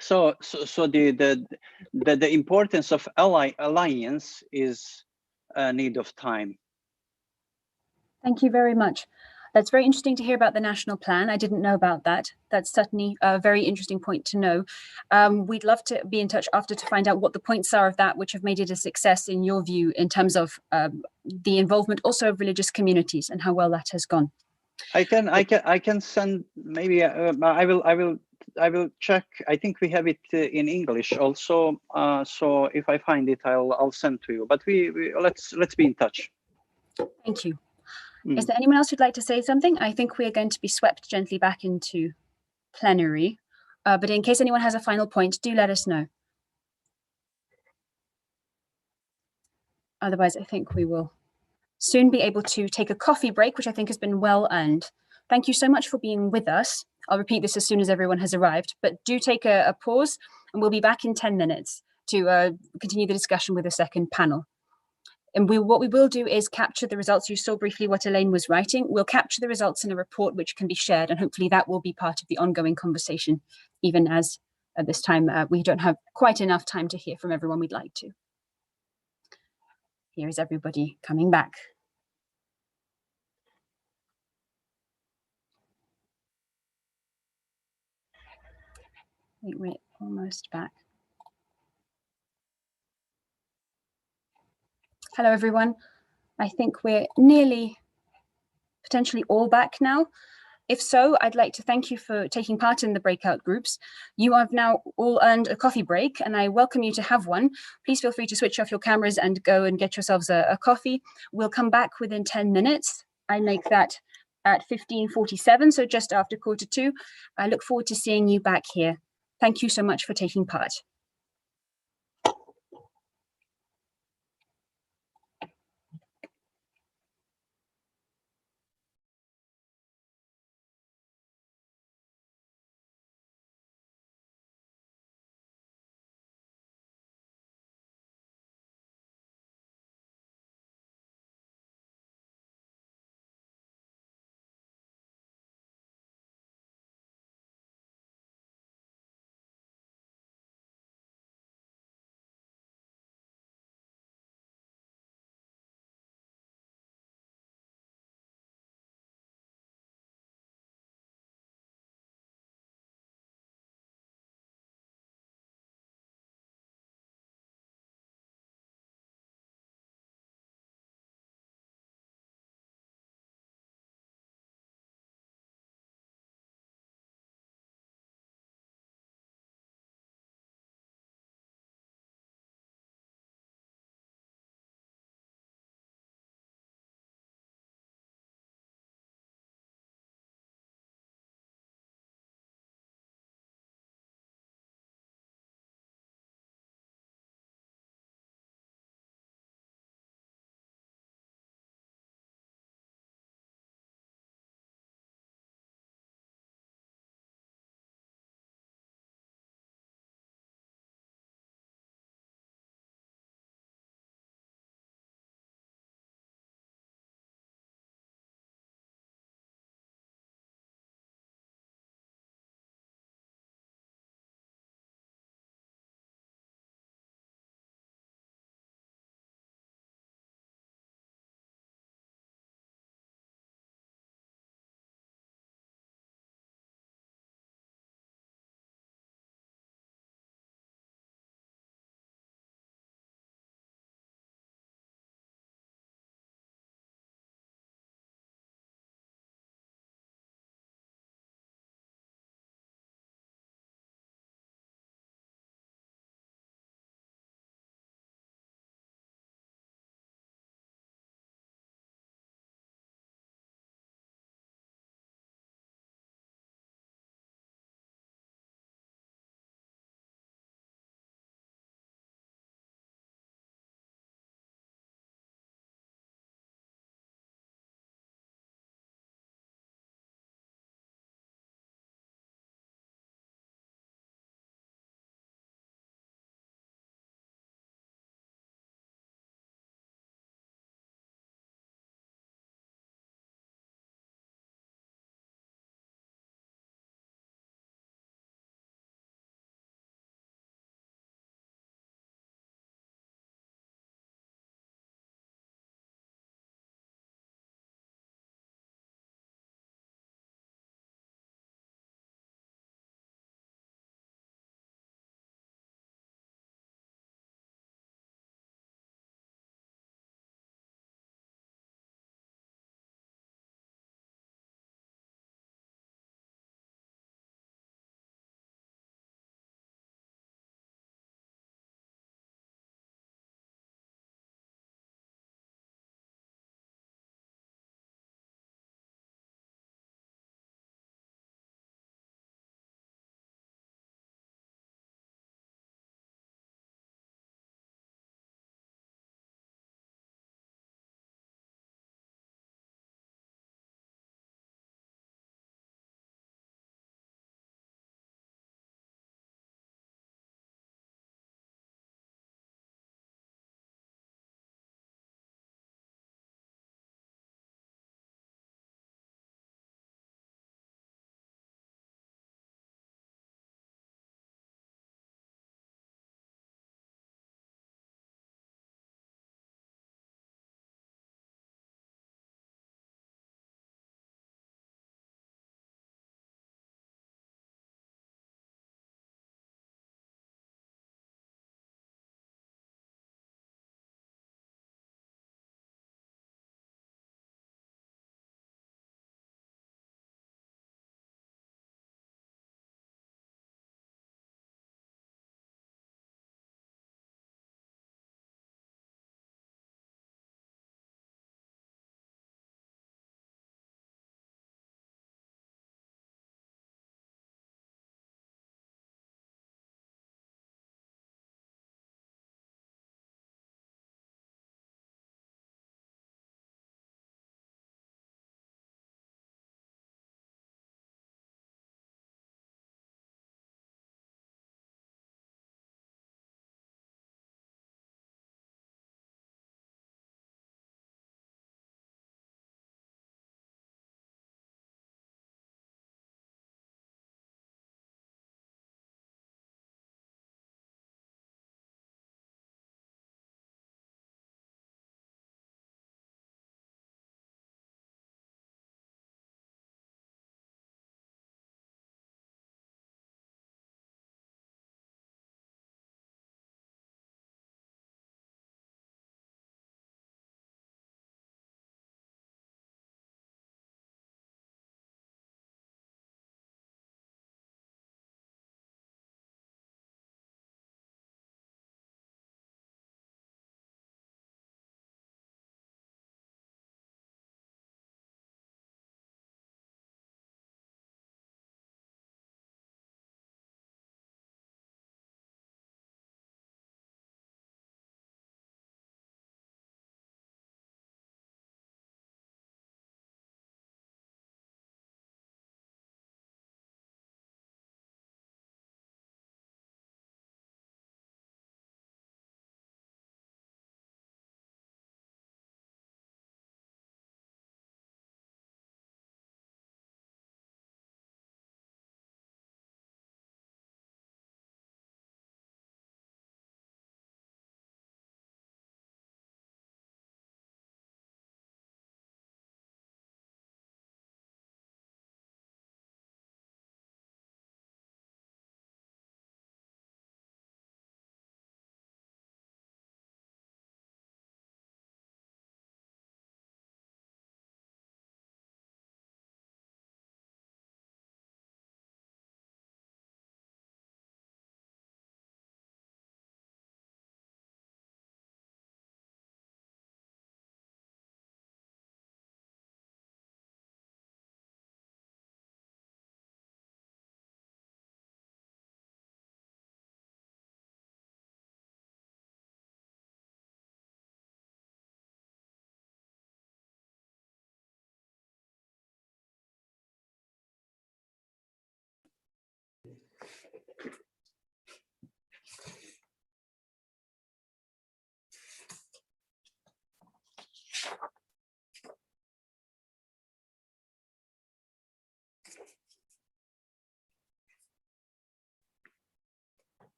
So the importance of alliance is need of time. Thank you very much. That's very interesting to hear about the national plan. I didn't know about that. That's certainly a very interesting point to know. We'd love to be in touch after to find out what the points are of that which have made it a success in your view in terms of the involvement also of religious communities and how well that has gone. I can send maybe I will check. I think we have it in English also. So if I find it, I'll send to you. But let's be in touch. Thank you. Is there anyone else who'd like to say something? I think we are going to be swept gently back into plenary. But in case anyone has a final point, do let us know. Otherwise, I think we will soon be able to take a coffee break, which I think has been well earned. Thank you so much for being with us. I'll repeat this as soon as everyone has arrived, but do take a pause and we'll be back in 10 minutes to continue the discussion with a second panel. And what we will do is capture the results. You saw briefly what Elaine was writing. We'll capture the results in a report which can be shared, and hopefully that will be part of the ongoing conversation, even as at this time we don't have quite enough time to hear from everyone we'd like to. Here is everybody coming back. I think we're almost back. Hello, everyone. I think we're nearly potentially all back now. If so, I'd like to thank you for taking part in the breakout groups. You have now all earned a coffee break and I welcome you to have one. Please feel free to switch off your cameras and go and get yourselves a coffee. We'll come back within 10 minutes. I make that at 15:47, so just after 1:45. I look forward to seeing you back here. Thank you so much for taking part.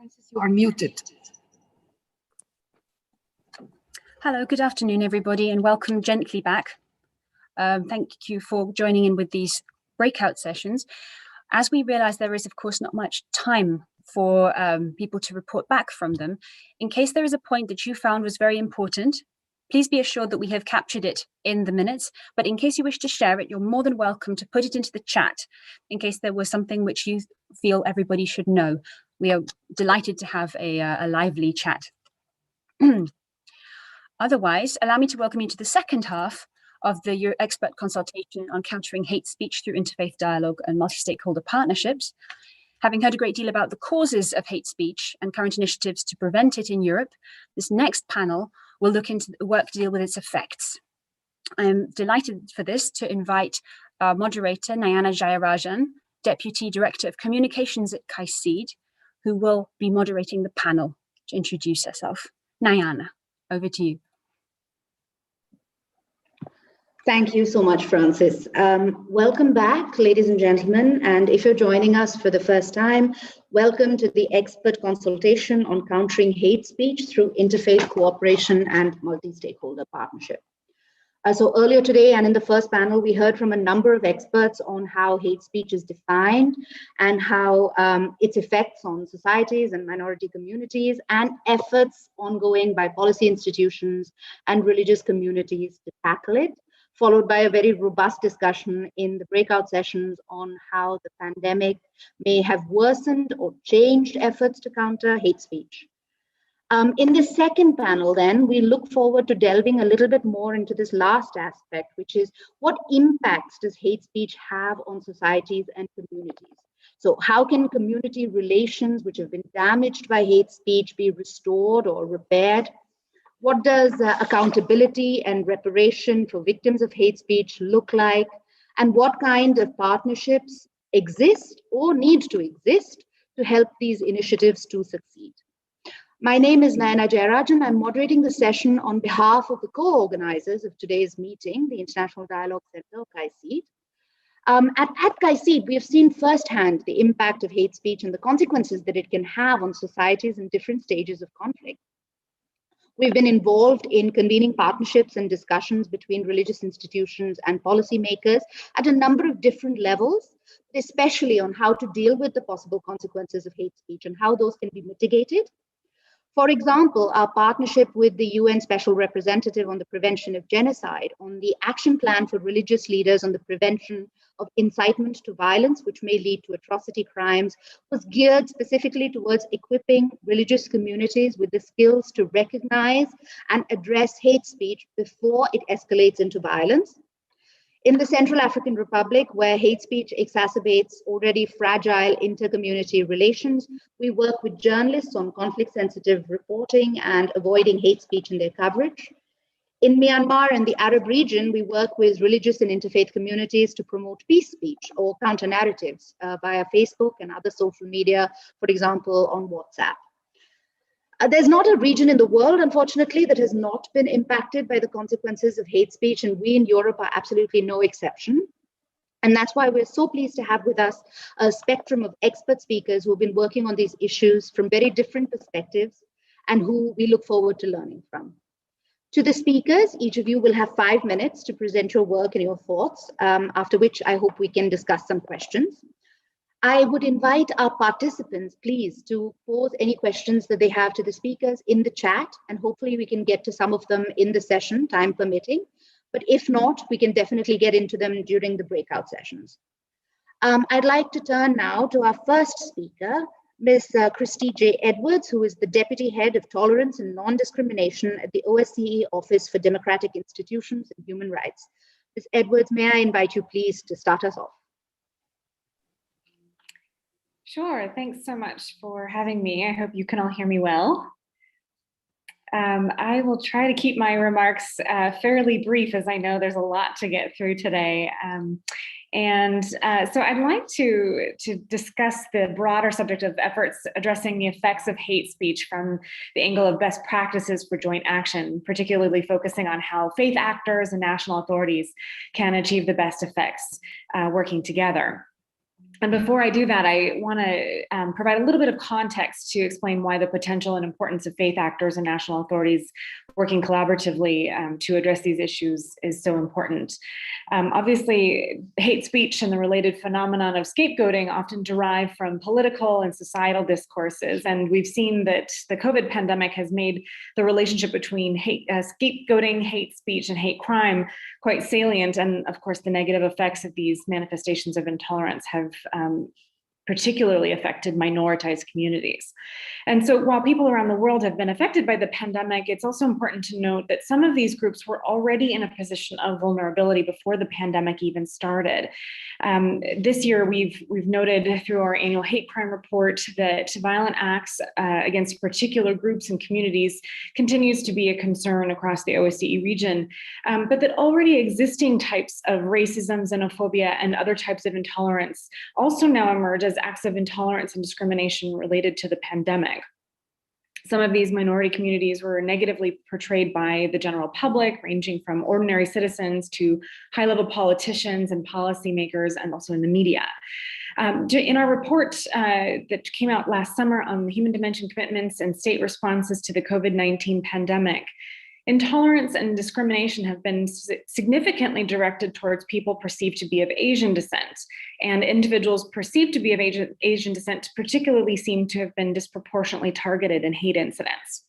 Francis, you are muted. Hello, good afternoon, everybody, and welcome gently back. Thank you for joining in with these breakout sessions. As we realize there is, of course, not much time for people to report back from them, in case there is a point that you found was very important, please be assured that we have captured it in the minutes. But in case you wish to share it, you're more than welcome to put it into the chat in case there was something which you feel everybody should know. We are delighted to have a lively chat. Otherwise, allow me to welcome you to the second half of the expert consultation on countering hate speech through interfaith dialogue and multi-stakeholder partnerships. Having heard a great deal about the causes of hate speech and current initiatives to prevent it in Europe, this next panel will look into the work to deal with its effects. I'm delighted for this to invite our moderator, Nayana Jayarajan, Deputy Director of Communications at CAICID, who will be moderating the panel to introduce herself. Nayana, over to you. Thank you so much, Francis. Welcome back, ladies and gentlemen. And if you're joining us for the first time, welcome to the expert consultation on countering hate speech through interfaith cooperation and multi-stakeholder partnership. So earlier today and in the first panel, we heard from a number of experts on how hate speech is defined and how its effects on societies and minority communities and efforts ongoing by policy institutions and religious communities to tackle it, followed by a very robust discussion in the breakout sessions on how the pandemic may have worsened or changed efforts to counter hate speech. In the second panel, then, we look forward to delving a little bit more into this last aspect, which is what impacts does hate speech have on societies and communities? So how can community relations which have been damaged by hate speech be restored or repaired? What does accountability and reparation for victims of hate speech look like? And what kind of partnerships exist or need to exist to help these initiatives to succeed? My name is Nayana Jayarajan. I'm moderating the session on behalf of the co-organizers of today's meeting, the International Dialogue Center, CAICID. At CAICID, we have seen firsthand the impact of hate speech and the consequences that it can have on societies in different stages of conflict. We've been involved in convening partnerships and discussions between religious institutions and policymakers at a number of different levels, especially on how to deal with the possible consequences of hate speech and how those can be mitigated. For example, our partnership with the UN Special Representative on the Prevention of Genocide on the Action Plan for Religious Leaders on the Prevention of Incitement to Violence, which may lead to atrocity crimes, was geared specifically towards equipping religious communities with the skills to recognize and address hate speech before it escalates into violence. In the Central African Republic, where hate speech exacerbates already fragile inter-community relations, we work with journalists on conflict-sensitive reporting and avoiding hate speech in their coverage. In Myanmar and the Arab region, we work with religious and interfaith communities to promote peace speech or counter-narratives via Facebook and other social media, for example, on WhatsApp. There's not a region in the world, unfortunately, that has not been impacted by the consequences of hate speech, and we in Europe are absolutely no exception. And that's why we're so pleased to have with us a spectrum of expert speakers who have been working on these issues from very different perspectives and who we look forward to learning from. To the speakers, each of you will have 5 minutes to present your work and your thoughts, after which I hope we can discuss some questions. I would invite our participants, please, to pose any questions that they have to the speakers in the chat, and hopefully we can get to some of them in the session, time permitting. But if not, we can definitely get into them during the breakout sessions. I'd like to turn now to our first speaker, Ms. Christy J. Edwards, who is the Deputy Head of Tolerance and Non-Discrimination at the OSCE Office for Democratic Institutions and Human Rights. Ms. Edwards, may I invite you, please, to start us off? Sure, thanks so much for having me. I hope you can all hear me well. I will try to keep my remarks fairly brief, as I know there's a lot to get through today. So I'd like to discuss the broader subject of efforts addressing the effects of hate speech from the angle of best practices for joint action, particularly focusing on how faith actors and national authorities can achieve the best effects working together. And before I do that, I want to provide a little bit of context to explain why the potential and importance of faith actors and national authorities working collaboratively to address these issues is so important. Obviously, hate speech and the related phenomenon of scapegoating often derive from political and societal discourses. And we've seen that the COVID pandemic has made the relationship between scapegoating, hate speech, and hate crime quite salient. And of course, the negative effects of these manifestations of intolerance have particularly affected minoritized communities. And so while people around the world have been affected by the pandemic, it's also important to note that some of these groups were already in a position of vulnerability before the pandemic even started. This year, we've noted through our annual hate crime report that violent acts against particular groups and communities continues to be a concern across the OSCE region, but that already existing types of racism, xenophobia, and other types of intolerance also now emerge as acts of intolerance and discrimination related to the pandemic. Some of these minority communities were negatively portrayed by the general public, ranging from ordinary citizens to high-level politicians and policymakers, and also in the media. In our report that came out last summer on human dimension commitments and state responses to the COVID-19 pandemic, intolerance and discrimination have been significantly directed towards people perceived to be of Asian descent, and individuals perceived to be of Asian descent particularly seem to have been disproportionately targeted in hate incidents.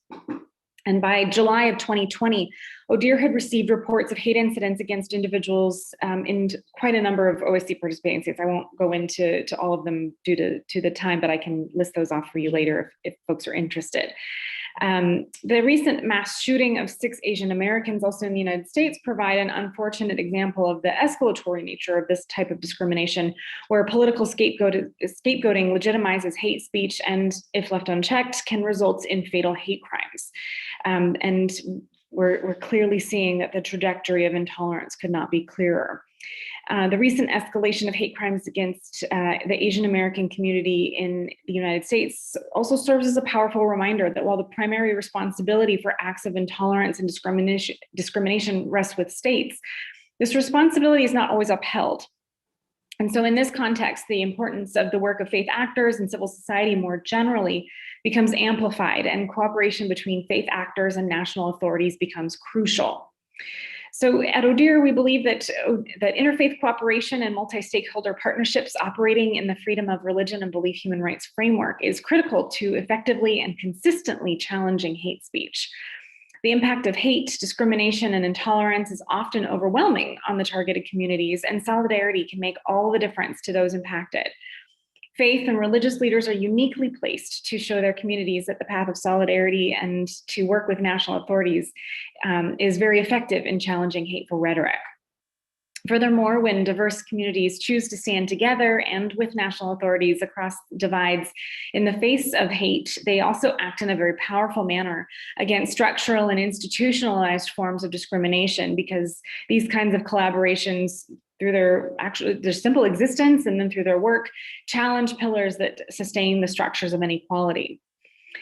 And by July of 2020, ODIHR had received reports of hate incidents against individuals in quite a number of OSCE participating states. I won't go into all of them due to the time, but I can list those off for you later if folks are interested. The recent mass shooting of 6 Asian Americans also in the United States provide an unfortunate example of the escalatory nature of this type of discrimination, where political scapegoating legitimizes hate speech and, if left unchecked, can result in fatal hate crimes. And we're clearly seeing that the trajectory of intolerance could not be clearer. The recent escalation of hate crimes against the Asian American community in the United States also serves as a powerful reminder that while the primary responsibility for acts of intolerance and discrimination rests with states, this responsibility is not always upheld. And so in this context, the importance of the work of faith actors and civil society more generally becomes amplified, and cooperation between faith actors and national authorities becomes crucial. So at ODIHR, we believe that interfaith cooperation and multi-stakeholder partnerships operating in the freedom of religion and belief human rights framework is critical to effectively and consistently challenging hate speech. The impact of hate, discrimination, and intolerance is often overwhelming on the targeted communities, and solidarity can make all the difference to those impacted. Faith and religious leaders are uniquely placed to show their communities that the path of solidarity and to work with national authorities is very effective in challenging hateful rhetoric. Furthermore, when diverse communities choose to stand together and with national authorities across divides in the face of hate, they also act in a very powerful manner against structural and institutionalized forms of discrimination, because these kinds of collaborations, through their simple existence and then through their work, challenge pillars that sustain the structures of inequality.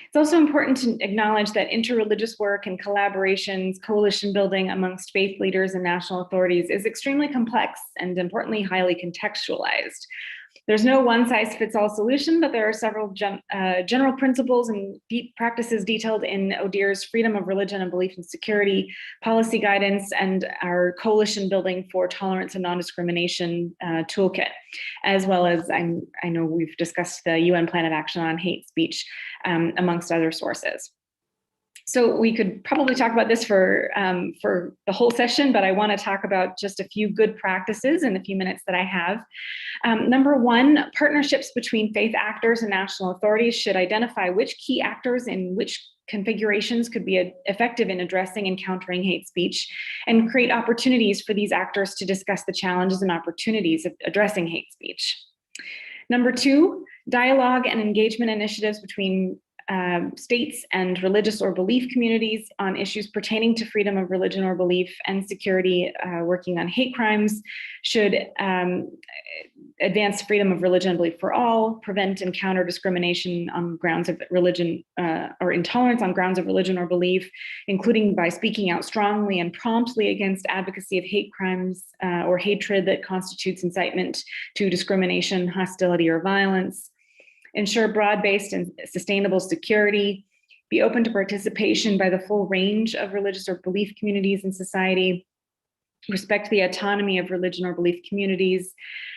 It's also important to acknowledge that interreligious work and collaborations, coalition building amongst faith leaders and national authorities is extremely complex and, importantly, highly contextualized. There's no one-size-fits-all solution, but there are several general principles and deep practices detailed in ODIHR's Freedom of Religion and Belief and Security policy guidance and our coalition building for tolerance and non-discrimination toolkit, as well as I know we've discussed the UN Plan of Action on Hate Speech, amongst other sources. So we could probably talk about this for the whole session, but I want to talk about just a few good practices in the few minutes that I have. Number one, partnerships between faith actors and national authorities should identify which key actors in which configurations could be effective in addressing and countering hate speech, and create opportunities for these actors to discuss the challenges and opportunities of addressing hate speech. Number two, dialogue and engagement initiatives between states and religious or belief communities on issues pertaining to freedom of religion or belief and security, working on hate crimes, should advance freedom of religion and belief for all, prevent and counter discrimination on grounds of religion or intolerance on grounds of religion or belief, including by speaking out strongly and promptly against advocacy of hate crimes or hatred that constitutes incitement to discrimination, hostility, or violence, ensure broad-based and sustainable security, be open to participation by the full range of religious or belief communities in society, respect the autonomy of religion or belief communities.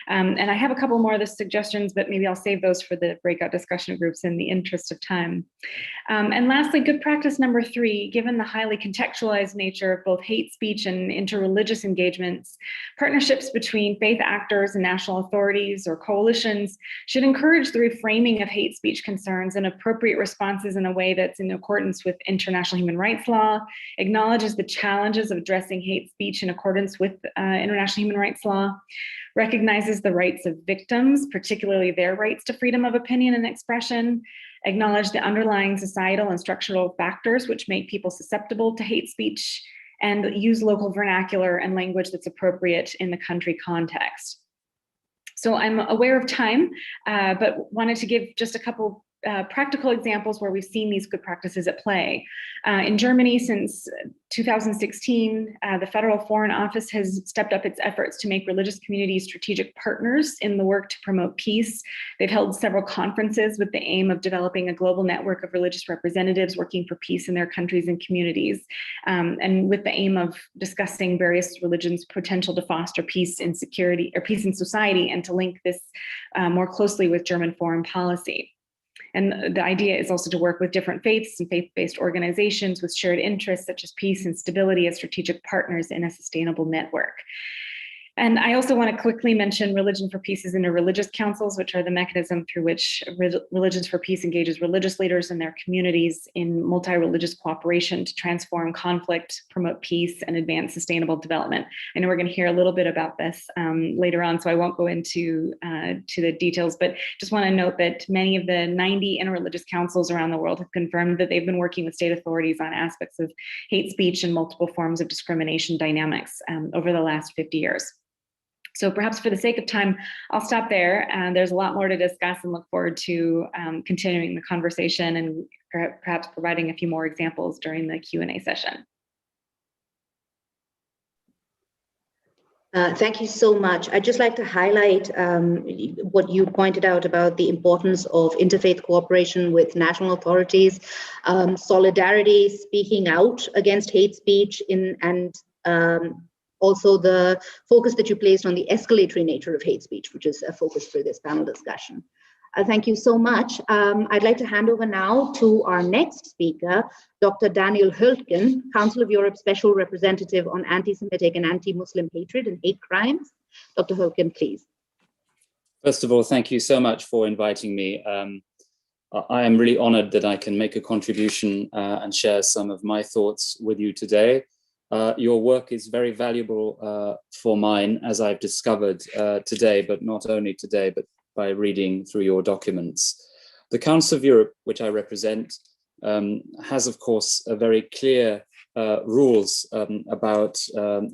And I have a couple more of the suggestions, but maybe I'll save those for the breakout discussion groups in the interest of time. And lastly, good practice number 3, given the highly contextualized nature of both hate speech and interreligious engagements, partnerships between faith actors and national authorities or coalitions should encourage the reframing of hate speech concerns and appropriate responses in a way that's in accordance with international human rights law, acknowledges the challenges of addressing hate speech in accordance with international human rights law, recognizes the rights of victims, particularly their rights to freedom of opinion and expression, acknowledge the underlying societal and structural factors which make people susceptible to hate speech, and use local vernacular and language that's appropriate in the country context. So I'm aware of time, but wanted to give just a couple practical examples where we've seen these good practices at play. In Germany, since 2016, the Federal Foreign Office has stepped up its efforts to make religious communities strategic partners in the work to promote peace. They've held several conferences with the aim of developing a global network of religious representatives working for peace in their countries and communities, and with the aim of discussing various religions' potential to foster peace and security, or peace in society, and to link this more closely with German foreign policy. And the idea is also to work with different faiths and faith-based organizations with shared interests such as peace and stability as strategic partners in a sustainable network. And I also want to quickly mention Religion for Peace's interreligious councils, which are the mechanism through which Religions for Peace engages religious leaders and their communities in multi-religious cooperation to transform conflict, promote peace, and advance sustainable development. I know we're going to hear a little bit about this later on, so I won't go into to the details, but just want to note that many of the 90 interreligious councils around the world have confirmed that they've been working with state authorities on aspects of hate speech and multiple forms of discrimination dynamics over the last 50 years. So perhaps for the sake of time, I'll stop there. There's a lot more to discuss and look forward to continuing the conversation and perhaps providing a few more examples during the Q&A session. Thank you so much. I'd just like to highlight what you pointed out about the importance of interfaith cooperation with national authorities, solidarity, speaking out against hate speech, and also the focus that you placed on the escalatory nature of hate speech, which is a focus for this panel discussion. Thank you so much. I'd like to hand over now to our next speaker, Dr. Daniel Höltgen, Council of Europe Special Representative on Anti-Semitic and Anti-Muslim Hatred and Hate Crimes. Dr. Höltgen, please. First of all, thank you so much for inviting me. I am really honored that I can make a contribution and share some of my thoughts with you today. Your work is very valuable for mine, as I've discovered today, but not only today, but by reading through your documents. The Council of Europe, which I represent, has, of course, a very clear rules about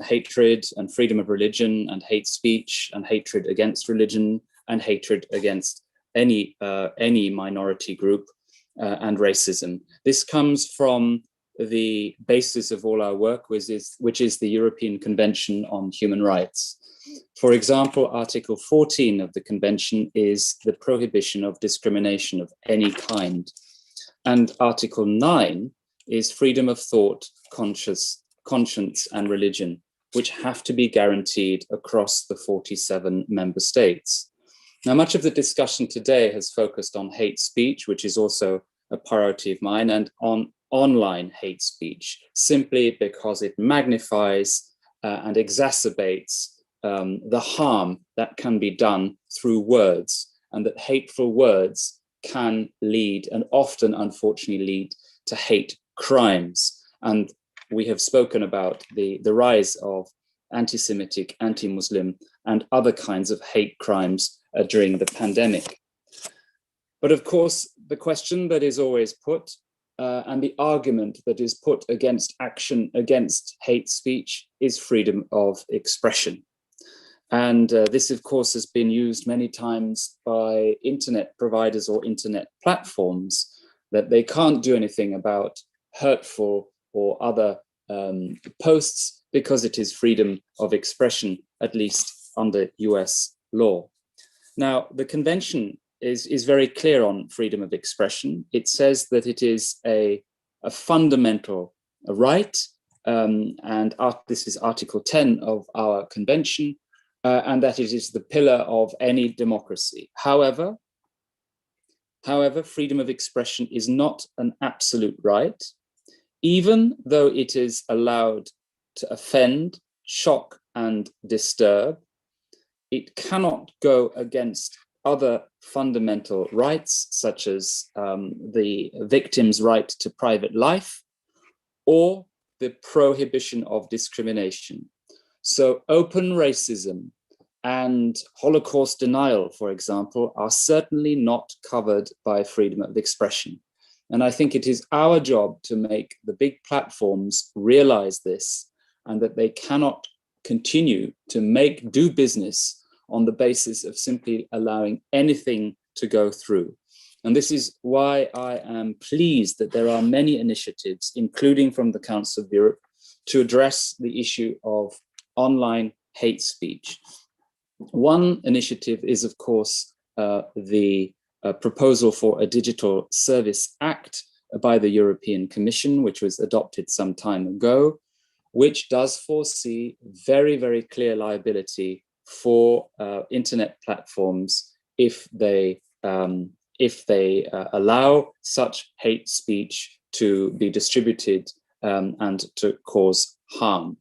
hatred and freedom of religion and hate speech and hatred against religion and hatred against any minority group and racism. This comes from the basis of all our work, which is the European Convention on Human Rights. For example, Article 14 of the Convention is the prohibition of discrimination of any kind. And Article 9 is freedom of thought, conscience, and religion, which have to be guaranteed across the 47 member states. Now, much of the discussion today has focused on hate speech, which is also a priority of mine, and on online hate speech, simply because it magnifies and exacerbates the harm that can be done through words, and that hateful words can lead, and often unfortunately lead, to hate crimes. And we have spoken about the rise of anti-Semitic, anti-Muslim, and other kinds of hate crimes during the pandemic. But of course, the question that is always put and the argument that is put against action against hate speech is freedom of expression. And this, of course, has been used many times by internet providers or internet platforms, that they can't do anything about hurtful or other posts because it is freedom of expression, at least under US law. Now, the convention is very clear on freedom of expression. It says that it is a fundamental right, and this is Article 10 of our convention, and that it is the pillar of any democracy. However, freedom of expression is not an absolute right, even though it is allowed to offend, shock, and disturb. It cannot go against other fundamental rights, such as the victim's right to private life or the prohibition of discrimination. So open racism and Holocaust denial, for example, are certainly not covered by freedom of expression. And I think it is our job to make the big platforms realize this, and that they cannot continue to do business on the basis of simply allowing anything to go through. And this is why I am pleased that there are many initiatives, including from the Council of Europe, to address the issue of online hate speech. One initiative is, of course, the proposal for a Digital Service Act by the European Commission, which was adopted some time ago, which does foresee very, very clear liability for internet platforms if they allow such hate speech to be distributed and to cause harm.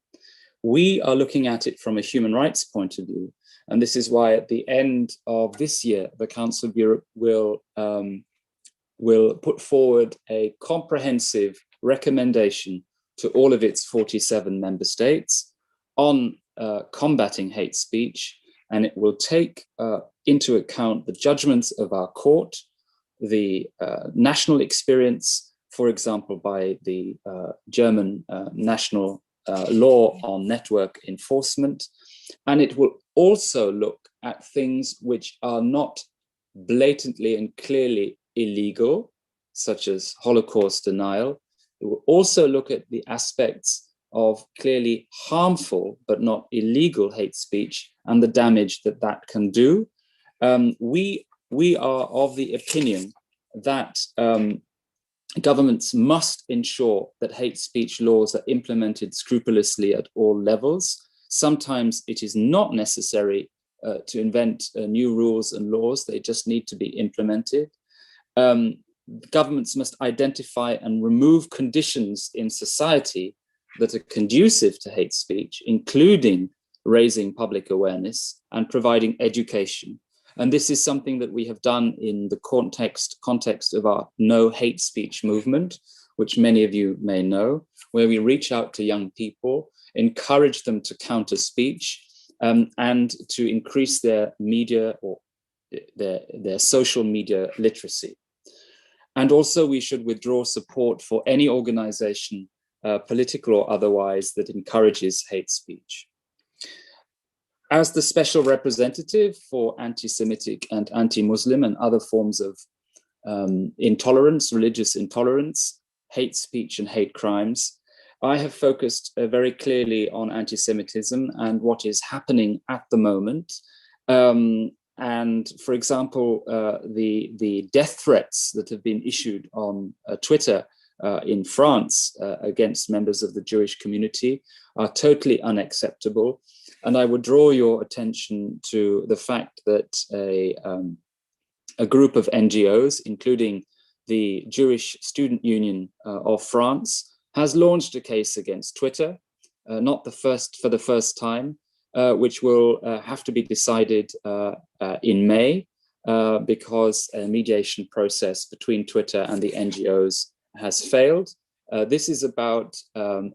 We are looking at it from a human rights point of view, and this is why at the end of this year, the Council of Europe will put forward a comprehensive recommendation to all of its 47 member states on combating hate speech, and it will take into account the judgments of our court, the national experience, for example, by the German national law on network enforcement, and it will also look at things which are not blatantly and clearly illegal, such as Holocaust denial. It will also look at the aspects of clearly harmful but not illegal hate speech and the damage that that can do. We are of the opinion that governments must ensure that hate speech laws are implemented scrupulously at all levels. Sometimes it is not necessary to invent new rules and laws, they just need to be implemented. Governments must identify and remove conditions in society that are conducive to hate speech, including raising public awareness and providing education. And this is something that we have done in the context of our No Hate Speech movement, which many of you may know, where we reach out to young people, encourage them to counter speech, and to increase their media or their social media literacy. And also we should withdraw support for any organization, political or otherwise, that encourages hate speech. As the special representative for anti-Semitic and anti-Muslim and other forms of intolerance, religious intolerance, hate speech and hate crimes, I have focused very clearly on anti-Semitism and what is happening at the moment. And for example, the death threats that have been issued on Twitter in France against members of the Jewish community are totally unacceptable. And I would draw your attention to the fact that a group of NGOs, including the Jewish Student Union of France, has launched a case against Twitter, not for the first time, which will have to be decided in May, because a mediation process between Twitter and the NGOs has failed. This is about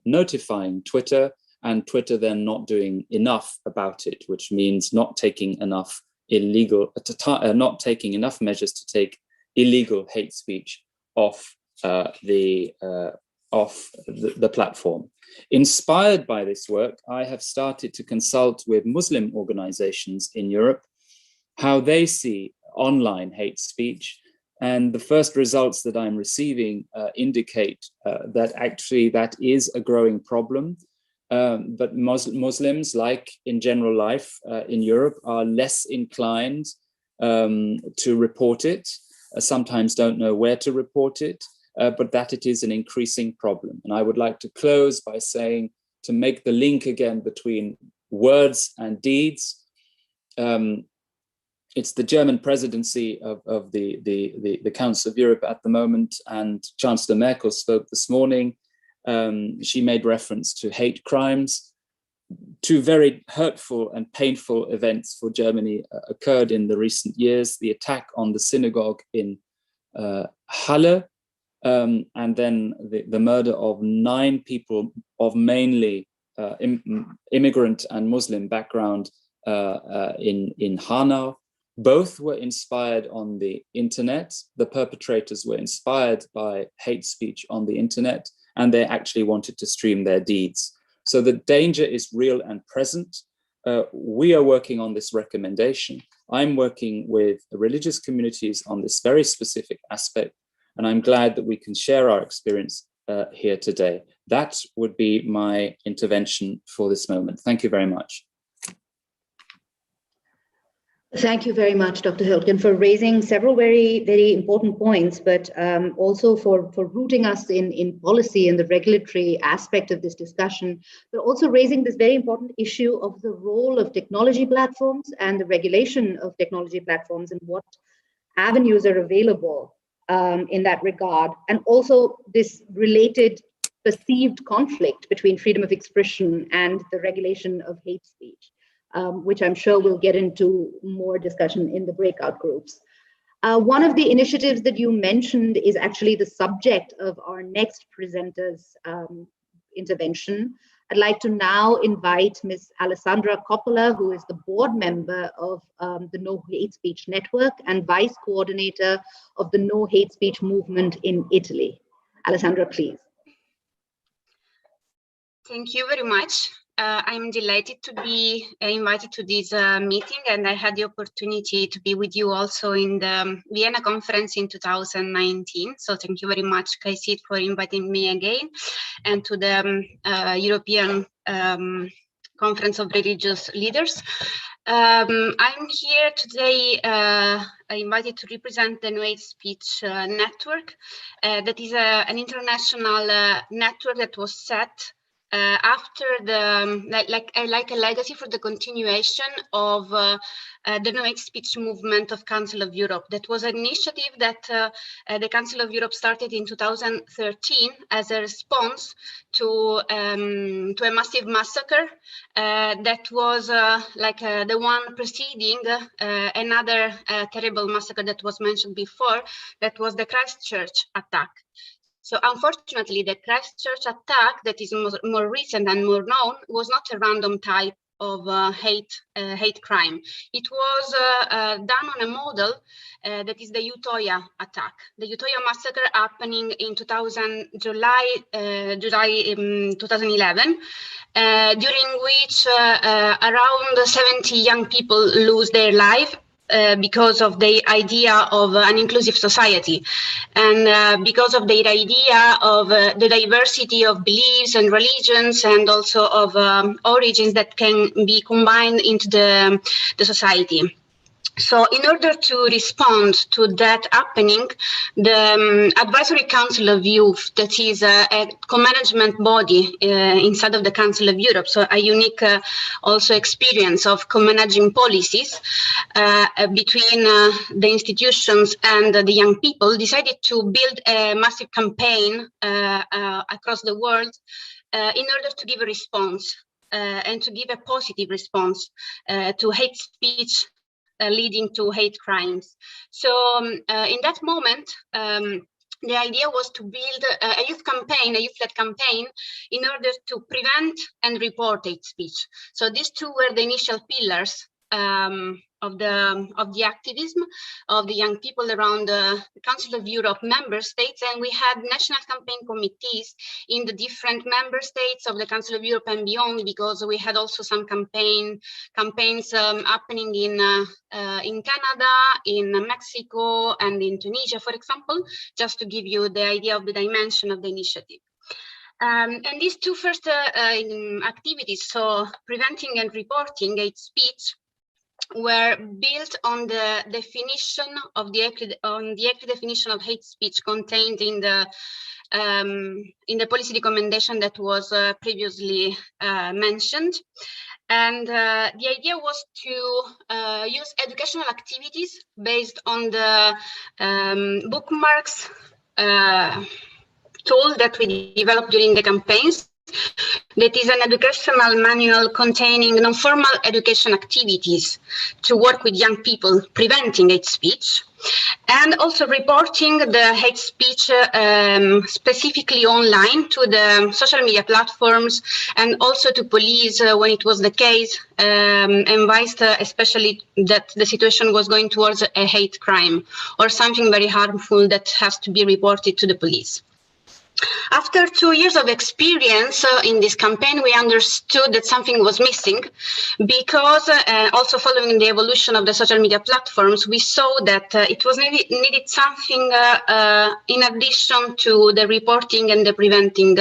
notifying Twitter, and Twitter then not doing enough about it, which means not taking enough measures to take illegal hate speech off the platform. Inspired by this work, I have started to consult with Muslim organizations in Europe, how they see online hate speech. And the first results that I'm receiving indicate that actually that is a growing problem. But Muslims, like in general life in Europe, are less inclined to report it, sometimes don't know where to report it, but that it is an increasing problem. And I would like to close by saying, to make the link again between words and deeds, it's the German presidency of the Council of Europe at the moment, and Chancellor Merkel spoke this morning. She made reference to hate crimes. Two very hurtful and painful events for Germany occurred in the recent years: the attack on the synagogue in Halle, and then the murder of 9 people of mainly immigrant and Muslim background in Hanau. Both were inspired on the internet. The perpetrators were inspired by hate speech on the internet, and they actually wanted to stream their deeds. So the danger is real and present. We are working on this recommendation. I'm working with religious communities on this very specific aspect, and I'm glad that we can share our experience here today. That would be my intervention for this moment. Thank you very much. Thank you very much, Dr. Hültgen, for raising several very, very important points, but also for rooting us in policy and the regulatory aspect of this discussion, but also raising this very important issue of the role of technology platforms and the regulation of technology platforms and what avenues are available in that regard, and also this related perceived conflict between freedom of expression and the regulation of hate speech. Which I'm sure we'll get into more discussion in the breakout groups. One of the initiatives that you mentioned is actually the subject of our next presenter's intervention. I'd like to now invite Ms. Alessandra Coppola, who is the board member of the No Hate Speech Network and vice coordinator of the No Hate Speech movement in Italy. Alessandra, please. Thank you very much. I'm delighted to be invited to this meeting, and I had the opportunity to be with you also in the Vienna conference in 2019. So thank you very much, KAICIID, for inviting me again, and to the European Conference of Religious Leaders. I'm here today invited to represent the No Hate Speech Network. That is an international network that was set after the like a legacy for the continuation of the No Hate Speech movement of Council of Europe. That was an initiative that the Council of Europe started in 2013 as a response to a massive massacre that was the one preceding another terrible massacre that was mentioned before, that was the Christchurch attack. So unfortunately, the Christchurch attack that is more recent and more known was not a random type of hate crime. It was done on a model that is the Utoya attack. The Utoya massacre happening in July 2011, during which around 70 young people lose their life because of the idea of an inclusive society, and because of their idea of the diversity of beliefs and religions, and also of origins that can be combined into the society. So in order to respond to that happening, the Advisory Council of Youth, that is a co-management body inside of the Council of Europe, so a unique also experience of co-managing policies between the institutions and the young people, decided to build a massive campaign across the world in order to give a response and to give a positive response to hate speech leading to hate crimes. So in that moment, the idea was to build a youth-led campaign in order to prevent and report hate speech. So these two were the initial pillars the activism of the young people around the Council of Europe member states, and we had national campaign committees in the different member states of the Council of Europe and beyond, because we had also some campaigns happening in Canada, in Mexico, and in Tunisia, for example, just to give you the idea of the dimension of the initiative. And these two first activities, so preventing and reporting hate speech, were built on the definition of the ECRI definition of hate speech contained in the policy recommendation that was previously mentioned. And the idea was to use educational activities based on the bookmarks tool that we developed during the campaigns. That is an educational manual containing non-formal education activities to work with young people preventing hate speech, and also reporting the hate speech specifically online to the social media platforms, and also to police when it was the case, advised especially that the situation was going towards a hate crime or something very harmful that has to be reported to the police. After 2 years of experience in this campaign, we understood that something was missing, because also following the evolution of the social media platforms, we saw that it was needed something in addition to the reporting and the preventing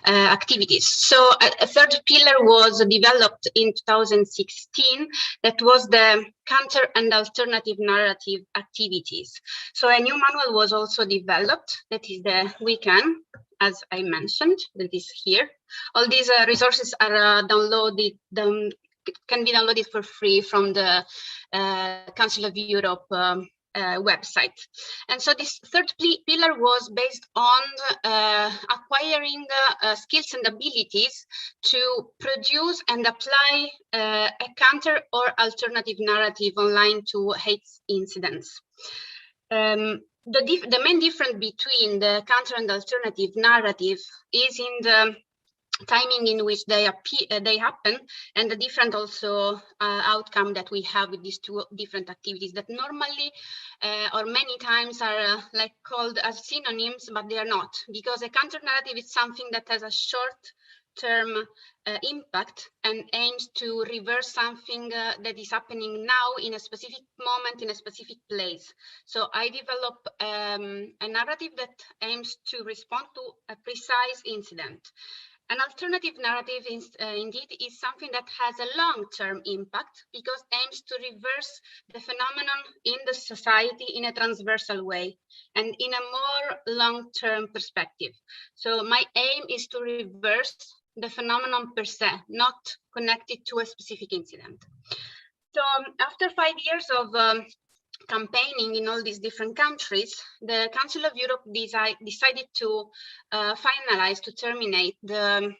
activities. So a third pillar was developed in 2016, that was the counter and alternative narrative activities. So a new manual was also developed, that is the WeCan, as I mentioned, that is here. All these resources are can be downloaded for free from the Council of Europe website. And so this third pillar was based on acquiring skills and abilities to produce and apply a counter or alternative narrative online to hate incidents. The main difference between the counter and alternative narrative is in the timing in which they happen, and the different also outcome that we have with these two different activities that normally or many times are like called as synonyms, but they are not, because a counter narrative is something that has a short-term impact and aims to reverse something that is happening now in a specific moment in a specific place. So I develop a narrative that aims to respond to a precise incident. An alternative narrative indeed is something that has a long-term impact, because it aims to reverse the phenomenon in the society in a transversal way and in a more long-term perspective. So my aim is to reverse the phenomenon per se, not connected to a specific incident. So after 5 years of campaigning in all these different countries, the Council of Europe decided to finalize, to terminate the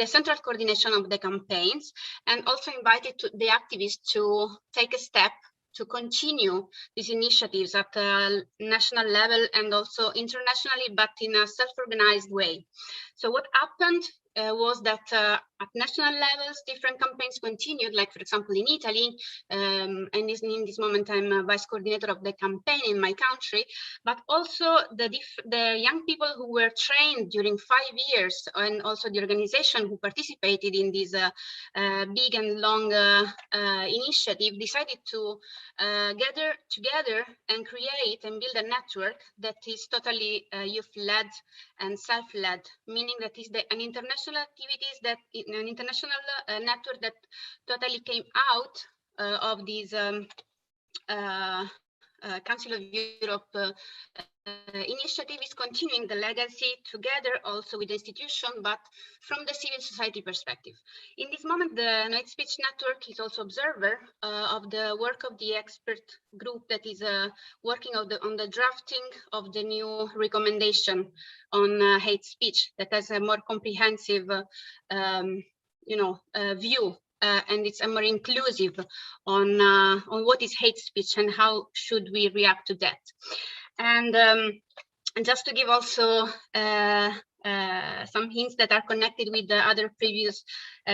central coordination of the campaigns, and also invited the activists to take a step to continue these initiatives at a national level and also internationally, but in a self-organized way. So what happened was that at national levels, different campaigns continued, like for example in Italy, and in this moment I'm a vice coordinator of the campaign in my country, but also the young people who were trained during 5 years, and also the organization who participated in this big and long initiative, decided to gather together and create and build a network that is totally youth-led and self-led, meaning that is an international activities that an international network that totally came out of these Council of Europe initiative, is continuing the legacy together also with the institution, but from the civil society perspective. In this moment, the No Hate Speech Network is also observer of the work of the expert group that is working on the drafting of the new recommendation on hate speech that has a more comprehensive view. And it's a more inclusive on what is hate speech and how should we react to that. And just to give also some hints that are connected with the other previous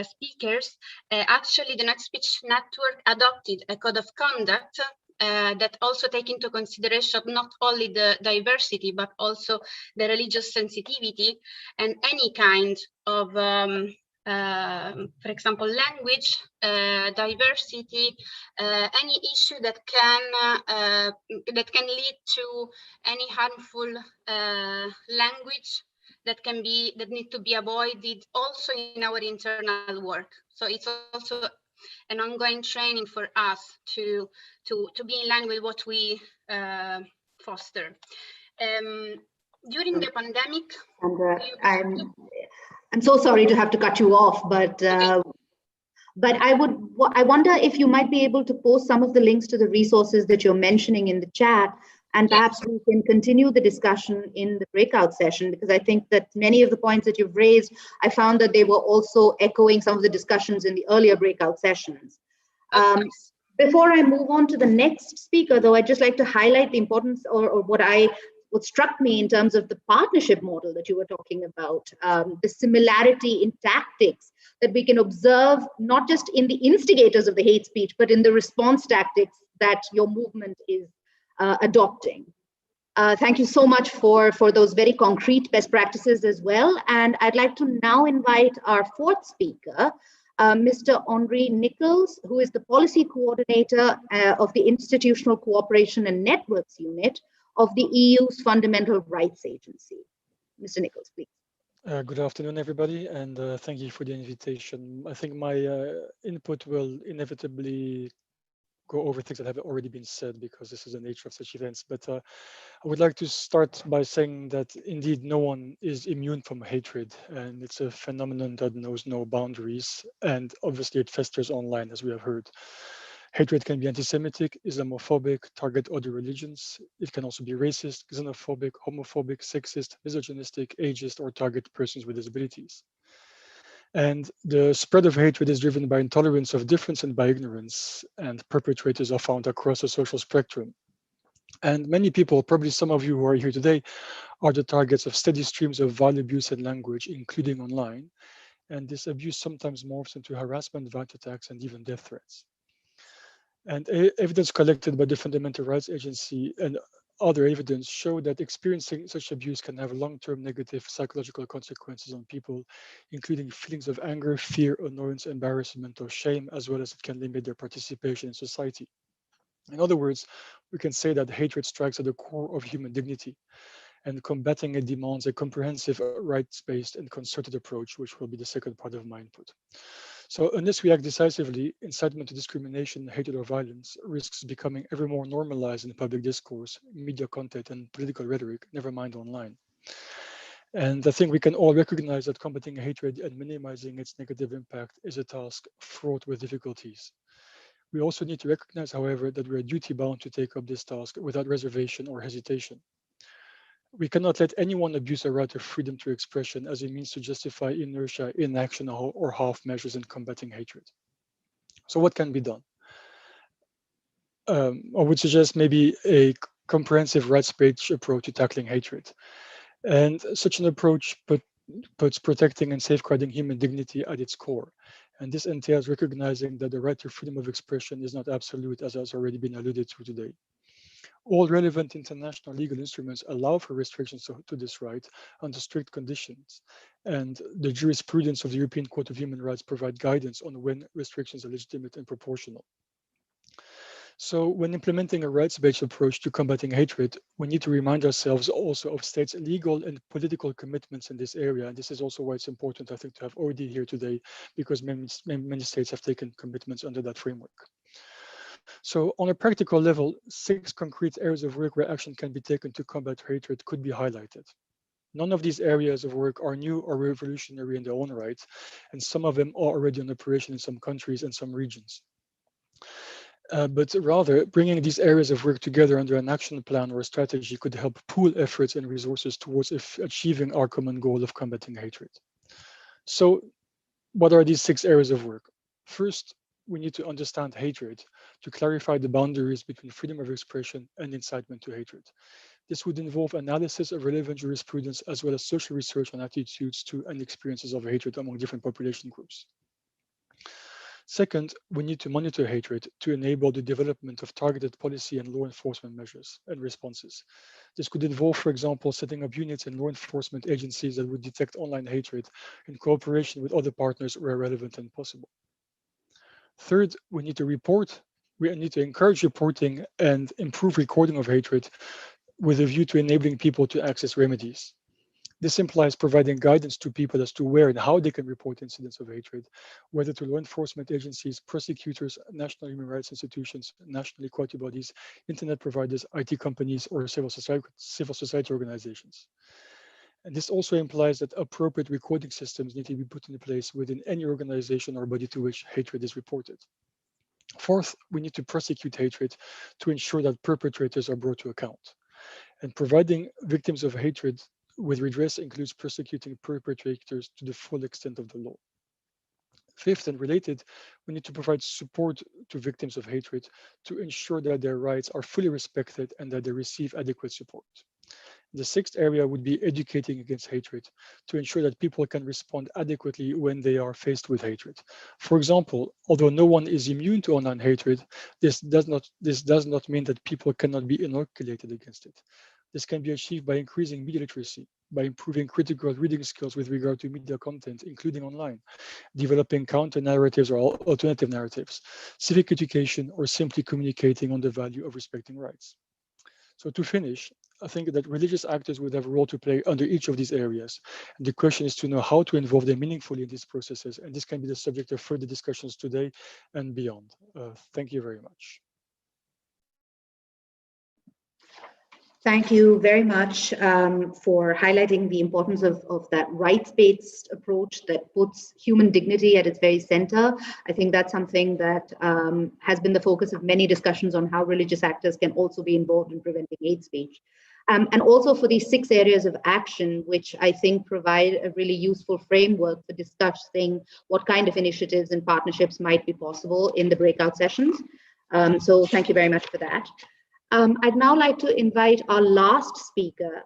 speakers. Actually, the Net Speech Network adopted a code of conduct that also take into consideration not only the diversity, but also the religious sensitivity and any kind of, for example, language diversity, any issue that can lead to any harmful language that need to be avoided also in our internal work. So it's also an ongoing training for us to be in line with what we foster. During the pandemic, I'm so sorry to have to cut you off, but I wonder if you might be able to post some of the links to the resources that you're mentioning in the chat, and perhaps we can continue the discussion in the breakout session, because I think that many of the points that you've raised, I found that they were also echoing some of the discussions in the earlier breakout sessions. Before I move on to the next speaker, though, I'd just like to highlight the importance or what struck me in terms of the partnership model that you were talking about, the similarity in tactics that we can observe, not just in the instigators of the hate speech, but in the response tactics that your movement is adopting. Thank you so much for those very concrete best practices as well. And I'd like to now invite our fourth speaker, Mr. Henri Nichols, who is the Policy Coordinator of the Institutional Cooperation and Networks Unit of the EU's Fundamental Rights Agency. Mr. Nichols, please. Good afternoon, everybody, and thank you for the invitation. I think my input will inevitably go over things that have already been said, because this is the nature of such events. But I would like to start by saying that indeed no one is immune from hatred, and it's a phenomenon that knows no boundaries, and obviously it festers online, as we have heard. Hatred can be anti-Semitic, Islamophobic, target other religions. It can also be racist, xenophobic, homophobic, sexist, misogynistic, ageist, or target persons with disabilities. And the spread of hatred is driven by intolerance of difference and by ignorance, and perpetrators are found across the social spectrum. And many people, probably some of you who are here today, are the targets of steady streams of vile abuse and language, including online. And this abuse sometimes morphs into harassment, violent attacks, and even death threats. And evidence collected by the Fundamental Rights Agency and other evidence show that experiencing such abuse can have long-term negative psychological consequences on people, including feelings of anger, fear, annoyance, embarrassment, or shame, as well as it can limit their participation in society. In other words, we can say that hatred strikes at the core of human dignity, and combating it demands a comprehensive, rights-based and concerted approach, which will be the second part of my input. So unless we act decisively, incitement to discrimination, hatred, or violence risks becoming ever more normalized in public discourse, media content, and political rhetoric, never mind online. And I think we can all recognize that combating hatred and minimizing its negative impact is a task fraught with difficulties. We also need to recognize, however, that we are duty-bound to take up this task without reservation or hesitation. We cannot let anyone abuse our right of freedom to expression as a means to justify inertia, inaction, or half measures in combating hatred. So what can be done? I would suggest maybe a comprehensive rights-based approach to tackling hatred. And such an approach puts protecting and safeguarding human dignity at its core. And this entails recognizing that the right to freedom of expression is not absolute, as has already been alluded to today. All relevant international legal instruments allow for restrictions to this right under strict conditions, and the jurisprudence of the European Court of Human Rights provide guidance on when restrictions are legitimate and proportional. So when implementing a rights-based approach to combating hatred, we need to remind ourselves also of states' legal and political commitments in this area. And this is also why it's important, I think, to have OD here today, because many states have taken commitments under that framework. So on a practical level, 6 concrete areas of work where action can be taken to combat hatred could be highlighted. None of these areas of work are new or revolutionary in their own right, and some of them are already in operation in some countries and some regions. But rather, bringing these areas of work together under an action plan or a strategy could help pool efforts and resources towards achieving our common goal of combating hatred. So what are these 6 areas of work? First, we need to understand hatred to clarify the boundaries between freedom of expression and incitement to hatred. This would involve analysis of relevant jurisprudence as well as social research on attitudes to and experiences of hatred among different population groups. Second, we need to monitor hatred to enable the development of targeted policy and law enforcement measures and responses. This could involve, for example, setting up units and law enforcement agencies that would detect online hatred in cooperation with other partners where relevant and possible. Third, we need to encourage reporting and improve recording of hatred with a view to enabling people to access remedies. This implies providing guidance to people as to where and how they can report incidents of hatred, whether to law enforcement agencies, prosecutors, national human rights institutions, national equality bodies, internet providers, IT companies, or civil society organizations. And this also implies that appropriate recording systems need to be put in place within any organization or body to which hatred is reported. Fourth, we need to prosecute hatred to ensure that perpetrators are brought to account. And providing victims of hatred with redress includes prosecuting perpetrators to the full extent of the law. Fifth, and related, we need to provide support to victims of hatred to ensure that their rights are fully respected and that they receive adequate support. The sixth area would be educating against hatred to ensure that people can respond adequately when they are faced with hatred. For example, although no one is immune to online hatred, this does not mean that people cannot be inoculated against it. This can be achieved by increasing media literacy, by improving critical reading skills with regard to media content, including online, developing counter narratives or alternative narratives, civic education, or simply communicating on the value of respecting rights. So to finish, I think that religious actors would have a role to play under each of these areas. And the question is to know how to involve them meaningfully in these processes. And this can be the subject of further discussions today and beyond. Thank you very much. Thank you very much for highlighting the importance of that rights-based approach that puts human dignity at its very center. I think that's something that has been the focus of many discussions on how religious actors can also be involved in preventing hate speech. And also for these 6 areas of action, which I think provide a really useful framework for discussing what kind of initiatives and partnerships might be possible in the breakout sessions. So thank you very much for that. I'd now like to invite our last speaker,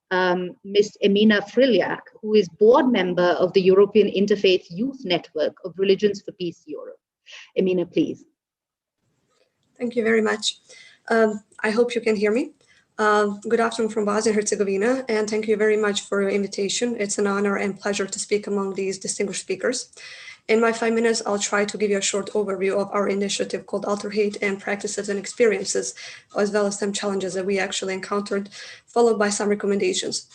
Ms. Emina Friliak, who is board member of the European Interfaith Youth Network of Religions for Peace Europe. Emina, please. Thank you very much. I hope you can hear me. Good afternoon from Bosnia and Herzegovina, and thank you very much for your invitation. It's an honor and pleasure to speak among these distinguished speakers. In my 5 minutes, I'll try to give you a short overview of our initiative called Alter Hate and Practices and Experiences, as well as some challenges that we actually encountered, followed by some recommendations.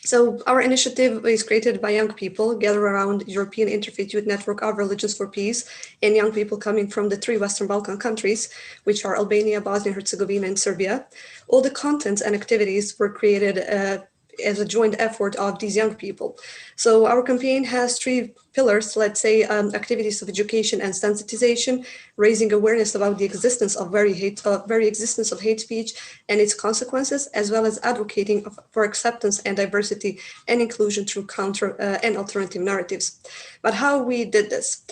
So our initiative is created by young people gathered around European Interfaith Youth Network of Religions for Peace, and young people coming from the 3 Western Balkan countries, which are Albania, Bosnia and Herzegovina, and Serbia. All the contents and activities were created as a joint effort of these young people. So our campaign has 3 pillars, let's say, activities of education and sensitization, raising awareness about the existence of very existence of hate speech and its consequences, as well as advocating for acceptance and diversity and inclusion through counter and alternative narratives. But how we did this?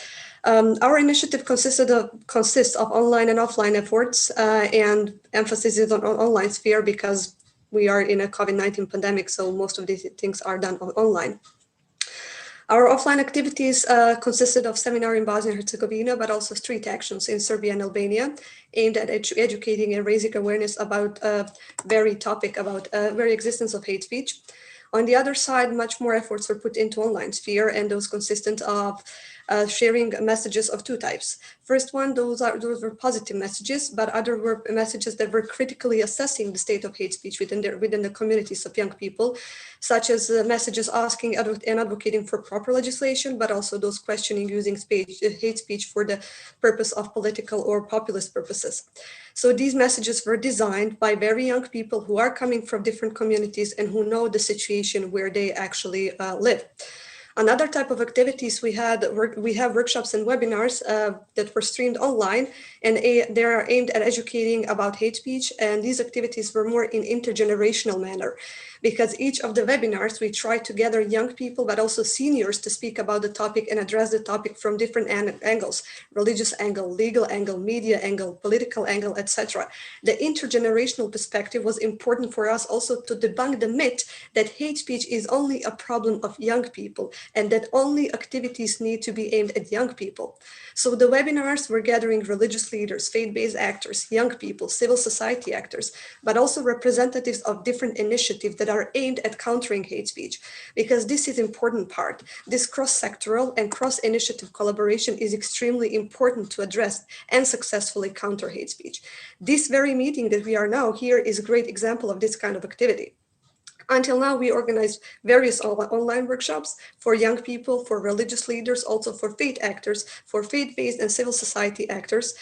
Our initiative consists of online and offline efforts and emphasizes on online sphere because we are in a COVID-19 pandemic, so most of these things are done online. Our offline activities consisted of seminar in Bosnia and Herzegovina, but also street actions in Serbia and Albania, aimed at educating and raising awareness about very existence of hate speech. On the other side, much more efforts were put into online sphere, and those consisted of sharing messages of 2 types. First one, those were positive messages, but other were messages that were critically assessing the state of hate speech within the communities of young people, such as messages asking and advocating for proper legislation, but also those questioning using hate speech for the purpose of political or populist purposes. So these messages were designed by very young people who are coming from different communities and who know the situation where they actually live. Another type of activities we have workshops and webinars that were streamed online, and they are aimed at educating about hate speech. And these activities were more in intergenerational manner, because each of the webinars we tried to gather young people, but also seniors, to speak about the topic and address the topic from different angles: religious angle, legal angle, media angle, political angle, etc. The intergenerational perspective was important for us also to debunk the myth that hate speech is only a problem of young people and that only activities need to be aimed at young people. So the webinars were gathering religious leaders, faith-based actors, young people, civil society actors, but also representatives of different initiatives that are aimed at countering hate speech, because this is important part. This cross-sectoral and cross-initiative collaboration is extremely important to address and successfully counter hate speech. This very meeting that we are now here is a great example of this kind of activity. Until now, we organized various online workshops for young people, for religious leaders, also for faith actors, for faith-based and civil society actors.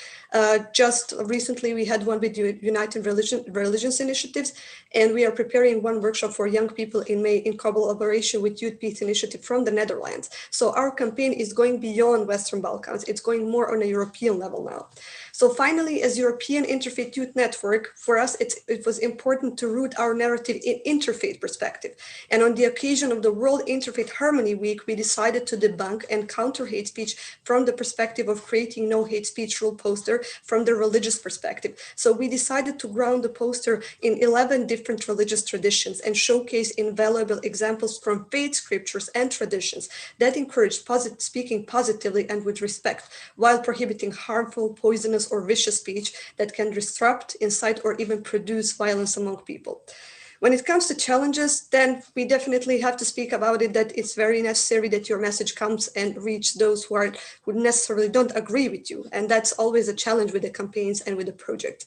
Just recently, we had one with United Religions Initiatives, and we are preparing one workshop for young people in May in collaboration with Youth Peace Initiative from the Netherlands. So our campaign is going beyond Western Balkans. It's going more on a European level now. So finally, as European Interfaith Youth Network, for us, it was important to root our narrative in interfaith perspective. And on the occasion of the World Interfaith Harmony Week, we decided to debunk and counter hate speech from the perspective of creating no hate speech rule poster from the religious perspective. So we decided to ground the poster in 11 different religious traditions and showcase invaluable examples from faith scriptures and traditions that encourage speaking positively and with respect, while prohibiting harmful, poisonous, or vicious speech that can disrupt, incite, or even produce violence among people. When it comes to challenges, then we definitely have to speak about it, that it's very necessary that your message comes and reach those who necessarily don't agree with you. And that's always a challenge with the campaigns and with the project.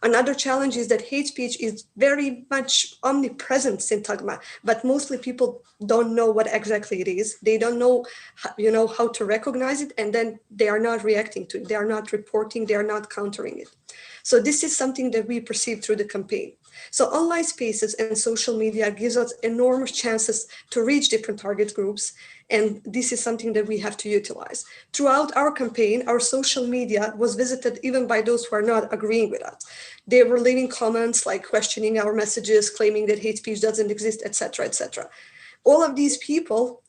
Another challenge is that hate speech is very much omnipresent syntagma, but mostly people don't know what exactly it is. They don't know, how to recognize it, and then they are not reacting to it. They are not reporting, they are not countering it. So this is something that we perceive through the campaign. So online spaces and social media gives us enormous chances to reach different target groups. And this is something that we have to utilize. Throughout our campaign, our social media was visited even by those who are not agreeing with us. They were leaving comments like questioning our messages, claiming that hate speech doesn't exist, etc., etc. All of these people,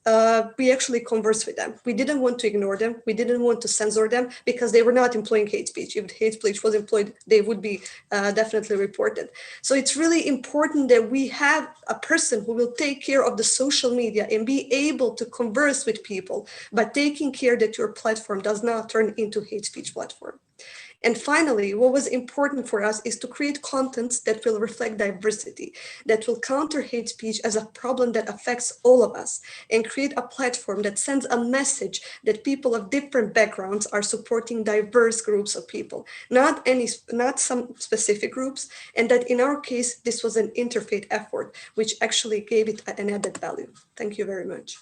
we actually conversed with them. We didn't want to ignore them. We didn't want to censor them because they were not employing hate speech. If hate speech was employed, they would be definitely reported. So it's really important that we have a person who will take care of the social media and be able to converse with people, but taking care that your platform does not turn into hate speech platform. And finally, what was important for us is to create contents that will reflect diversity, that will counter hate speech as a problem that affects all of us, and create a platform that sends a message that people of different backgrounds are supporting diverse groups of people, not some specific groups, and that in our case, this was an interfaith effort, which actually gave it an added value. Thank you very much.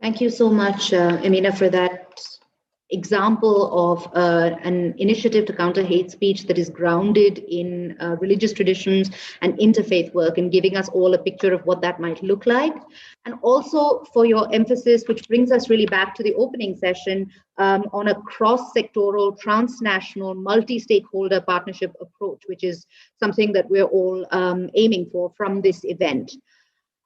Thank you so much, Emina, for that example of an initiative to counter hate speech that is grounded in religious traditions and interfaith work, and giving us all a picture of what that might look like. And also for your emphasis, which brings us really back to the opening session, on a cross-sectoral, transnational, multi-stakeholder partnership approach, which is something that we're all aiming for from this event.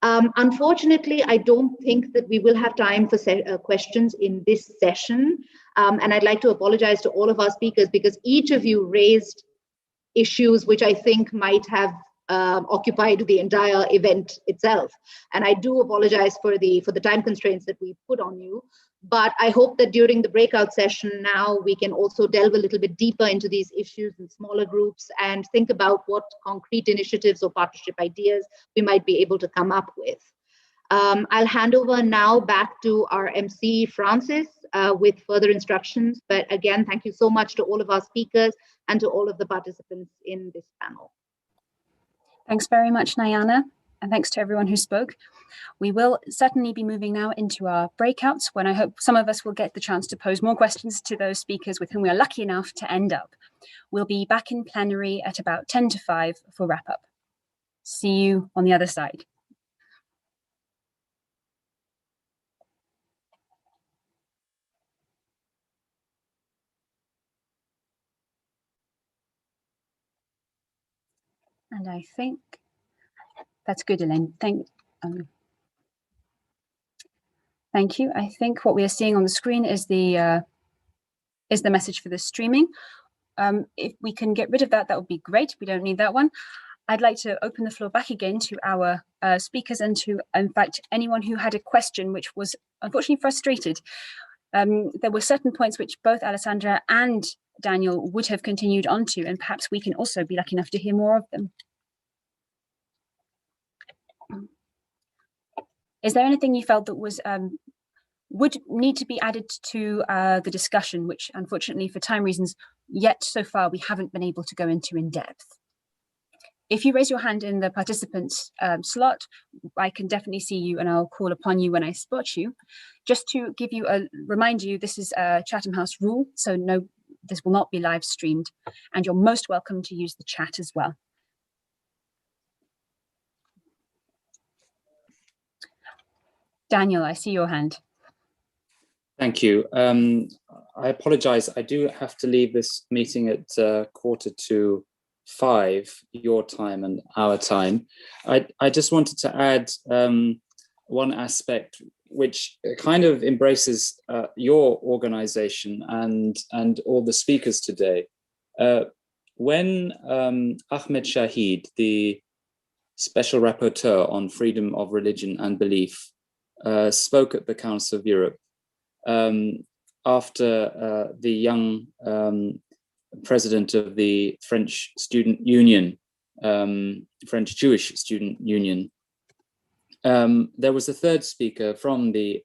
Unfortunately, I don't think that we will have time for questions in this session. And I'd like to apologize to all of our speakers because each of you raised issues which I think might have occupied the entire event itself. And I do apologize for the time constraints that we put on you. But I hope that during the breakout session now, we can also delve a little bit deeper into these issues in smaller groups and think about what concrete initiatives or partnership ideas we might be able to come up with. I'll hand over now back to our MC, Francis, with further instructions. But again, thank you so much to all of our speakers and to all of the participants in this panel. Thanks very much, Nayana, and thanks to everyone who spoke. We will certainly be moving now into our breakouts, when I hope some of us will get the chance to pose more questions to those speakers with whom we are lucky enough to end up. We'll be back in plenary at about 10 to 5 for wrap up. See you on the other side. And I think that's good, Elaine. Thank you. I think what we are seeing on the screen is the message for the streaming. If we can get rid of that, that would be great. We don't need that one. I'd like to open the floor back again to our speakers and to, in fact, anyone who had a question which was unfortunately frustrated. There were certain points which both Alessandra and Daniel would have continued on to, and perhaps we can also be lucky enough to hear more of them. Is there anything you felt that was would need to be added to the discussion, which unfortunately for time reasons, yet so far we haven't been able to go into in depth? If you raise your hand in the participants slot, I can definitely see you and I'll call upon you when I spot you. Just to give you remind you, this is a Chatham House rule, so no, this will not be live streamed, and you're most welcome to use the chat as well. Daniel, I see your hand. Thank you. I apologize. I do have to leave this meeting at 4:45 your time and our time. I just wanted to add one aspect which kind of embraces your organization and all the speakers today. When Ahmed Shahid, the Special Rapporteur on Freedom of Religion and Belief, spoke at the Council of Europe, after the young president of the French Student Union, French Jewish Student Union, there was a third speaker from the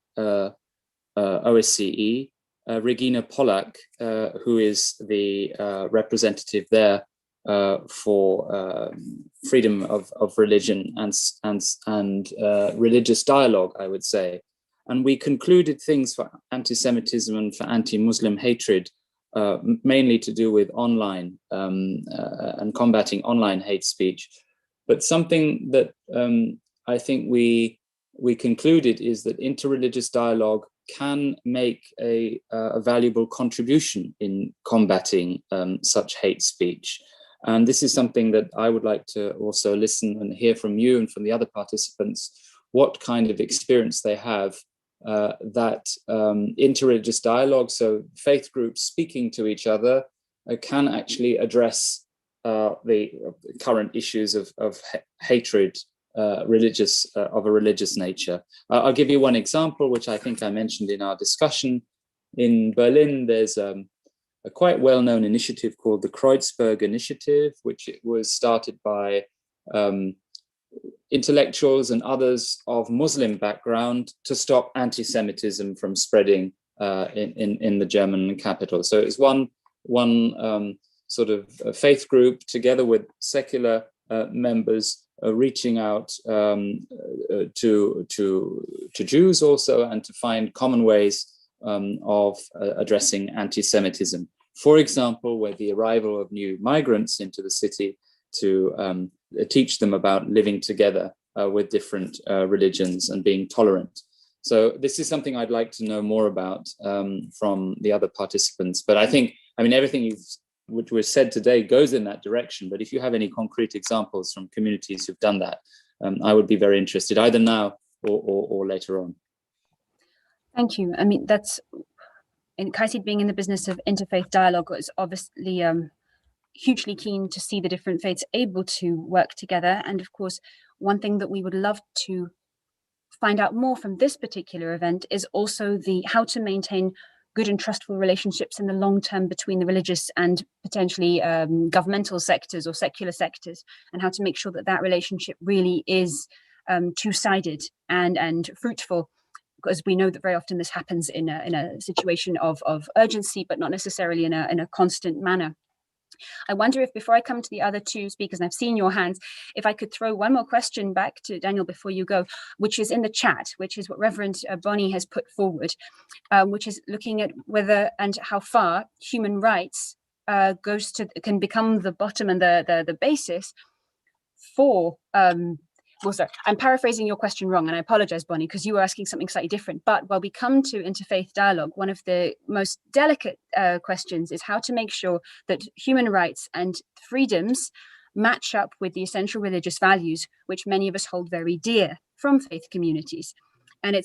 OSCE, Regina Pollack, who is the representative there for freedom of religion and religious dialogue, I would say. And we concluded things for anti-Semitism and for anti-Muslim hatred, mainly to do with online and combating online hate speech. But something that I think we concluded is that interreligious dialogue can make a valuable contribution in combating such hate speech. And this is something that I would like to also listen and hear from you and from the other participants, what kind of experience they have that interreligious dialogue, so faith groups speaking to each other, can actually address the current issues of hatred of a religious nature. I'll give you one example, which I think I mentioned in our discussion. In Berlin, there's a quite well-known initiative called the Kreuzberg Initiative, which was started by intellectuals and others of Muslim background to stop anti-Semitism from spreading in the German capital. So it's one sort of faith group together with secular members reaching out to Jews also, and to find common ways of addressing anti-Semitism. For example, with the arrival of new migrants into the city, to teach them about living together with different religions and being tolerant. So this is something I'd like to know more about from the other participants. But I think, everything which was said today goes in that direction. But if you have any concrete examples from communities who've done that, I would be very interested, either now or later on. Thank you. That's, in CAICID being in the business of interfaith dialogue, is obviously hugely keen to see the different faiths able to work together. And of course, one thing that we would love to find out more from this particular event is also how to maintain good and trustful relationships in the long term between the religious and potentially governmental sectors or secular sectors, and how to make sure that that relationship really is two-sided and fruitful. Because we know that very often this happens in a situation of urgency, but not necessarily in a constant manner. I wonder if, before I come to the other two speakers, and I've seen your hands, if I could throw one more question back to Daniel before you go, which is in the chat, which is what Reverend Bonnie has put forward, which is looking at whether and how far human rights can become the bottom and the basis for well, sorry, I'm paraphrasing your question wrong, and I apologize, Bonnie, because you were asking something slightly different. But while we come to interfaith dialogue, one of the most delicate questions is how to make sure that human rights and freedoms match up with the essential religious values which many of us hold very dear from faith communities.